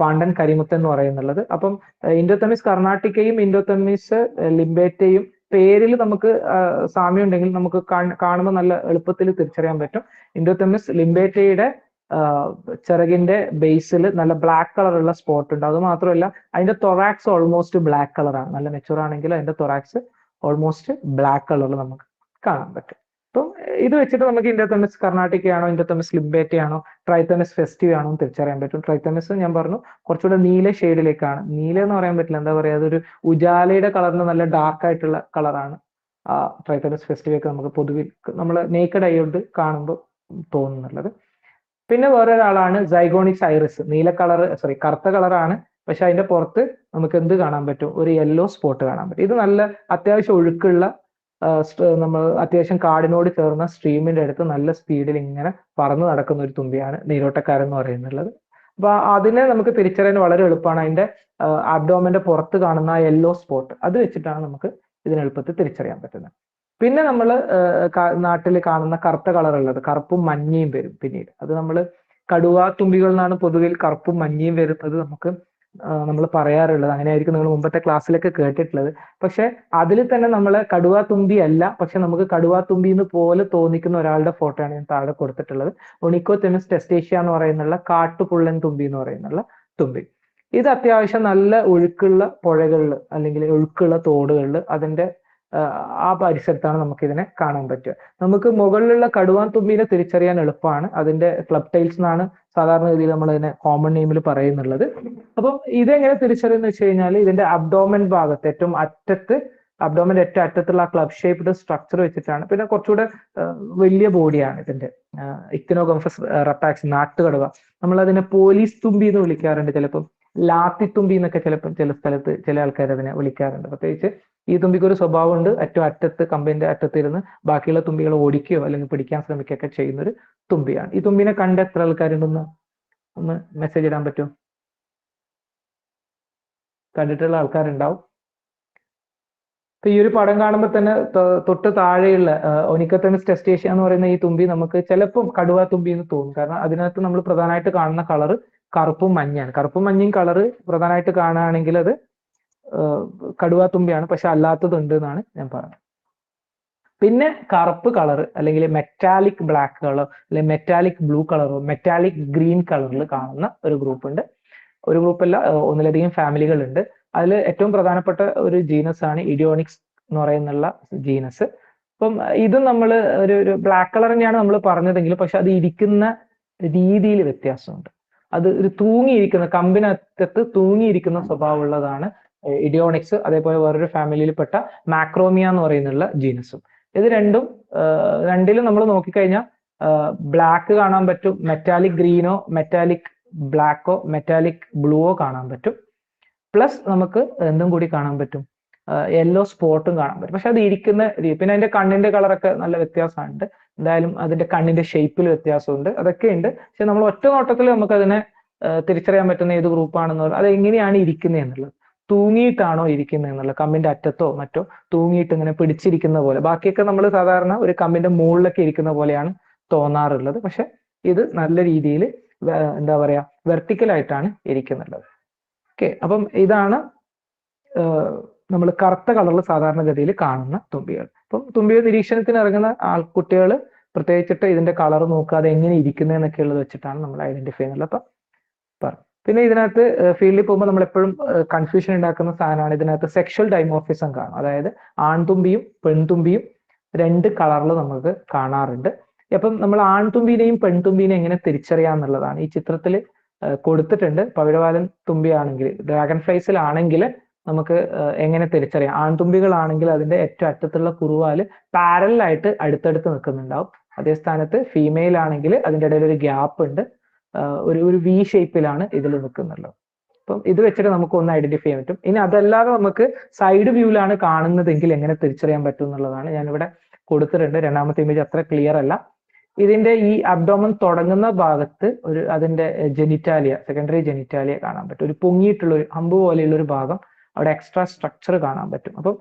പാണ്ടൻ കരിമുത്തൻ എന്ന് പറയുന്നുള്ളത്. അപ്പം ഇൻഡോതെമിസ് കർണാട്ടിക്കയും ഇൻഡോതെമിസ് ലിംബേറ്റയും പേരിൽ നമുക്ക് സാമ്യം ഉണ്ടെങ്കിൽ നമുക്ക് കാണുമ്പോൾ നല്ല എളുപ്പത്തിൽ തിരിച്ചറിയാൻ പറ്റും. ഇൻഡോതെമിസ് ലിംബേറ്റയുടെ ചിറകിന്റെ ബേസിൽ നല്ല ബ്ലാക്ക് കളറുള്ള സ്പോട്ട് ഉണ്ട്. അത് മാത്രമല്ല അതിന്റെ തൊറാക്സ് ഓൾമോസ്റ്റ് ബ്ലാക്ക് കളറാണ്. നല്ല മെച്ചൂർ ആണെങ്കിൽ അതിന്റെ തൊറാക്സ് ഓൾമോസ്റ്റ് ബ്ലാക്ക് കളറിൽ നമുക്ക് കാണാൻ പറ്റും. അപ്പം ഇത് വെച്ചിട്ട് നമുക്ക് ഇൻഡോതെമിസ് കർണാട്ടിക്കയാണോ ഇൻഡോതെമിസ് ലിംബേറ്റയാണോ ട്രൈതെമിസ് ഫെസ്റ്റീവ് ആണോ തിരിച്ചറിയാൻ പറ്റും. ട്രൈതെമിസ് ഞാൻ പറഞ്ഞു കുറച്ചുകൂടെ നീല ഷെയ്ഡിലേക്കാണ്. നീല എന്ന് പറയാൻ പറ്റില്ല, എന്താ പറയുക, അതൊരു ഉജാലയുടെ കളറിന് നല്ല ഡാർക്ക് ആയിട്ടുള്ള കളറാണ് ആ ട്രൈതെമിസ് ഫെസ്റ്റീവ് ഒക്കെ നമുക്ക് പൊതുവിൽ നമ്മൾ നേക്കഡ് ഐ കൊണ്ട് കാണുമ്പോൾ തോന്നുന്നുള്ളത്. പിന്നെ വേറൊരാളാണ് സൈഗോണിക്സ് ഐറിസ്. നീല കളർ, കറുത്ത കളറാണ്, പക്ഷെ അതിന്റെ പുറത്ത് നമുക്ക് എന്ത് കാണാൻ പറ്റും, ഒരു യെല്ലോ സ്പോട്ട് കാണാൻ പറ്റും. ഇത് നല്ല അത്യാവശ്യം ഒഴുക്കുള്ള നമ്മൾ അത്യാവശ്യം കാടിനോട് ചേർന്ന സ്ട്രീമിന്റെ അടുത്ത് നല്ല സ്പീഡിൽ ഇങ്ങനെ പറന്ന് നടക്കുന്ന ഒരു തുമ്പിയാണ് നീരോട്ടക്കാരൻ എന്ന് പറയുന്നുള്ളത്. അപ്പൊ അതിനെ നമുക്ക് തിരിച്ചറിയാൻ വളരെ എളുപ്പമാണ്. അതിന്റെ അബ്ഡോമന്റെ പുറത്ത് കാണുന്ന ആ യെല്ലോ സ്പോട്ട്, അത് വെച്ചിട്ടാണ് നമുക്ക് ഇതിന് എളുപ്പത്തിൽ തിരിച്ചറിയാൻ പറ്റുന്നത്. പിന്നെ നമ്മൾ നാട്ടിൽ കാണുന്ന കറുത്ത കളർ ഉള്ളത്, കറുപ്പും മഞ്ഞയും വരും പിന്നീട്. അത് നമ്മൾ കടുവാ തുമ്പികളിൽ നിന്നാണ് പൊതുവിൽ കറുപ്പും മഞ്ഞയും വരുന്നത് നമുക്ക് നമ്മൾ പറയാറുള്ളത്. അങ്ങനെയായിരിക്കും നിങ്ങൾ മുമ്പത്തെ ക്ലാസ്സിലൊക്കെ കേട്ടിട്ടുള്ളത്. പക്ഷെ അതിൽ തന്നെ നമ്മൾ കടുവാ തുമ്പി അല്ല, പക്ഷെ നമുക്ക് കടുവാ തുമ്പി എന്ന് പോലെ തോന്നിക്കുന്ന ഒരാളുടെ ഫോട്ടോയാണ് ഞാൻ താഴെ കൊടുത്തിട്ടുള്ളത്. ഒണിക്കോതെമിസ് ടെസ്റ്റേഷ്യ എന്ന് പറയുന്നുള്ള കാട്ടുപുള്ളൻ തുമ്പി എന്ന് പറയുന്നുള്ള തുമ്പി. ഇത് അത്യാവശ്യം നല്ല ഒഴുക്കുള്ള പുഴകളിൽ അല്ലെങ്കിൽ ഒഴുക്കുള്ള തോടുകളിൽ അതിന്റെ ആ പരിസരത്താണ് നമുക്ക് ഇതിനെ കാണാൻ പറ്റുക. നമുക്ക് മുകളിലുള്ള കടുവാൻ തുമ്പിനെ തിരിച്ചറിയാൻ എളുപ്പമാണ്. അതിന്റെ ക്ലബ് ടൈൽസ് എന്നാണ് സാധാരണ രീതിയിൽ നമ്മൾ ഇതിനെ കോമൺ നെയിമിൽ പറയുന്നുള്ളത്. അപ്പം ഇതെങ്ങനെ തിരിച്ചറിയുന്ന വെച്ച് കഴിഞ്ഞാൽ ഇതിന്റെ അബ്ഡോമൻ ഭാഗത്ത് ഏറ്റവും അറ്റത്ത്, അബ്ഡോമന്റെ ഏറ്റവും അറ്റത്തുള്ള ആ ക്ലബ് ഷേപ്ഡ് സ്ട്രക്ചർ വെച്ചിട്ടാണ്. പിന്നെ കുറച്ചുകൂടെ വലിയ ബോഡിയാണ് ഇതിന്റെ. ഇക്തിനോഗംഫസ് റെപ്പാക്സ്, നാട്ടുകടുവ, നമ്മൾ അതിനെ പോലീസ് തുമ്പി എന്ന് വിളിക്കാറുണ്ട്. ചിലപ്പം ലാത്തിത്തുമ്പി എന്നൊക്കെ ചിലപ്പം ചില സ്ഥലത്ത് ചില ആൾക്കാർ അതിനെ വിളിക്കാറുണ്ട്. പ്രത്യേകിച്ച് ഈ തുമ്പിക്ക് ഒരു സ്വഭാവമുണ്ട്, ഏറ്റവും അറ്റത്ത് കമ്പിന്റെ അറ്റത്തിരുന്ന് ബാക്കിയുള്ള തുമ്പികളെ ഓടിക്കുകയോ അല്ലെങ്കിൽ പിടിക്കാൻ ശ്രമിക്കുകയൊക്കെ ചെയ്യുന്ന ഒരു തുമ്പിയാണ്. ഈ തുമ്പിനെ കണ്ട് എത്ര ആൾക്കാരുണ്ടെന്ന് ഒന്ന് മെസ്സേജ് ഇടാൻ പറ്റുമോ? കണ്ടിട്ടുള്ള ആൾക്കാരുണ്ടാവും. ഇപ്പൊ ഈ ഒരു പടം കാണുമ്പോൾ തന്നെ തൊട്ട് താഴെയുള്ള ഒനിക്കോതെമിസ് ടെസ്റ്റേഷ്യ എന്ന് പറയുന്ന ഈ തുമ്പി നമുക്ക് ചിലപ്പം കടുവാ തുമ്പി എന്ന് തോന്നും. കാരണം അതിനകത്ത് നമ്മൾ പ്രധാനമായിട്ട് കാണുന്ന കളറ് കറുപ്പും മഞ്ഞയാണ്. കറുപ്പും മഞ്ഞയും കളറ് പ്രധാനമായിട്ട് കാണുകയാണെങ്കിൽ അത് കടുവാ തുമ്പിയാണ്, പക്ഷെ അല്ലാത്തതുണ്ട് എന്നാണ് ഞാൻ പറഞ്ഞത്. പിന്നെ കറുപ്പ് കളർ അല്ലെങ്കിൽ മെറ്റാലിക് ബ്ലാക്ക് കളർ അല്ലെങ്കിൽ മെറ്റാലിക് ബ്ലൂ കളറോ മെറ്റാലിക് ഗ്രീൻ കളറിൽ കാണുന്ന ഒരു ഗ്രൂപ്പ് ഉണ്ട്. ഒരു ഗ്രൂപ്പല്ല, ഒന്നിലധികം ഫാമിലികളുണ്ട്. അതിൽ ഏറ്റവും പ്രധാനപ്പെട്ട ഒരു ജീനസ് ആണ് ഇഡിയോണിക്സ് എന്ന് പറയുന്നുള്ള ജീനസ്. അപ്പം ഇത് നമ്മൾ ഒരു ബ്ലാക്ക് കളർ തന്നെയാണ് നമ്മൾ പറഞ്ഞതെങ്കിലും പക്ഷെ അത് ഇരിക്കുന്ന രീതിയിൽ വ്യത്യാസമുണ്ട്. അത് ഒരു തൂങ്ങിയിരിക്കുന്ന, കമ്പിനകത്ത് തൂങ്ങിയിരിക്കുന്ന സ്വഭാവമുള്ളതാണ് ഇഡിയോണിക്സ്. അതേപോലെ വേറൊരു ഫാമിലിയിൽപ്പെട്ട മാക്രോമിയ എന്ന് പറയുന്നുള്ള ജീനസും. ഇത് രണ്ടിലും നമ്മൾ നോക്കിക്കഴിഞ്ഞാൽ ബ്ലാക്ക് കാണാൻ പറ്റും, മെറ്റാലിക് ഗ്രീനോ മെറ്റാലിക് ബ്ലാക്കോ മെറ്റാലിക് ബ്ലൂവോ കാണാൻ പറ്റും. പ്ലസ് നമുക്ക് എന്തും കൂടി കാണാൻ പറ്റും, യെല്ലോ സ്പോട്ടും കാണാൻ പറ്റും. പക്ഷെ അത് ഇരിക്കുന്ന പിന്നെ അതിന്റെ കണ്ണിന്റെ കളറൊക്കെ നല്ല വ്യത്യാസമുണ്ട്. എന്തായാലും അതിന്റെ കണ്ണിന്റെ ഷേപ്പിൽ വ്യത്യാസമുണ്ട്, അതൊക്കെ ഉണ്ട്. പക്ഷെ നമ്മൾ ഒറ്റ നോട്ടത്തിൽ നമുക്ക് അതിനെ തിരിച്ചറിയാൻ പറ്റുന്ന ഏത് ഗ്രൂപ്പാണെന്നുള്ളത്, അത് എങ്ങനെയാണ് ഇരിക്കുന്നത് എന്നുള്ളത്, തൂങ്ങിയിട്ടാണോ ഇരിക്കുന്നത് എന്നുള്ളത്, കമ്പിന്റെ അറ്റത്തോ മറ്റോ തൂങ്ങിയിട്ട് ഇങ്ങനെ പിടിച്ചിരിക്കുന്ന പോലെ. ബാക്കിയൊക്കെ നമ്മൾ സാധാരണ ഒരു കമ്പിന്റെ മുകളിലൊക്കെ ഇരിക്കുന്ന പോലെയാണ് തോന്നാറുള്ളത്. പക്ഷെ ഇത് നല്ല രീതിയിൽ എന്താ പറയാ വെർട്ടിക്കലായിട്ടാണ് ഇരിക്കുന്നുള്ളത്. ഓക്കെ, അപ്പം ഇതാണ് നമ്മൾ കറുത്ത കളറിൽ സാധാരണഗതിയിൽ കാണുന്ന തുമ്പികൾ. അപ്പം തുമ്പികൾ നിരീക്ഷണത്തിന് ഇറങ്ങുന്ന കുട്ടികൾ പ്രത്യേകിച്ചിട്ട് ഇതിന്റെ കളർ നോക്കാതെ എങ്ങനെ ഇരിക്കുന്നതെന്നൊക്കെ ഉള്ളത് വെച്ചിട്ടാണ് നമ്മൾ ഐഡന്റിഫൈ ചെയ്യുന്നത്. അപ്പം പിന്നെ ഇതിനകത്ത് ഫീൽഡിൽ പോകുമ്പോൾ നമ്മൾ എപ്പോഴും കൺഫ്യൂഷൻ ഉണ്ടാക്കുന്ന സാധനമാണ് ഇതിനകത്ത് സെക്ഷൽ ഡൈമോർഫിസം കാണും. അതായത് ആൺതുമ്പിയും പെൺതുമ്പിയും രണ്ട് കളറിൽ നമുക്ക് കാണാറുണ്ട്. അപ്പം നമ്മൾ ആൺതുമ്പിനെയും പെൺതുമ്പിനെയും എങ്ങനെ തിരിച്ചറിയാന്നുള്ളതാണ് ഈ ചിത്രത്തിൽ കൊടുത്തിട്ടുണ്ട്. പവിഴവാലൻ തുമ്പിയാണെങ്കിൽ, ഡ്രാഗൺ ഫ്ലൈസിലാണെങ്കിൽ നമുക്ക് എങ്ങനെ തിരിച്ചറിയാം? ആൺതുമ്പികളാണെങ്കിൽ അതിന്റെ ഏറ്റവും അറ്റത്തുള്ള കുറുവാല് പാരലായിട്ട് അടുത്തടുത്ത് നിൽക്കുന്നുണ്ടാവും. അതേ സ്ഥാനത്ത് ഫീമെയിൽ ആണെങ്കിൽ അതിൻ്റെ ഇടയിൽ ഒരു ഗ്യാപ്പ് ഉണ്ട്, ഒരു വി ഷേപ്പിലാണ് ഇതിൽ നിൽക്കുന്നുള്ളത്. അപ്പം ഇത് വെച്ചിട്ട് നമുക്ക് ഒന്ന് ഐഡന്റിഫൈ ചെയ്യാൻ പറ്റും. ഇനി അതല്ലാതെ നമുക്ക് സൈഡ് വ്യൂവിലാണ് കാണുന്നതെങ്കിൽ എങ്ങനെ തിരിച്ചറിയാൻ പറ്റും എന്നുള്ളതാണ് ഞാനിവിടെ കൊടുത്തിട്ടുണ്ട്. രണ്ടാമത്തെ ഇമേജ് അത്ര ക്ലിയർ അല്ല. ഇതിന്റെ ഈ അബ്ഡോമൻ തുടങ്ങുന്ന ഭാഗത്ത് അതിന്റെ ജെനിറ്റാലിയ, സെക്കൻഡറി ജെനിറ്റാലിയ കാണാൻ പറ്റും. ഒരു പൊങ്ങിയിട്ടുള്ള ഒരു ഹമ്പ് പോലെയുള്ള ഒരു ഭാഗം, അവിടെ എക്സ്ട്രാ സ്ട്രക്ചർ കാണാൻ പറ്റും. അപ്പം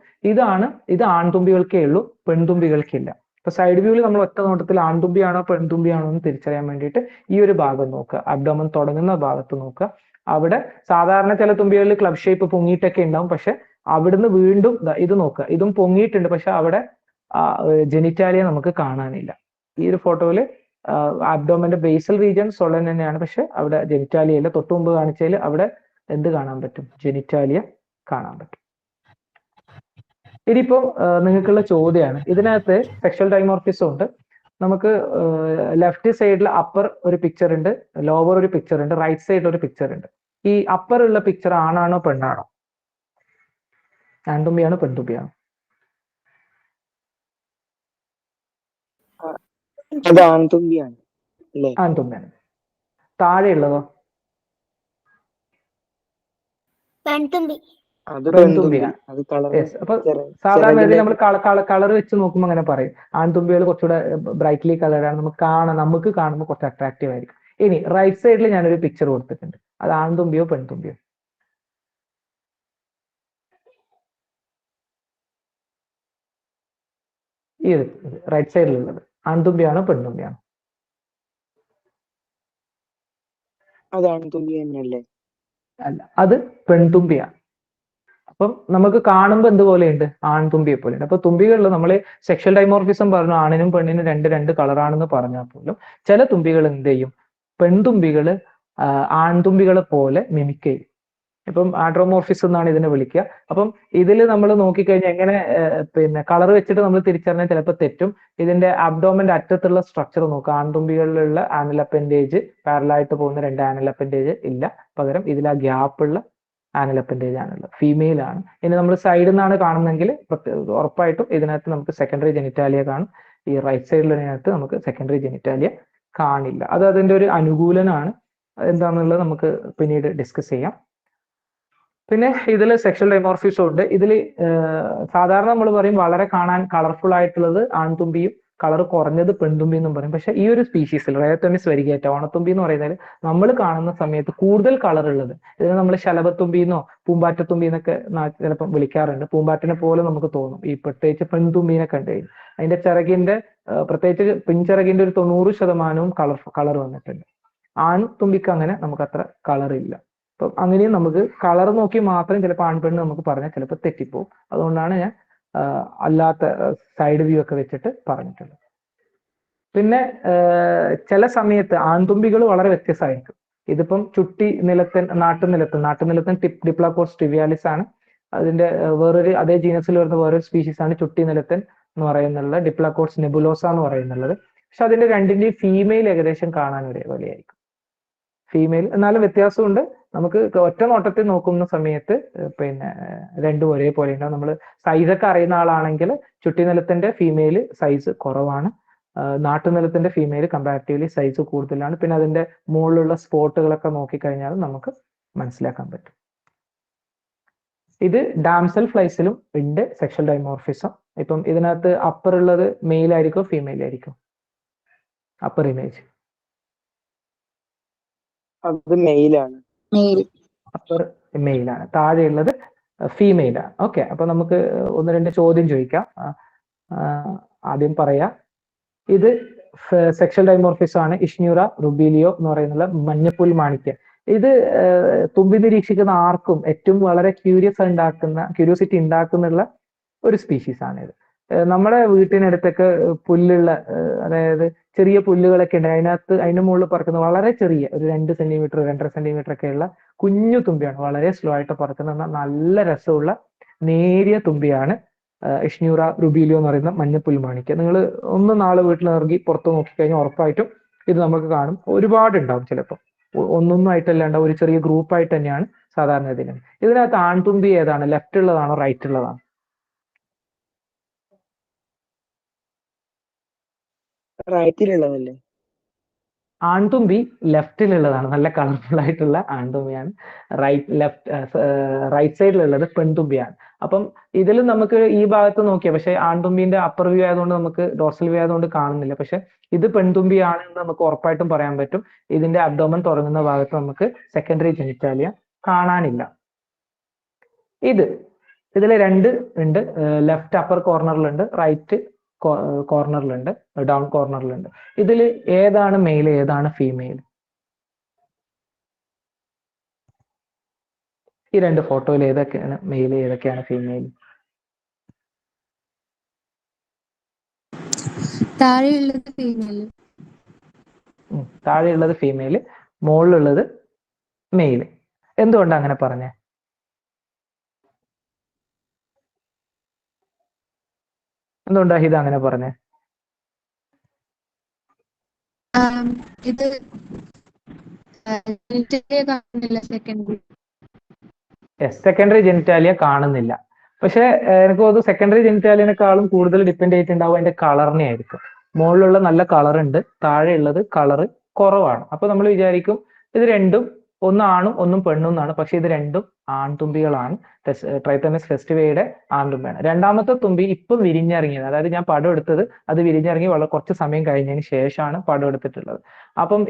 ഇത് ആൺതുമ്പികൾക്കേ ഉള്ളൂ, പെൺതുമ്പികൾക്കില്ല. ഇപ്പൊ സൈഡ് വ്യൂവിൽ നമ്മൾ ഒറ്റ നോട്ടത്തിൽ ആൺതുമ്പിയാണോ പെൺതുമ്പിയാണോ എന്ന് തിരിച്ചറിയാൻ വേണ്ടിയിട്ട് ഈ ഒരു ഭാഗം നോക്കുക, അബ്ഡോമൻ തുടങ്ങുന്ന ഭാഗത്ത് നോക്കുക. അവിടെ സാധാരണ ചില തുമ്പികളിൽ ക്ലബ് ഷേപ്പ് പൊങ്ങിയിട്ടൊക്കെ ഉണ്ടാവും, പക്ഷെ അവിടുന്ന് വീണ്ടും ഇത് നോക്കുക, ഇതും പൊങ്ങിയിട്ടുണ്ട്, പക്ഷെ അവിടെ ജെനിറ്റാലിയ നമുക്ക് കാണാനില്ല. ഈ ഒരു ഫോട്ടോയില് അബ്ഡോമന്റെ ബേസൽ റീജിയൻ സൊളൻ തന്നെയാണ്, പക്ഷെ അവിടെ ജെനിറ്റാലിയ ഇല്ല. തൊട്ടു മുമ്പ് കാണിച്ചതിൽ അവിടെ എന്ത് കാണാൻ പറ്റും? ജെനിറ്റാലിയ കാണാൻ പറ്റും. ഇനിയിപ്പോ നിങ്ങൾക്കുള്ള ചോദ്യമാണ്, ഇതിനകത്ത് സെക്ഷൽ ഡൈമോർഫിസം ഉണ്ട്. നമുക്ക് ലെഫ്റ്റ് സൈഡിൽ അപ്പർ ഒരു പിക്ചർ ഉണ്ട്, ലോവർ ഒരു പിക്ചർ ഉണ്ട്, റൈറ്റ് സൈഡിൽ ഒരു പിക്ചർ ഉണ്ട്. ഈ അപ്പർ ഉള്ള പിക്ചർ ആണാണോ പെണ്ണാണോ? ആൺതുമ്പിയാണോ പെൺതുമ്പിയാണോ? അത് ആൺതുമ്പിയാണ് അല്ലേ? ആൺതുമ്പിയാണ്. താഴെയുള്ളതോ? അത് പെൺതുമ്പിയാണ്. അത് കളർ അപ്പൊ സാധാരണ നമ്മൾ കളർ വെച്ച് നോക്കുമ്പോൾ അങ്ങനെ പറയും, ആൺതുമ്പികൾ കുറച്ചുകൂടെ ബ്രൈറ്റ്ലി കളറാണ്, നമുക്ക് കാണുമ്പോൾ കുറച്ച് അട്രാക്റ്റീവ് ആയിരിക്കും. ഇനി റൈറ്റ് സൈഡിൽ ഞാനൊരു പിക്ചർ കൊടുത്തിട്ടുണ്ട്, അത് ആൺതുമ്പിയോ പെൺതുമ്പിയോ? ഈ റൈറ്റ് സൈഡിലുള്ളത് ആൺതുമ്പിയാണോ പെൺതുമ്പിയാണോ? അത് ആൺതുമ്പി തന്നെയല്ലേ? അല്ല, അത് പെൺതുമ്പിയാണ്. അപ്പം നമുക്ക് കാണുമ്പോൾ എന്തുപോലെയുണ്ട്? ആൺതുമ്പിയെ പോലെയുണ്ട്. അപ്പൊ തുമ്പികളിൽ നമ്മൾ സെക്ഷൽ ഡൈമോർഫിസം പറഞ്ഞു, ആണിനും പെണ്ണിനും രണ്ട് കളറാണെന്ന് പറഞ്ഞാൽ പോലും ചില തുമ്പികൾ എന്ത് ചെയ്യും? പെൺതുമ്പികള് ആൺതുമ്പികളെ പോലെ മിമിക് ചെയ്യും. ഇപ്പം ആൻഡ്രോമോർഫിസം എന്നാണ് ഇതിനെ വിളിക്കുക. അപ്പം ഇതിൽ നമ്മൾ നോക്കിക്കഴിഞ്ഞാൽ എങ്ങനെ പിന്നെ കളർ വെച്ചിട്ട് നമ്മൾ തിരിച്ചറിഞ്ഞാൽ ചിലപ്പോൾ തെറ്റും. ഇതിന്റെ അബ്ഡോമന്റെ അറ്റത്തുള്ള സ്ട്രക്ചർ നോക്കുക. ആൺതുമ്പികളിലുള്ള ആനൽ അപ്പൻഡേജ് പാരലായിട്ട് പോകുന്ന രണ്ട് ആനൽ അപ്പൻഡേജ് ഇല്ല, പകരം ഇതിൽ ആ ഗ്യാപ്പുള്ള ആനൽ അപ്പൻഡേജ് ആണുള്ളത്, ഫീമെയിൽ ആണ്. ഇനി നമ്മൾ സൈഡിൽ നിന്നാണ് കാണുന്നതെങ്കിൽ ഉറപ്പായിട്ടും ഇതിനകത്ത് നമുക്ക് സെക്കൻഡറി ജെനിറ്റാലിയ കാണും. ഈ റൈറ്റ് സൈഡിലിനകത്ത് നമുക്ക് സെക്കൻഡറി ജെനിറ്റാലിയ കാണില്ല. അത് അതിന്റെ ഒരു അനുകൂലനാണ്. എന്താണെന്നുള്ളത് നമുക്ക് പിന്നീട് ഡിസ്കസ് ചെയ്യാം. പിന്നെ ഇതിൽ സെക്ഷൽ ഡൈമോർഫിസം ഉണ്ട്. ഇതിൽ സാധാരണ നമ്മൾ പറയും വളരെ കാണാൻ കളർഫുൾ ആയിട്ടുള്ളത് ആൺതുമ്പിയും കളർ കുറഞ്ഞത് പെൺതുമ്പി എന്നും പറയും. പക്ഷെ ഈ ഒരു സ്പീഷീസിൽ റേത്തമിസ് വരികേറ്റ ഓണത്തുമ്പി എന്ന് പറയുന്നത് നമ്മൾ കാണുന്ന സമയത്ത് കൂടുതൽ കളർ ഉള്ളത്, ഇതിനെ നമ്മൾ ശലഭത്തുമ്പിന്നോ പൂമ്പാറ്റത്തുമ്പി എന്നൊക്കെ ചിലപ്പം വിളിക്കാറുണ്ട്. പൂമ്പാറ്റിനെ പോലെ നമുക്ക് തോന്നും ഈ പ്രത്യേകിച്ച് പെൺതുമ്പീനെ കണ്ടു കഴിഞ്ഞാൽ. അതിന്റെ ചിറകിന്റെ പ്രത്യേകിച്ച് പിൻചിറകിന്റെ ഒരു 90% കളർ വന്നിട്ടുണ്ട്. ആൺതുമ്പിക്ക് അങ്ങനെ നമുക്ക് അത്ര കളർ ഇല്ല. അപ്പം അങ്ങനെയും നമുക്ക് കളർ നോക്കി മാത്രം ചിലപ്പോൾ ആൺപെണ്ണ് നമുക്ക് പറഞ്ഞാൽ ചിലപ്പോൾ തെറ്റിപ്പോവും. അതുകൊണ്ടാണ് ഞാൻ അല്ലാത്ത സൈഡ് വ്യൂ ഒക്കെ വെച്ചിട്ട് പറഞ്ഞിട്ടുള്ളത്. പിന്നെ ചില സമയത്ത് ആൺതുമ്പികൾ വളരെ വ്യത്യസ്തമായിരിക്കും. ഇതിപ്പം ചുട്ടി നിലത്തൻ നാട്ടുനിലത്തൻ ഡിപ്ലോകോസ് ട്രിവിയാലിസ് ആണ്. അതിന്റെ വേറൊരു അതേ ജീനസിൽ വരുന്ന വേറൊരു സ്പീഷീസ് ആണ് ചുട്ടി നിലത്തൻ എന്ന് പറയുന്നത്, ഡിപ്ലോകോസ് നെബുലോസ എന്ന് പറയുന്നുള്ളത്. പക്ഷെ അതിന്റെ രണ്ടിന്റെയും ഫീമെയിൽ ഏകദേശം കാണാൻ ഒരേപോലെയായിരിക്കും. ഫീമെയിൽ എന്നാലും വ്യത്യാസമുണ്ട്. നമുക്ക് ഒറ്റ നോട്ടത്തിൽ നോക്കുന്ന സമയത്ത് പിന്നെ രണ്ടും ഒരേപോലെ ഉണ്ടാവും. നമ്മൾ സൈസൊക്കെ അറിയുന്ന ആളാണെങ്കിൽ ചുട്ടിനിലത്തിന്റെ ഫീമെയിൽ സൈസ് കുറവാണ്, നാട്ടുനിലത്തിന്റെ ഫീമെയിൽ കമ്പാരിറ്റീവ്ലി സൈസ് കൂടുതലാണ്. പിന്നെ അതിന്റെ മുകളിലുള്ള സ്പോട്ടുകളൊക്കെ നോക്കിക്കഴിഞ്ഞാൽ നമുക്ക് മനസ്സിലാക്കാൻ പറ്റും. ഇത് ഡാംസൽ ഫ്ലൈസിലും ഉണ്ട് സെക്ഷൽ ഡൈമോർഫിസം. ഇപ്പം ഇതിനകത്ത് അപ്പർ ഉള്ളത് മെയിൽ ആയിരിക്കും ഫീമെയിൽ ആയിരിക്കും? അപ്പർ ഇമേജ് അത് മെയിലാണ്. അപ്പർ മെയിലാണ്, താഴെയുള്ളത് ഫീമെയിലാണ്. ഓക്കെ, അപ്പൊ നമുക്ക് ഒന്ന് രണ്ട് ചോദ്യം ചോദിക്കാം. ആദ്യം പറയാം, ഇത് സെക്ഷൽ ഡൈമോർഫിസം ആണ്. ഇഷ്ന്യൂറ റുബീലിയോ എന്ന് പറയുന്ന മഞ്ഞപ്പുൽ മാണിക്യം. ഇത് തുമ്പി നിരീക്ഷിക്കുന്ന ആർക്കും ഏറ്റവും വളരെ ക്യൂരിയോസിറ്റി ഉണ്ടാക്കുന്ന ഒരു സ്പീഷീസ് ആണ് ഇത്. നമ്മുടെ വീട്ടിനടുത്തൊക്കെ പുല്ലുള്ള, അതായത് ചെറിയ പുല്ലുകളൊക്കെ ഉണ്ട്, അതിന് മുകളിൽ പറക്കുന്ന വളരെ ചെറിയ ഒരു 2 സെന്റിമീറ്റർ 2.5 സെന്റിമീറ്റർ ഒക്കെ ഉള്ള കുഞ്ഞു തുമ്പിയാണ്. വളരെ സ്ലോ ആയിട്ട് പറക്കുന്ന നല്ല രസമുള്ള നേരിയ തുമ്പിയാണ് ഇഷ്നൂറ റുബീലിയോ എന്ന് പറയുന്ന മഞ്ഞപ്പുൽമാണിക്യം. നിങ്ങൾ ഒന്ന് നാളെ വീട്ടിൽ ഇറങ്ങി പുറത്ത് നോക്കിക്കഴിഞ്ഞാൽ ഉറപ്പായിട്ടും ഇത് നമുക്ക് കാണും. ഒരുപാട് ഉണ്ടാവും, ചിലപ്പോൾ ഒന്നൊന്നും ആയിട്ടല്ല ഉണ്ടാവും, ഒരു ചെറിയ ഗ്രൂപ്പായിട്ട് തന്നെയാണ് സാധാരണ ഇതിനകത്ത് ആൺതുമ്പി ഏതാണ്? ലെഫ്റ്റ് ഉള്ളതാണോ റൈറ്റ് ഉള്ളതാണോ? റൈറ്റിലുള്ളതല്ലേ? ആൺതുമ്പി ലെഫ്റ്റിലുള്ളതാണ്, നല്ല കളർഫുൾ ആയിട്ടുള്ള ആൺതുമ്പിയാണ്. റൈറ്റ് സൈഡിലുള്ളത് പെൺതുമ്പിയാണ്. അപ്പം ഇതിൽ നമുക്ക് ഈ ഭാഗത്ത് നോക്കിയാൽ, പക്ഷെ ആൺതുമ്പിന്റെ അപ്പർ വ്യൂ ആയതുകൊണ്ട് നമുക്ക് ഡോർസൽ വ്യൂ ആയതുകൊണ്ട് കാണുന്നില്ല. പക്ഷെ ഇത് പെൺതുമ്പിയാണ് എന്ന് നമുക്ക് ഉറപ്പായിട്ടും പറയാൻ പറ്റും. ഇതിന്റെ അബ്ഡോമൻ തുടങ്ങുന്ന ഭാഗത്ത് നമുക്ക് സെക്കൻഡറി ജെനിറ്റാലിയ കാണാനില്ല. ഇതിൽ 2 ഉണ്ട്, ലെഫ്റ്റ് അപ്പർ കോർണറിലുണ്ട്, റൈറ്റ് കോർണറിലുണ്ട്, ഡൗൺ കോർണറിലുണ്ട്. ഇതിൽ ഏതാണ് മെയിൽ ഏതാണ് ഫീമെയിൽ? ഈ 2 ഫോട്ടോയിൽ ഏതൊക്കെയാണ് മെയിൽ ഏതൊക്കെയാണ് ഫീമെയിൽ? താഴെയുള്ളത് ഫീമെയിൽ. താഴെയുള്ളത് ഫീമെയിൽ, മുകളിലുള്ളത് മെയിൽ. എന്തുകൊണ്ടാണ് അങ്ങനെ പറഞ്ഞേ? എന്തുകൊണ്ടാ ഇത് അങ്ങനെ പറഞ്ഞേ? ഇത് സെക്കൻഡറി ജെനിറ്റാലിയ കാണുന്നില്ല. പക്ഷെ എനിക്ക് തോന്നുന്നു സെക്കൻഡറി ജെനിറ്റാലിയനെക്കാളും കൂടുതൽ ഡിപ്പെൻഡ് ചെയ്തിട്ടുണ്ടാവും അതിന്റെ കളറിനെ ആയിരിക്കും. മുകളിലുള്ള നല്ല കളർ ഉണ്ട്, താഴെയുള്ളത് കളറ് കുറവാണ്. അപ്പൊ നമ്മൾ വിചാരിക്കും ഇത് രണ്ടും ഒന്ന് ആണും ഒന്നും പെണ്ണും എന്നാണ്. പക്ഷെ ഇത് രണ്ടും ആൺതുമ്പികളാണ്, ട്രൈത്തമിസ് ഫെസ്റ്റിവയുടെ ആൺതുമ്പിയാണ്. രണ്ടാമത്തെ തുമ്പി ഇപ്പം വിരിഞ്ഞിറങ്ങിയത്, അതായത് ഞാൻ പടം എടുത്തത് അത് വിരിഞ്ഞിറങ്ങി വളരെ കുറച്ച് സമയം കഴിഞ്ഞതിന് ശേഷമാണ് പടം എടുത്തിട്ടുള്ളത്. അപ്പം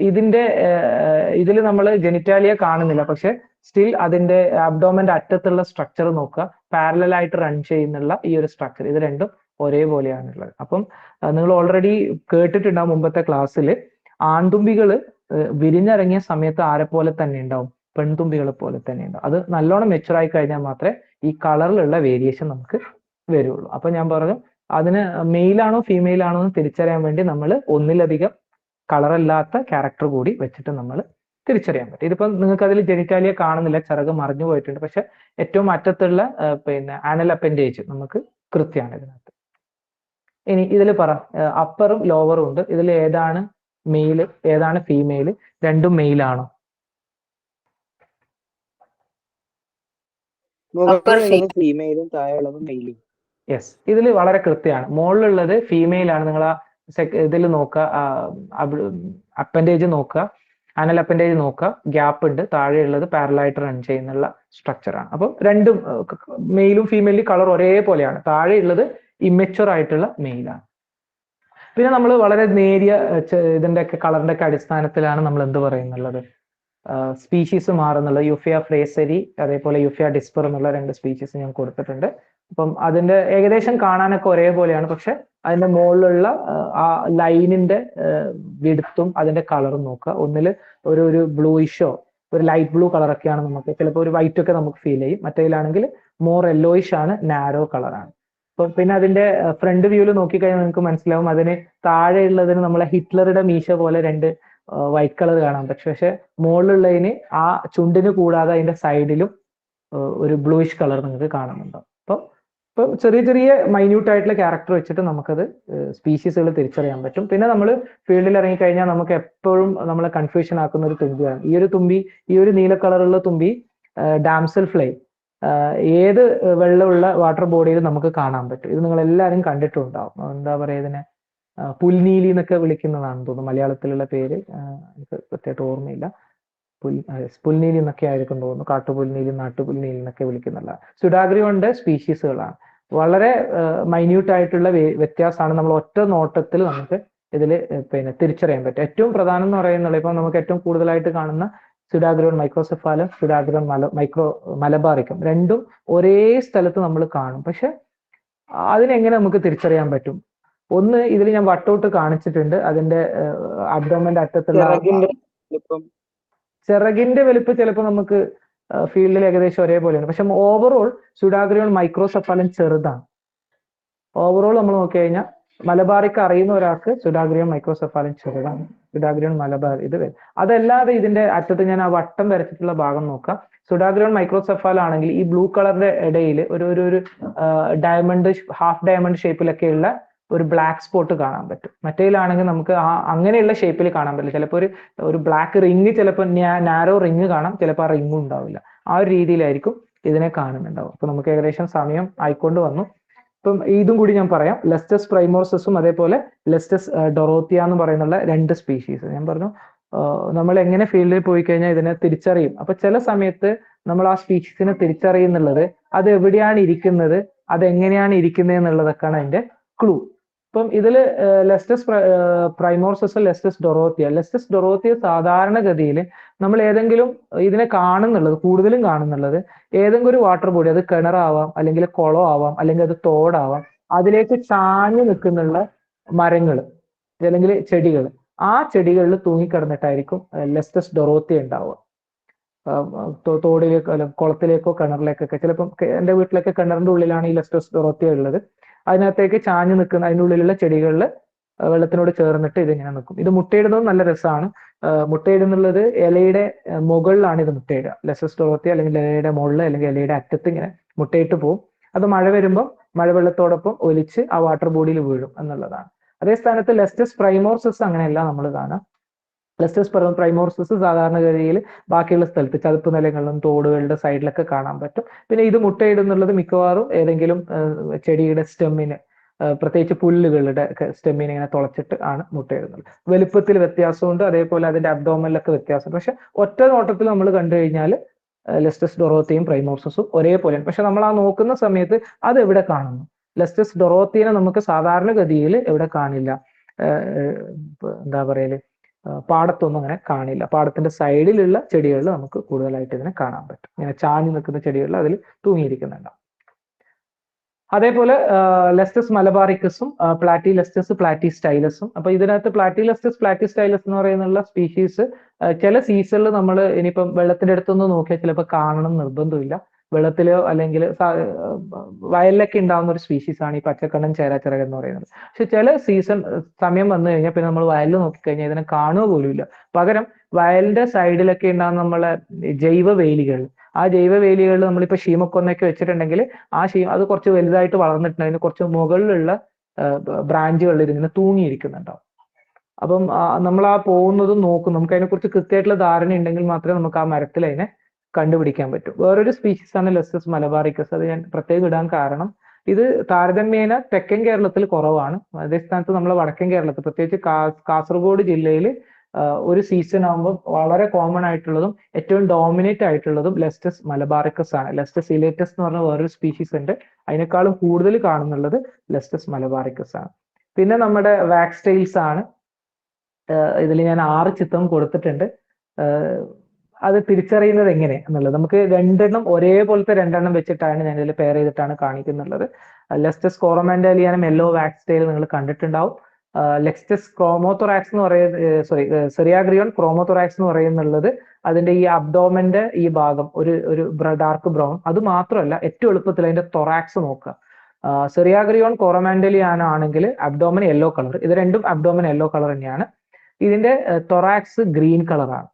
ഇതിൽ നമ്മൾ ജെനിറ്റാലിയ കാണുന്നില്ല, പക്ഷെ സ്റ്റിൽ അതിന്റെ അബ്ഡോമന്റെ അറ്റത്തുള്ള സ്ട്രക്ചർ നോക്കുക, പാരലൽ ആയിട്ട് റൺ ചെയ്യുന്നുള്ള ഈ ഒരു സ്ട്രക്ചർ, ഇത് രണ്ടും ഒരേപോലെയാണുള്ളത്. അപ്പം നിങ്ങൾ ഓൾറെഡി കേട്ടിട്ടുണ്ടാവും മുമ്പത്തെ ക്ലാസ്സിൽ, ആൺതുമ്പികൾ വിരിഞ്ഞിറങ്ങിയ സമയത്ത് ആരെ പോലെ തന്നെ ഉണ്ടാവും? പെൺതുമ്പികളെ പോലെ തന്നെ ഉണ്ടാവും. അത് നല്ലോണം മെച്ചുർ ആയി കഴിഞ്ഞാൽ മാത്രമേ ഈ കളറിലുള്ള വേരിയേഷൻ നമുക്ക് വരുള്ളൂ. അപ്പൊ ഞാൻ പറഞ്ഞു, അതിന് മെയിലാണോ ഫീമെയിൽ ആണോ എന്ന് തിരിച്ചറിയാൻ വേണ്ടി നമ്മൾ ഒന്നിലധികം കളറല്ലാത്ത ക്യാരക്ടർ കൂടി വെച്ചിട്ട് നമ്മൾ തിരിച്ചറിയാൻ പറ്റും. ഇതിപ്പം നിങ്ങൾക്ക് അതിൽ ജെനിറ്റാലിയ കാണുന്നില്ല, ചിറക് മറിഞ്ഞു പോയിട്ടുണ്ട്. പക്ഷെ ഏറ്റവും അറ്റത്തുള്ള ആനൽ അപ്പൻഡേജ് നമുക്ക് കൃത്യമാണ് ഇതിനകത്ത്. ഇനി ഇതിൽ പറ, അപ്പറും ലോവറും ഉണ്ട്, ഇതിൽ ഏതാണ് മെയില് ഏതാണ് ഫീമെയിൽ? രണ്ടും മെയിലാണോ? ഫീമെയിലും താഴെയുള്ളത് മെയിലും. യെസ്, ഇതിൽ വളരെ കൃത്യമാണ്. മുകളിലുള്ളത് ഫീമെയിൽ ആണ്. നിങ്ങൾ ആ ഇതിൽ നോക്കുക, അപ്പൻഡേജ് നോക്കുക, ആനൽ അപ്പൻഡേജ് നോക്കുക, ഗ്യാപ്പ് ഉണ്ട്, താഴെയുള്ളത് പാരലായിട്ട് റൺ ചെയ്യുന്നുള്ള സ്ട്രക്ചറാണ്. അപ്പം രണ്ടും മെയിലും ഫീമെയിലും കളർ ഒരേപോലെയാണ്. താഴെയുള്ളത് ഇമ്മച്ചുവർ ആയിട്ടുള്ള മെയിലാണ്. പിന്നെ നമ്മൾ വളരെ നേരിയ ഇതിന്റെ ഒക്കെ കളറിന്റെ ഒക്കെ അടിസ്ഥാനത്തിലാണ് നമ്മൾ എന്ത് പറയുന്നുള്ളത്, സ്പീഷീസ് മാറുന്നുള്ളത്. യുഫിയ ഫ്രേസരി അതേപോലെ യുഫിയ ഡിസ്പർ എന്നുള്ള 2 സ്പീഷീസ് ഞാൻ കൊടുത്തിട്ടുണ്ട്. അപ്പം അതിന്റെ ഏകദേശം കാണാനൊക്കെ ഒരേപോലെയാണ്. പക്ഷെ അതിന്റെ മുകളിലുള്ള ആ ലൈനിന്റെ വിഡ്ത്തും അതിന്റെ കളറും നോക്കുക. ഒന്നിൽ ഒരു ബ്ലൂയിഷോ ഒരു ലൈറ്റ് ബ്ലൂ കളറൊക്കെയാണ് നമുക്ക്, ചിലപ്പോൾ ഒരു വൈറ്റ് ഒക്കെ നമുക്ക് ഫീൽ ചെയ്യും. മറ്റേതിലാണെങ്കിൽ മോർ യെല്ലോയിഷ് ആണ്, നാരോ കളറാണ്. അപ്പൊ പിന്നെ അതിന്റെ ഫ്രണ്ട് വ്യൂവിൽ നോക്കിക്കഴിഞ്ഞാൽ നിങ്ങൾക്ക് മനസ്സിലാവും, അതിന് താഴെയുള്ളതിന് നമ്മളെ ഹിറ്റ്ലറുടെ മീശ പോലെ 2 വൈറ്റ് കളർ കാണാൻ പറ്റും. പക്ഷെ മുകളിലുള്ളതിന് ആ ചുണ്ടിന് കൂടാതെ അതിന്റെ സൈഡിലും ഒരു ബ്ലൂയിഷ് കളർ നിങ്ങൾക്ക് കാണുന്നുണ്ടാവും. ഇപ്പൊ ചെറിയ ചെറിയ മൈന്യൂട്ട് ആയിട്ടുള്ള ക്യാരക്ടർ വെച്ചിട്ട് നമുക്കത് സ്പീഷീസുകൾ തിരിച്ചറിയാൻ പറ്റും. പിന്നെ നമ്മൾ ഫീൽഡിൽ ഇറങ്ങിക്കഴിഞ്ഞാൽ നമുക്ക് എപ്പോഴും നമ്മളെ കൺഫ്യൂഷൻ ആക്കുന്ന ഒരു തുമ്പിയാണ് ഈ ഒരു തുമ്പി. ഈ ഒരു നീല കളറുള്ള തുമ്പി ഡാംസൽ ഫ്ലൈ ഏത് വെള്ളമുള്ള വാട്ടർ ബോഡിയിൽ നമുക്ക് കാണാൻ പറ്റും. ഇത് നിങ്ങൾ എല്ലാവരും കണ്ടിട്ടുണ്ടാവും. എന്താ പറയുക, ഇതിനെ പുൽനീലി എന്നൊക്കെ വിളിക്കുന്നതാണെന്ന് തോന്നുന്നു മലയാളത്തിലുള്ള പേര്, എനിക്ക് കൃത്യമായിട്ട് ഓർമ്മയില്ല. പുൽനീലി എന്നൊക്കെ ആയിരിക്കും തോന്നുന്നു, കാട്ടുപുൽനീലി നാട്ടുപുൽനീലി എന്നൊക്കെ വിളിക്കുന്നുള്ള സുഡാഗ്രിയോന്റെ സ്പീഷീസുകളാണ്. വളരെ മൈന്യൂട്ട് ആയിട്ടുള്ള വ്യത്യാസമാണ് നമ്മൾ ഒറ്റ നോട്ടത്തിൽ നമുക്ക് ഇതിൽ തിരിച്ചറിയാൻ പറ്റും. ഏറ്റവും പ്രധാനം എന്ന് പറയുന്നത്, ഇപ്പൊ നമുക്ക് ഏറ്റവും കൂടുതലായിട്ട് കാണുന്ന സുഡാഗ്രിയോൺ മൈക്രോസെഫാലം, സുഡാഗ്രിയോൺ മലബാറിക്കം രണ്ടും ഒരേ സ്ഥലത്ത് നമ്മൾ കാണും. പക്ഷെ അതിനെങ്ങനെ നമുക്ക് തിരിച്ചറിയാൻ പറ്റും? ഒന്ന്, ഇതിൽ ഞാൻ വട്ടൗട്ട് കാണിച്ചിട്ടുണ്ട്. അതിന്റെ അബ്ഡോമന്റെ അറ്റത്തുള്ള ചിറകിന്റെ വലിപ്പം ചിലപ്പോൾ നമുക്ക് ഫീൽഡിൽ ഏകദേശം ഒരേപോലെയാണ്. പക്ഷെ ഓവറോൾ സുഡാഗ്രിയോൺ മൈക്രോസെഫാലം ചെറുതാണ്. ഓവറോൾ നമ്മൾ നോക്കി കഴിഞ്ഞാൽ മലബാറിക് അറിയുന്ന ഒരാൾക്ക് സുഡാഗ്രിയം മൈക്രോസെഫാലിൻ ചെറുതാണ്, സുഡാഗ്രിയം മലബാർ ഇത് വരും. അതല്ലാതെ ഇതിന്റെ അറ്റത്ത് ഞാൻ ആ വട്ടം വരച്ചിട്ടുള്ള ഭാഗം നോക്കാം. സുഡാഗ്രിയോൺ മൈക്രോസെഫാൽ ആണെങ്കിൽ ഈ ബ്ലൂ കളറിന്റെ ഇടയിൽ ഒരു ഡയമണ്ട്, ഹാഫ് ഡയമണ്ട് ഷേപ്പിലൊക്കെയുള്ള ഒരു ബ്ലാക്ക് സ്പോട്ട് കാണാൻ പറ്റും. മറ്റേലാണെങ്കിൽ നമുക്ക് അങ്ങനെയുള്ള ഷേപ്പിൽ കാണാൻ പറ്റില്ല. ചിലപ്പോൾ ഒരു ബ്ലാക്ക് റിങ്, ചിലപ്പോൾ നാരോ റിങ് കാണാം, ചിലപ്പോൾ ആ റിങ്ങും ഉണ്ടാവില്ല. ആ ഒരു രീതിയിലായിരിക്കും ഇതിനെ കാണുന്നുണ്ടാവും. അപ്പൊ നമുക്ക് ഏകദേശം സമയം ആയിക്കൊണ്ട് വന്നു. ഇപ്പം ഇതും കൂടി ഞാൻ പറയാം. ലെസ്റ്റസ് പ്രൈമോർസസും അതേപോലെ ലെസ്റ്റസ് ഡൊറോത്തിയ എന്ന് പറയുന്ന 2 സ്പീഷീസ് ഞാൻ പറഞ്ഞു. നമ്മൾ എങ്ങനെ ഫീൽഡിൽ പോയി കഴിഞ്ഞാൽ ഇതിനെ തിരിച്ചറിയും. അപ്പൊ ചില സമയത്ത് നമ്മൾ ആ സ്പീഷീസിനെ തിരിച്ചറിയുന്നുള്ളത് അത് എവിടെയാണ് ഇരിക്കുന്നത്, അതെങ്ങനെയാണ് ഇരിക്കുന്നത് എന്നുള്ളതൊക്കെയാണ് അതിന്റെ ക്ലൂ. ഇപ്പം ഇതിൽ ലെസ്റ്റസ് പ്രൈമോർസസ്, ലെസ്റ്റസ് ഡൊറോത്തിയ സാധാരണഗതിയിൽ നമ്മൾ ഏതെങ്കിലും ഇതിനെ കാണുന്നുള്ളത്, കൂടുതലും കാണുന്നുള്ളത് ഏതെങ്കിലും ഒരു വാട്ടർ ബോഡി, അത് കിണറാവാം, അല്ലെങ്കിൽ കുളം ആവാം, അല്ലെങ്കിൽ അത് തോടാവാം, അതിലേക്ക് ചാഞ്ഞു നിൽക്കുന്നുള്ള മരങ്ങൾ അല്ലെങ്കിൽ ചെടികൾ, ആ ചെടികളിൽ തൂങ്ങിക്കിടന്നിട്ടായിരിക്കും ലെസ്റ്റസ് ഡൊറോത്തിയ ഉണ്ടാവുക. തോടിലേക്കോ അല്ല കുളത്തിലേക്കോ കിണറിലേക്കൊക്കെ, ചിലപ്പം എൻ്റെ വീട്ടിലൊക്കെ കിണറിന്റെ ഉള്ളിലാണ് ഈ ലെസ്റ്റസ് ഡൊറോത്തിയ ഉള്ളത്. അതിനകത്തേക്ക് ചാഞ്ഞു നിൽക്കുന്ന അതിൻ്റെ ഉള്ളിലുള്ള ചെടികളിൽ വെള്ളത്തിനോട് ചേർന്നിട്ട് ഇതിങ്ങനെ നിൽക്കും. ഇത് മുട്ടയിടുന്നത് നല്ല രസമാണ്. മുട്ടയിടുന്നുള്ളത് ഇലയുടെ മുകളിലാണ് ഇത് മുട്ടയിടുക. ലെസ്റ്റസ് ഡൊറോത്തിയ അല്ലെങ്കിൽ ഇലയുടെ മുകളിൽ അല്ലെങ്കിൽ ഇലയുടെ അറ്റത്ത് ഇങ്ങനെ മുട്ടയിട്ട് പോകും. അത് മഴ വരുമ്പോൾ മഴവെള്ളത്തോടൊപ്പം ഒലിച്ച് ആ വാട്ടർ ബോഡിയിൽ വീഴും എന്നുള്ളതാണ്. അതേ സ്ഥാനത്ത് ലെസ്റ്റസ് പ്രൈമോർസസ് അങ്ങനെയല്ല നമ്മൾ കാണാം. ലെസ്റ്റസ് പ്രൈമോർസസ് സാധാരണഗതിയിൽ ബാക്കിയുള്ള സ്ഥലത്ത് ചതുപ്പ് നിലങ്ങളിലും തോടുകളുടെ സൈഡിലൊക്കെ കാണാൻ പറ്റും. പിന്നെ ഇത് മുട്ടയിടുന്നുള്ളത് മിക്കവാറും ഏതെങ്കിലും ചെടിയുടെ സ്റ്റെമ്മിന്, പ്രത്യേകിച്ച് പുല്ലുകളുടെ സ്റ്റെമ്മിനെ ഇങ്ങനെ തുളച്ചിട്ട് ആണ് മുട്ടയിടുന്നത്. വലുപ്പത്തിൽ വ്യത്യാസമുണ്ട്, അതേപോലെ അതിന്റെ അബ്ഡോമനിലൊക്കെ വ്യത്യാസമുണ്ട്. പക്ഷെ ഒറ്റ നോട്ടത്തിൽ നമ്മൾ കണ്ടു കഴിഞ്ഞാൽ ലെസ്റ്റസ് ഡൊറോത്തിയും പ്രൈമോർസസും ഒരേപോലെയാണ്. പക്ഷെ നമ്മൾ ആ നോക്കുന്ന സമയത്ത് അത് എവിടെ കാണുന്നു? ലെസ്റ്റസ് ഡൊറോത്തിനെ നമുക്ക് സാധാരണഗതിയിൽ എവിടെ കാണില്ല, എന്താ പറയല്, പാടത്തൊന്നും അങ്ങനെ കാണില്ല. പാടത്തിന്റെ സൈഡിലുള്ള ചെടികളിൽ നമുക്ക് കൂടുതലായിട്ട് ഇതിനെ കാണാൻ പറ്റും. ഇങ്ങനെ ചാഞ്ഞു നിൽക്കുന്ന ചെടികളിൽ അതിൽ തൂങ്ങിയിരിക്കുന്നുണ്ടാവും. അതേപോലെ ലെസ്റ്റസ് മലബാറിക്കസും പ്ലാറ്റിലെസ്റ്റസ് പ്ലാറ്റിസ്റ്റൈലസും. അപ്പൊ ഇതിനകത്ത് പ്ലാറ്റിസ്റ്റൈലസ് എന്ന് പറയുന്ന സ്പീഷീസ് ചില സീസണിൽ നമ്മൾ ഇനിയിപ്പം വെള്ളത്തിന്റെ അടുത്തൊന്ന് നോക്കിയാൽ ചിലപ്പോൾ കാണണം നിർബന്ധമില്ല. വെള്ളത്തിലോ അല്ലെങ്കിൽ വയലിലൊക്കെ ഉണ്ടാകുന്ന ഒരു സ്പീഷീസ് ആണ് ഈ പച്ചക്കണ്ണൻ ചേരാച്ചിറകൻ എന്ന് പറയുന്നത്. പക്ഷെ ചില സമയം വന്നു കഴിഞ്ഞാൽ പിന്നെ നമ്മൾ വയലിൽ നോക്കിക്കഴിഞ്ഞാൽ ഇതിനെ കാണുക പോലുമില്ല. പകരം വയലിന്റെ സൈഡിലൊക്കെ ഉണ്ടാകുന്ന നമ്മളെ ജൈവ വേലികൾ, ആ ജൈവ വേലികളിൽ നമ്മളിപ്പോൾ ഷീമക്കൊന്നൊക്കെ വെച്ചിട്ടുണ്ടെങ്കിൽ അത് കുറച്ച് വലുതായിട്ട് വളർന്നിട്ടുണ്ട്, അതിന് കുറച്ച് മുകളിലുള്ള ബ്രാഞ്ചുകളിൽ ഇതിങ്ങനെ തൂങ്ങിയിരിക്കുന്നുണ്ടാവും. അപ്പം നമ്മൾ ആ പോകുന്നതും നോക്കും, നമുക്ക് അതിനെക്കുറിച്ച് കൃത്യമായിട്ടുള്ള ധാരണ ഉണ്ടെങ്കിൽ മാത്രമേ നമുക്ക് ആ മരത്തിൽ അതിനെ കണ്ടുപിടിക്കാൻ പറ്റും. വേറൊരു സ്പീഷീസ് ആണ് ലെസ്റ്റസ് മലബാറിക്കസ്. അത് ഞാൻ പ്രത്യേകം ഇടാൻ കാരണം ഇത് താരതമ്യേന തെക്കൻ കേരളത്തിൽ കുറവാണ്. അതേ സ്ഥാനത്ത് നമ്മൾ വടക്കൻ കേരളത്തിൽ, പ്രത്യേകിച്ച് കാസർഗോഡ് ജില്ലയിൽ ഒരു സീസൺ ആകുമ്പോൾ വളരെ കോമൺ ആയിട്ടുള്ളതും ഏറ്റവും ഡോമിനേറ്റ് ആയിട്ടുള്ളതും ലെസ്റ്റസ് മലബാറിക്കസ് ആണ്. ലെസ്റ്റസ് ഇലേറ്റസ് എന്ന് പറഞ്ഞ വേറൊരു സ്പീഷീസ് ഉണ്ട്, അതിനേക്കാളും കൂടുതൽ കാണുന്നുള്ളത് ലെസ്റ്റസ് മലബാറിക്കസ് ആണ്. പിന്നെ നമ്മുടെ വാക്സ് ടെയിൽസ് ആണ്. ഇതിൽ ഞാൻ 6 ചിത്രം കൊടുത്തിട്ടുണ്ട്. അത് തിരിച്ചറിയുന്നത് എങ്ങനെ എന്നുള്ളത്, നമുക്ക് 2 എണ്ണം ഒരേപോലത്തെ 2 എണ്ണം വെച്ചിട്ടാണ് ഞാൻ ഇതിൽ പെയർ ചെയ്തിട്ടാണ് കാണിക്കുന്നുള്ളത്. ലെസ്റ്റസ് കോറമാൻഡാലിയാനം യെല്ലോ വാക്സ് ടെയിൽ നിങ്ങൾ കണ്ടിട്ടുണ്ടാവും. ലെസ്റ്റസ് ക്രോമോതൊറാക്സ് എന്ന് പറയുന്നത്, സെറിയാഗ്രിയോൺ ക്രോമോതൊറാക്സ് എന്ന് പറയുന്നുള്ളത് അതിന്റെ ഈ അബ്ഡോമന്റെ ഈ ഭാഗം ഒരു ഡാർക്ക് ബ്രൗൺ. അത് മാത്രമല്ല, ഏറ്റവും എളുപ്പത്തിൽ അതിന്റെ തൊറാക്സ് നോക്കുക. സെറിയാഗ്രിയോൺ കോറമാൻഡലിയാനം ആണെങ്കിൽ അബ്ഡോമൻ യെല്ലോ കളർ, ഇത് രണ്ടും അബ്ഡോമൻ യെല്ലോ കളർ തന്നെയാണ്. ഇതിന്റെ തൊറാക്സ് ഗ്രീൻ കളറാണ്.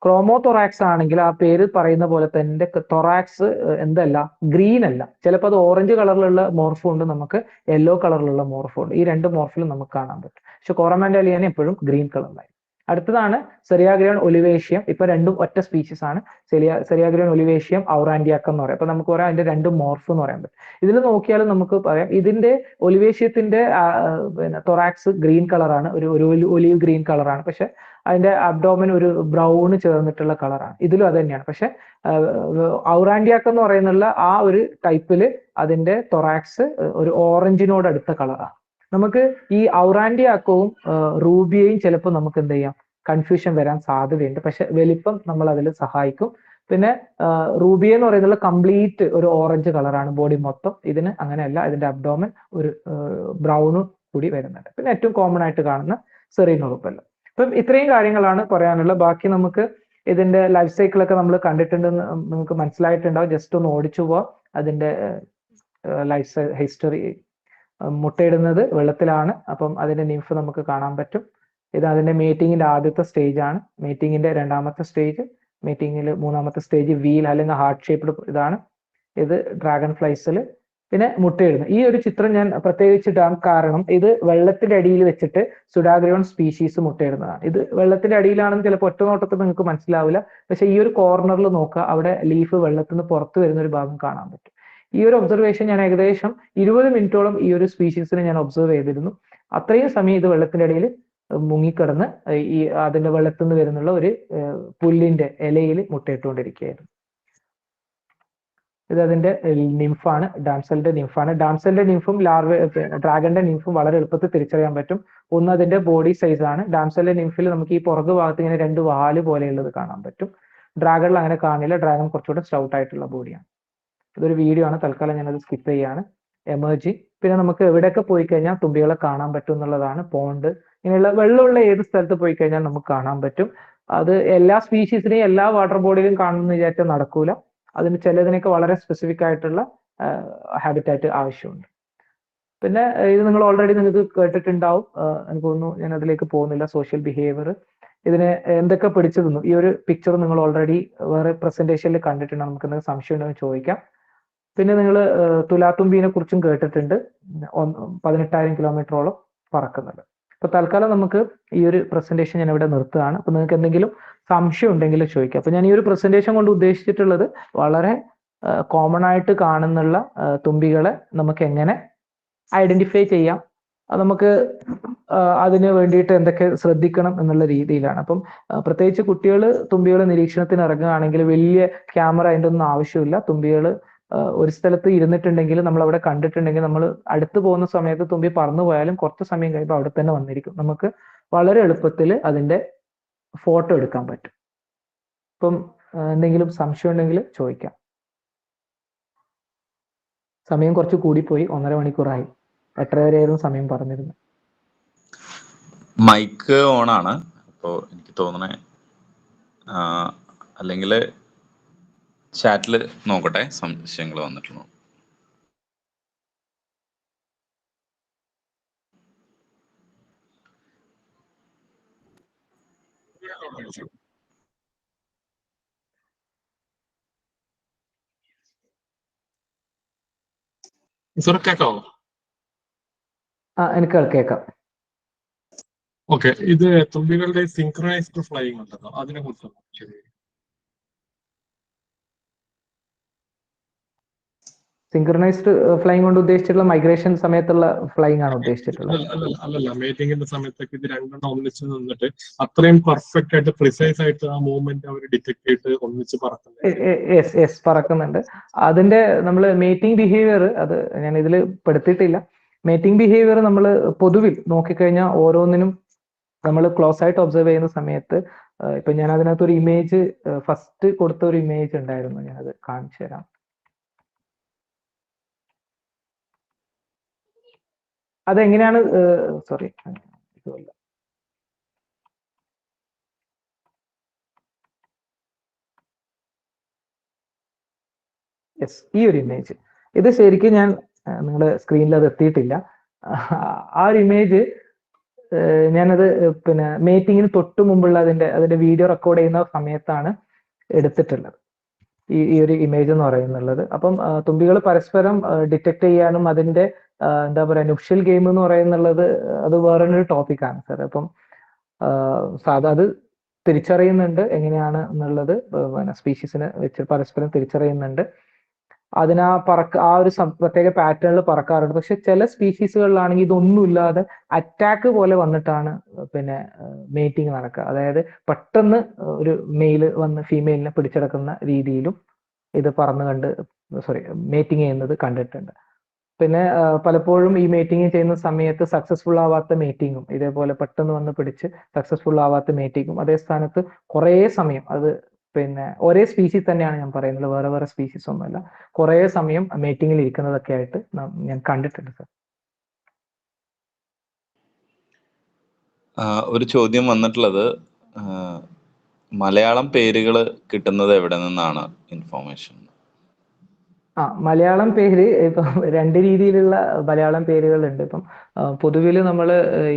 ക്രോമോതൊറാക്സ് ആണെങ്കിൽ ആ പേര് പറയുന്ന പോലെ തന്നെ തൊറാക്സ് എന്തല്ല, ഗ്രീൻ അല്ല. ചിലപ്പോൾ അത് ഓറഞ്ച് കളറിലുള്ള മോർഫും ഉണ്ട്, നമുക്ക് യെല്ലോ കളറിലുള്ള മോർഫും ഉണ്ട്. ഈ 2 മോർഫിലും നമുക്ക് കാണാൻ പറ്റും. പക്ഷെ കോറമാൻഡാലിയാനം എപ്പോഴും ഗ്രീൻ കളറിലായി. അടുത്തതാണ് സെറിയാഗ്രിയോൺ ഒലിവേഷ്യം. ഇപ്പൊ രണ്ടും ഒറ്റ സ്പീഷീസ് ആണ്. സെറിയാഗ്രിയോൺ ഒലിവേഷ്യം ഔറാൻഡിയാക്കം എന്ന് പറയാം. അപ്പൊ നമുക്ക് പറയാം അതിന്റെ 2 മോർഫ് എന്ന് പറയാൻ പറ്റും. ഇതിൽ നോക്കിയാലും നമുക്ക് പറയാം ഇതിന്റെ ഒലിവേഷ്യത്തിന്റെ തൊറാക്സ് ഗ്രീൻ കളറാണ്, ഒരു ഒലിവ് ഗ്രീൻ കളറാണ്. പക്ഷെ അതിന്റെ അബ്ഡോമൻ ഒരു ബ്രൗൺ ചേർന്നിട്ടുള്ള കളറാണ്. ഇതിലും അത് തന്നെയാണ്. പക്ഷെ ഔറാൻഡിയാക്കം എന്ന് പറയുന്നുള്ള ആ ഒരു ടൈപ്പില് അതിന്റെ തൊറാക്സ് ഒരു ഓറഞ്ചിനോട് അടുത്ത കളറാണ്. നമുക്ക് ഈ ഔറാൻഡിയാക്കവും റൂബിയയും ചിലപ്പോൾ നമുക്ക് എന്ത് ചെയ്യാം, കൺഫ്യൂഷൻ വരാൻ സാധ്യതയുണ്ട്. പക്ഷെ വലിപ്പം നമ്മൾ അതിൽ സഹായിക്കും. പിന്നെ റൂബിയ എന്ന് പറയുന്നത് കംപ്ലീറ്റ് ഒരു ഓറഞ്ച് കളറാണ് ബോഡി മൊത്തം. ഇതിന് അങ്ങനെയല്ല, ഇതിന്റെ അബ്ഡോമൻ ഒരു ബ്രൗണും കൂടി വരുന്നുണ്ട്. പിന്നെ ഏറ്റവും കോമൺ ആയിട്ട് കാണുന്ന സെറീനോറുപ്പല്ല. അപ്പം ഇത്രയും കാര്യങ്ങളാണ് പറയാനുള്ളത്. ബാക്കി നമുക്ക് ഇതിന്റെ ലൈഫ് സൈക്കിളൊക്കെ നമ്മൾ കണ്ടിട്ടുണ്ടെന്ന് നമുക്ക് മനസ്സിലായിട്ടുണ്ടാവും. ജസ്റ്റ് ഒന്ന് ഓടിച്ചു പോവാം അതിന്റെ ലൈഫ് ഹിസ്റ്ററി. മുട്ടയിടുന്നത് വെള്ളത്തിലാണ്. അപ്പം അതിന്റെ നിംഫ് നമുക്ക് കാണാൻ പറ്റും. ഇത് അതിന്റെ മേറ്റിങ്ങിന്റെ ആദ്യത്തെ സ്റ്റേജ് ആണ്. മേറ്റിങ്ങിന്റെ രണ്ടാമത്തെ സ്റ്റേജ്, മേറ്റിങ്ങിൽ മൂന്നാമത്തെ സ്റ്റേജ് വീൽ അല്ലെങ്കിൽ ഹാർട്ട് ഷേപ്ഡ് ഇതാണ്. ഇത് ഡ്രാഗൺ ഫ്ലൈസിൽ പിന്നെ മുട്ടയിടുന്നു. ഈ ഒരു ചിത്രം ഞാൻ പ്രത്യേകിച്ച് ഇടാൻ കാരണം ഇത് വെള്ളത്തിന്റെ അടിയിൽ വെച്ചിട്ട് സുഡാഗ്രിയോൺ സ്പീഷീസ് മുട്ടയിടുന്നതാണ്. ഇത് വെള്ളത്തിന്റെ അടിയിലാണെന്ന് ചിലപ്പോൾ ഒറ്റ നോട്ടത്തിൽ നിങ്ങൾക്ക് മനസ്സിലാവില്ല. പക്ഷെ ഈ ഒരു കോർണറിൽ നോക്കുക, അവിടെ ലീഫ് വെള്ളത്തിൽ നിന്ന് പുറത്തു വരുന്ന ഒരു ഭാഗം കാണാൻ പറ്റും. ഈ ഒരു ഒബ്സർവേഷൻ ഞാൻ ഏകദേശം 20 മിനിറ്റോളം ഈ ഒരു സ്പീഷീസിനെ ഞാൻ ഒബ്സർവ് ചെയ്തിരുന്നു. അത്രയും സമയം ഇത് വെള്ളത്തിന്റെ അടിയിൽ മുങ്ങിക്കിടന്ന് ഈ അതിന്റെ വെള്ളത്തിൽ നിന്ന് വരുന്നുള്ള ഒരു പുല്ലിന്റെ ഇലയിൽ മുട്ടയിട്ടുകൊണ്ടിരിക്കുകയായിരുന്നു. ഇത് അതിന്റെ നിംഫാണ്, ഡാംസലിന്റെ നിംഫാണ്. ഡാംസലിന്റെ നിംഫും ഡ്രാഗന്റെ നിംഫും വളരെ എളുപ്പത്തിൽ തിരിച്ചറിയാൻ പറ്റും. ഒന്ന് അതിന്റെ ബോഡി സൈസ് ആണ്. ഡാംസലിന്റെ നിംഫിൽ നമുക്ക് ഈ പുറകു ഭാഗത്ത് ഇങ്ങനെ 2 വാല് പോലെയുള്ളത് കാണാൻ പറ്റും. ഡ്രാഗണിൽ അങ്ങനെ കാണില്ല. ഡ്രാഗൺ കുറച്ചുകൂടെ സ്റ്റൗട്ട് ആയിട്ടുള്ള ബോഡിയാണ്. ഇതൊരു വീഡിയോ ആണ്, തൽക്കാലം ഞാനത് സ്കിപ്പ് ചെയ്യാണ്. എമർജി, പിന്നെ നമുക്ക് എവിടെയൊക്കെ പോയി കഴിഞ്ഞാൽ തുമ്പികളെ കാണാൻ പറ്റും എന്നുള്ളതാണ്. പോണ്ട്, ഇങ്ങനെയുള്ള വെള്ളമുള്ള ഏത് സ്ഥലത്ത് പോയി കഴിഞ്ഞാൽ നമുക്ക് കാണാൻ പറ്റും. അത് എല്ലാ സ്പീഷീസിനെയും എല്ലാ വാട്ടർ ബോഡിയിലും കാണുമെന്ന് വിചാരിച്ചാൽ നടക്കൂല. അതിന് ചിലതിനൊക്കെ വളരെ സ്പെസിഫിക് ആയിട്ടുള്ള ഹാബിറ്റാറ്റ് ആവശ്യമുണ്ട്. പിന്നെ ഇത് നിങ്ങൾ ഓൾറെഡി നിങ്ങൾക്ക് കേട്ടിട്ടുണ്ടാവും, എനിക്ക് തോന്നുന്നു, ഞാൻ അതിലേക്ക് പോകുന്നില്ല. സോഷ്യൽ ബിഹേവിയർ, ഇതിനെ എന്തൊക്കെ പിടിച്ചു തിന്നു, ഈ ഒരു പിക്ചർ നിങ്ങൾ ഓൾറെഡി വേറെ പ്രസന്റേഷനിൽ കണ്ടിട്ടുണ്ട്. നമുക്ക് എന്തെങ്കിലും സംശയം ഉണ്ടെന്ന് ചോദിക്കാം. പിന്നെ നിങ്ങൾ തുലാത്തുമ്പീനെ കുറിച്ചും കേട്ടിട്ടുണ്ട്, 18,000 കിലോമീറ്ററോളം പറക്കുന്നുണ്ട്. അപ്പൊ തൽക്കാലം നമുക്ക് ഈ ഒരു പ്രസന്റേഷൻ ഞാൻ ഇവിടെ നിർത്തുകയാണ്. അപ്പൊ നിങ്ങൾക്ക് എന്തെങ്കിലും സംശയം ഉണ്ടെങ്കിൽ ചോദിക്കാം. അപ്പൊ ഞാൻ ഈ ഒരു പ്രസന്റേഷൻ കൊണ്ട് ഉദ്ദേശിച്ചിട്ടുള്ളത് വളരെ കോമൺ ആയിട്ട് കാണുന്നുള്ള തുമ്പികളെ നമുക്ക് എങ്ങനെ ഐഡന്റിഫൈ ചെയ്യാം, നമുക്ക് അതിന് വേണ്ടിയിട്ട് എന്തൊക്കെ ശ്രദ്ധിക്കണം എന്നുള്ള രീതിയിലാണ്. അപ്പം പ്രത്യേകിച്ച് കുട്ടികൾ തുമ്പികൾ നിരീക്ഷണത്തിന് ഇറങ്ങുകയാണെങ്കിൽ വലിയ ക്യാമറ അതിൻ്റെ ഒന്നും ആവശ്യമില്ല. തുമ്പികൾ ഒരു സ്ഥലത്ത് ഇരുന്നിട്ടുണ്ടെങ്കിൽ, നമ്മൾ അവിടെ കണ്ടിട്ടുണ്ടെങ്കിൽ, നമ്മൾ അടുത്ത് പോകുന്ന സമയത്ത് തുമ്പി പറന്നു പോയാലും കുറച്ച് സമയം കഴിയുമ്പോൾ അവിടെ തന്നെ വന്നിരിക്കും. നമുക്ക് വളരെ എളുപ്പത്തിൽ അതിന്റെ ഫോട്ടോ എടുക്കാൻ പറ്റും. ഇപ്പം എന്തെങ്കിലും സംശയം ഉണ്ടെങ്കിൽ ചോദിക്കാം. സമയം കുറച്ച് കൂടിപ്പോയി, 1.5 മണിക്കൂറായി. 8:30 വരെയായിരുന്നു സമയം പറഞ്ഞിരുന്നത്. മൈക്ക് ഓണാണ്, അപ്പോൾ എനിക്ക് തോന്നണേ, അല്ലെങ്കിൽ ചാറ്റിൽ നോക്കട്ടെ സംശയങ്ങൾ വന്നിട്ടുണ്ടോ. കേക്കാവോ? എനിക്ക് കേൾക്കാം. ഓക്കെ, ഇത് തുമ്പികളുടെ സിങ്ക്രണൈസ്ഡ് ഫ്ലൈയിങ് ഉണ്ടല്ലോ, അതിനെ കുറിച്ചാണ്. ശരി, സിങ്ക്രണൈസ്ഡ് ഫ്ലൈയിങ് കൊണ്ട് ഉദ്ദേശിച്ചിട്ടുള്ള മൈഗ്രേഷൻ സമയത്തുള്ള ഫ്ലൈയിങ് ആണ് ഉദ്ദേശിച്ചിട്ടുള്ളത്? അല്ലല്ല, മേറ്റിങ്ങിന്റെ സമയത്തൊക്കെ ഇത് രണ്ടെണ്ണം ഒന്നിച്ച് നിന്നിട്ട് അത്രയും പെർഫെക്റ്റ് ആയിട്ട് പ്രിസൈസ് ആയിട്ട് ആ മൂവ്മെന്റ് അവർ ഡിറ്റക്ട് ചെയ്തിട്ട് ഒന്നിച്ച് പറക്കുന്നുണ്ട്. പറക്കുന്നുണ്ട്. അതിന്റെ നമ്മൾ മേറ്റിംഗ് ബിഹേവിയർ, അത് ഞാൻ ഇതിൽ പെടുത്തിയിട്ടില്ല. മേറ്റിംഗ് ബിഹേവിയർ നമ്മൾ പൊതുവിൽ നോക്കിക്കഴിഞ്ഞാൽ ഓരോന്നിനും നമ്മൾ ക്ലോസ് ആയിട്ട് ഒബ്സർവ് ചെയ്യുന്ന സമയത്ത്, ഇപ്പൊ ഞാൻ അതിനകത്ത് ഒരു ഇമേജ് ഫസ്റ്റ് കൊടുത്ത ഒരു ഇമേജ് ഉണ്ടായിരുന്നു, ഞാനത് കാണിച്ചു തരാം. അതെങ്ങനെയാണ്, സോറി, യെസ്, ഈ ഒരു ഇമേജ്, ഇത് ശരിക്കും ഞാൻ നിങ്ങളുടെ സ്ക്രീനിൽ അത് എത്തിയിട്ടില്ല. ആ ഒരു ഇമേജ് ഞാനത് പിന്നെ മേറ്റിങ്ങിന് തൊട്ട് മുമ്പുള്ള അതിന്റെ വീഡിയോ റെക്കോർഡ് ചെയ്യുന്ന സമയത്താണ് എടുത്തിട്ടുള്ളത്, ഈ ഒരു ഇമേജ് എന്ന് പറയുന്നുള്ളത്. അപ്പം തുമ്പികൾ പരസ്പരം ഡിറ്റക്ട് ചെയ്യാനും അതിന്റെ എന്താ പറയുക, നുഷ്യൽ ഗെയിം എന്ന് പറയുന്നുള്ളത് അത് വേറൊരു ടോപ്പിക്കാണ് സാർ. അപ്പം അത് തിരിച്ചറിയുന്നുണ്ട് എങ്ങനെയാണ് എന്നുള്ളത്, പിന്നെ സ്പീഷീസിനെ വെച്ച് പരസ്പരം തിരിച്ചറിയുന്നുണ്ട്. അതിനാ ആ ഒരു പ്രത്യേക പാറ്റേണിൽ പറക്കാറുണ്ട്. പക്ഷെ ചില സ്പീഷീസുകളിലാണെങ്കിൽ ഇതൊന്നുമില്ലാതെ അറ്റാക്ക് പോലെ വന്നിട്ടാണ് പിന്നെ മേറ്റിംഗ് നടക്കുക. അതായത് പെട്ടെന്ന് ഒരു മെയിൽ വന്ന് ഫീമെയിലിനെ പിടിച്ചെടുക്കുന്ന രീതിയിലും ഇത് മേറ്റിംഗ് ചെയ്യുന്നത് കണ്ടിട്ടുണ്ട്. പിന്നെ പലപ്പോഴും ഈ മേറ്റിംഗ് ചെയ്യുന്ന സമയത്ത് സക്സസ്ഫുൾ ആവാത്ത മേറ്റിങ്ങും, ഇതേപോലെ പെട്ടെന്ന് വന്ന് പിടിച്ച് സക്സസ്ഫുൾ ആവാത്ത മേറ്റിങ്ങും, അതേ സ്ഥാനത്ത് കുറേ സമയം, അത് പിന്നെ ഒരേ സ്പീഷീസ് തന്നെയാണ് ഞാൻ പറയുന്നത്, വേറെ വേറെ സ്പീഷീസ് ഒന്നുമല്ല, കുറേ സമയം മേറ്റിങ്ങിൽ ഇരിക്കുന്നതൊക്കെ ആയിട്ട് ഞാൻ കണ്ടിട്ടുണ്ട് സർ. ഒരു ചോദ്യം വന്നിട്ടുള്ളത്, മലയാളം പേരുകൾ കിട്ടുന്നത് എവിടെ നിന്നാണ് ഇൻഫോർമേഷൻ? മലയാളം പേര് ഇപ്പം രണ്ട് രീതിയിലുള്ള മലയാളം പേരുകളുണ്ട്. ഇപ്പം പൊതുവിൽ നമ്മൾ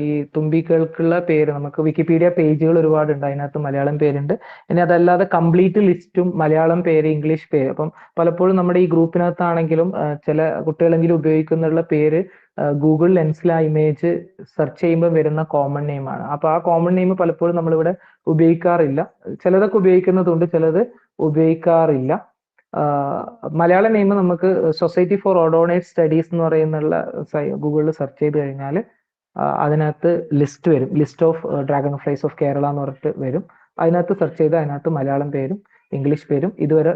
ഈ തുമ്പികൾക്കുള്ള പേര് നമുക്ക് വിക്കിപീഡിയ പേജുകൾ ഒരുപാടുണ്ട്, അതിനകത്ത് മലയാളം പേരുണ്ട്. ഇനി അതല്ലാതെ കംപ്ലീറ്റ് ലിസ്റ്റും മലയാളം പേര്, ഇംഗ്ലീഷ് പേര്. അപ്പം പലപ്പോഴും നമ്മുടെ ഈ ഗ്രൂപ്പിനകത്താണെങ്കിലും ചില കുട്ടികളെങ്കിലും ഉപയോഗിക്കുന്നുള്ള പേര് ഗൂഗിൾ ലെൻസിൽ ആ ഇമേജ് സെർച്ച് ചെയ്യുമ്പോൾ വരുന്ന കോമൺ നെയിമാണ്. അപ്പൊ ആ കോമൺ നെയിം പലപ്പോഴും നമ്മളിവിടെ ഉപയോഗിക്കാറില്ല. ചിലതൊക്കെ ഉപയോഗിക്കുന്നതുണ്ട്, ചിലത് ഉപയോഗിക്കാറില്ല. മലയാള നെയിം നമുക്ക് സൊസൈറ്റി ഫോർ ഓഡോണേറ്റ് സ്റ്റഡീസ് എന്ന് പറയുന്നുള്ള ഗൂഗിളിൽ സെർച്ച് ചെയ്ത് കഴിഞ്ഞാൽ അതിനകത്ത് ലിസ്റ്റ് വരും, list of dragon flies of Kerala എന്ന് പറഞ്ഞിട്ട് വരും. അതിനകത്ത് സെർച്ച് ചെയ്ത് അതിനകത്ത് മലയാളം പേരും ഇംഗ്ലീഷ് പേരും ഇതുവരെ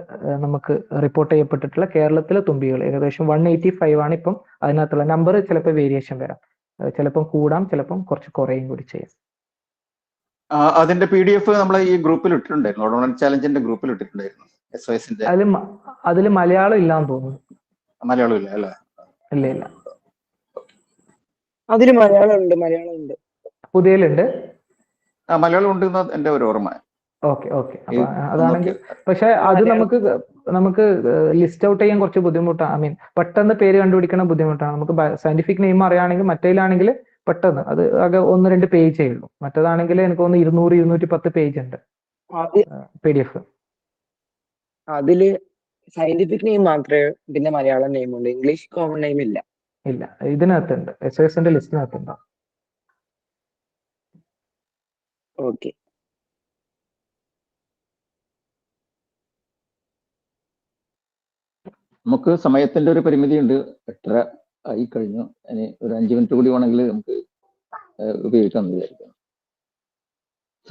നമുക്ക് റിപ്പോർട്ട് ചെയ്യപ്പെട്ടിട്ടുള്ള കേരളത്തിലെ തുമ്പികൾ ഏകദേശം 185 ആണ്. ഇപ്പം അതിനകത്തുള്ള നമ്പർ ചിലപ്പോൾ വേരിയേഷൻ വരാം, ചിലപ്പം കൂടാം, ചിലപ്പം കുറച്ച് കുറയും കൂടി ചെയ്യാം. അതിന്റെ PDF നമ്മളെ ഈ ഗ്രൂപ്പിൽ ഇട്ടിട്ടുണ്ടായിരുന്നു, ഓഡോണറ്റ് ചാലഞ്ചിന്റെ ഗ്രൂപ്പിൽ ഇട്ടിട്ടുണ്ടായിരുന്നു. അതില് മലയാളം ഇല്ലാന്ന് തോന്നുന്നു. മലയാളം ഇല്ല അല്ലേ? ഇല്ല. അതില് മലയാളം ഉണ്ട്. പുതിയലുണ്ട്. മലയാളം ഉണ്ട് എന്റെ ഒരു ഓർമ്മ. ഓക്കെ. അപ്പൊ അതാണെങ്കിൽ പക്ഷെ അത് നമുക്ക് ലിസ്റ്റ് ഔട്ട് ചെയ്യാൻ കുറച്ച് ബുദ്ധിമുട്ടാണ്. ഐ മീൻ പെട്ടെന്ന് പേര് കണ്ടുപിടിക്കണ ബുദ്ധിമുട്ടാണ്. നമുക്ക് സയന്റിഫിക് നെയിം അറിയാണെങ്കിൽ മറ്റേലാണെങ്കിൽ പെട്ടെന്ന് അത് ആകെ 1-2 പേജേ ഉള്ളൂ. മറ്റേതാണെങ്കിൽ എനിക്ക് തോന്നുന്നു 200-210 പേജ് ഉണ്ട് PDF. അതില് സയന്റിഫിക് നെയിം മാത്രമേ പിന്നെ മലയാളം നെയിം ഉണ്ട്, ഇംഗ്ലീഷ് കോമൺ നെയിം ഇല്ല. ഇതിനകത്തുണ്ട്, SOSന്റെ ലിസ്റ്റിനകത്തുണ്ടോ? ഓക്കെ. നമുക്ക് സമയത്തിന്റെ ഒരു പരിമിതി ഉണ്ട്, 8:30 ആയി കഴിഞ്ഞു. ഇനി ഒരു 5 മിനിറ്റ് കൂടി വേണമെങ്കിൽ നമുക്ക് ഉപയോഗിക്കാമെന്ന് വിചാരിക്കുന്നു.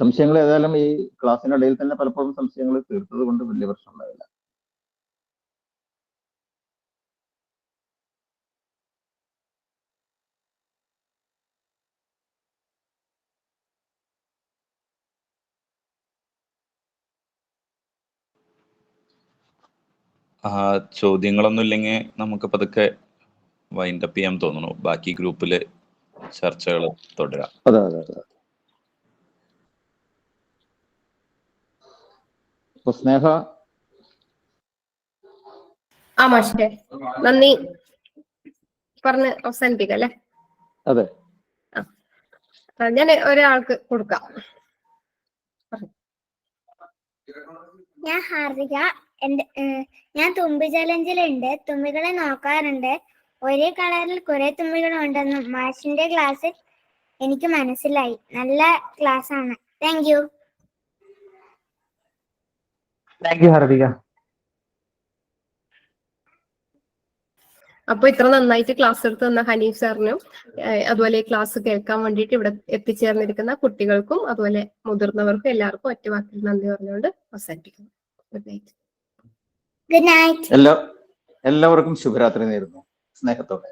സംശയങ്ങൾ ഏതായാലും ഈ ക്ലാസ്സിനിടയിൽ തന്നെ പലപ്പോഴും സംശയങ്ങൾ തീർത്തത് കൊണ്ട് വലിയ പ്രശ്നം ഉണ്ടാവില്ല. ചോദ്യങ്ങളൊന്നും ഇല്ലെങ്കിൽ നമുക്ക് പതുക്കെ വൈൻഡപ്പ് ചെയ്യാൻ തോന്നുന്നു. ബാക്കി ഗ്രൂപ്പില് ചർച്ചകൾ തുടരാം. അതെ. സ്നേഹ. മാഷേ നന്ദി പറഞ്ഞ് അവസാനിപ്പിക്കാം അല്ലേ? അതെ. ഞാൻ ഒരാൾക്ക് കൊടുക്കാം. ഞാൻ ഹാർദിക. ഞാൻ തുമ്പി ചലഞ്ചിലുണ്ട്, തുമ്പികളെ നോക്കാറുണ്ട്. ഒരേ കളറിൽ കുറെ തുമ്പികളുണ്ടെന്നും മാഷിന്റെ ക്ലാസ്സിൽ എനിക്ക് മനസ്സിലായി. നല്ല ക്ലാസ് ആണ്. Thank you Hardika. അപ്പൊ ഇത്ര നന്നായിട്ട് ക്ലാസ് എടുത്ത് തന്ന ഹനീഫ് സാറിനും അതുപോലെ ക്ലാസ് കേൾക്കാൻ വേണ്ടിയിട്ട് ഇവിടെ എത്തിച്ചേർന്നിരിക്കുന്ന കുട്ടികൾക്കും അതുപോലെ മുതിർന്നവർക്കും എല്ലാവർക്കും ഒറ്റ വാക്കിൽ നന്ദി പറഞ്ഞുകൊണ്ട് അവസാനിപ്പിക്കുന്നു. Good night. എല്ലാവർക്കും ശുഭരാത്രി നേരുന്നു സ്നേഹത്തോടെ.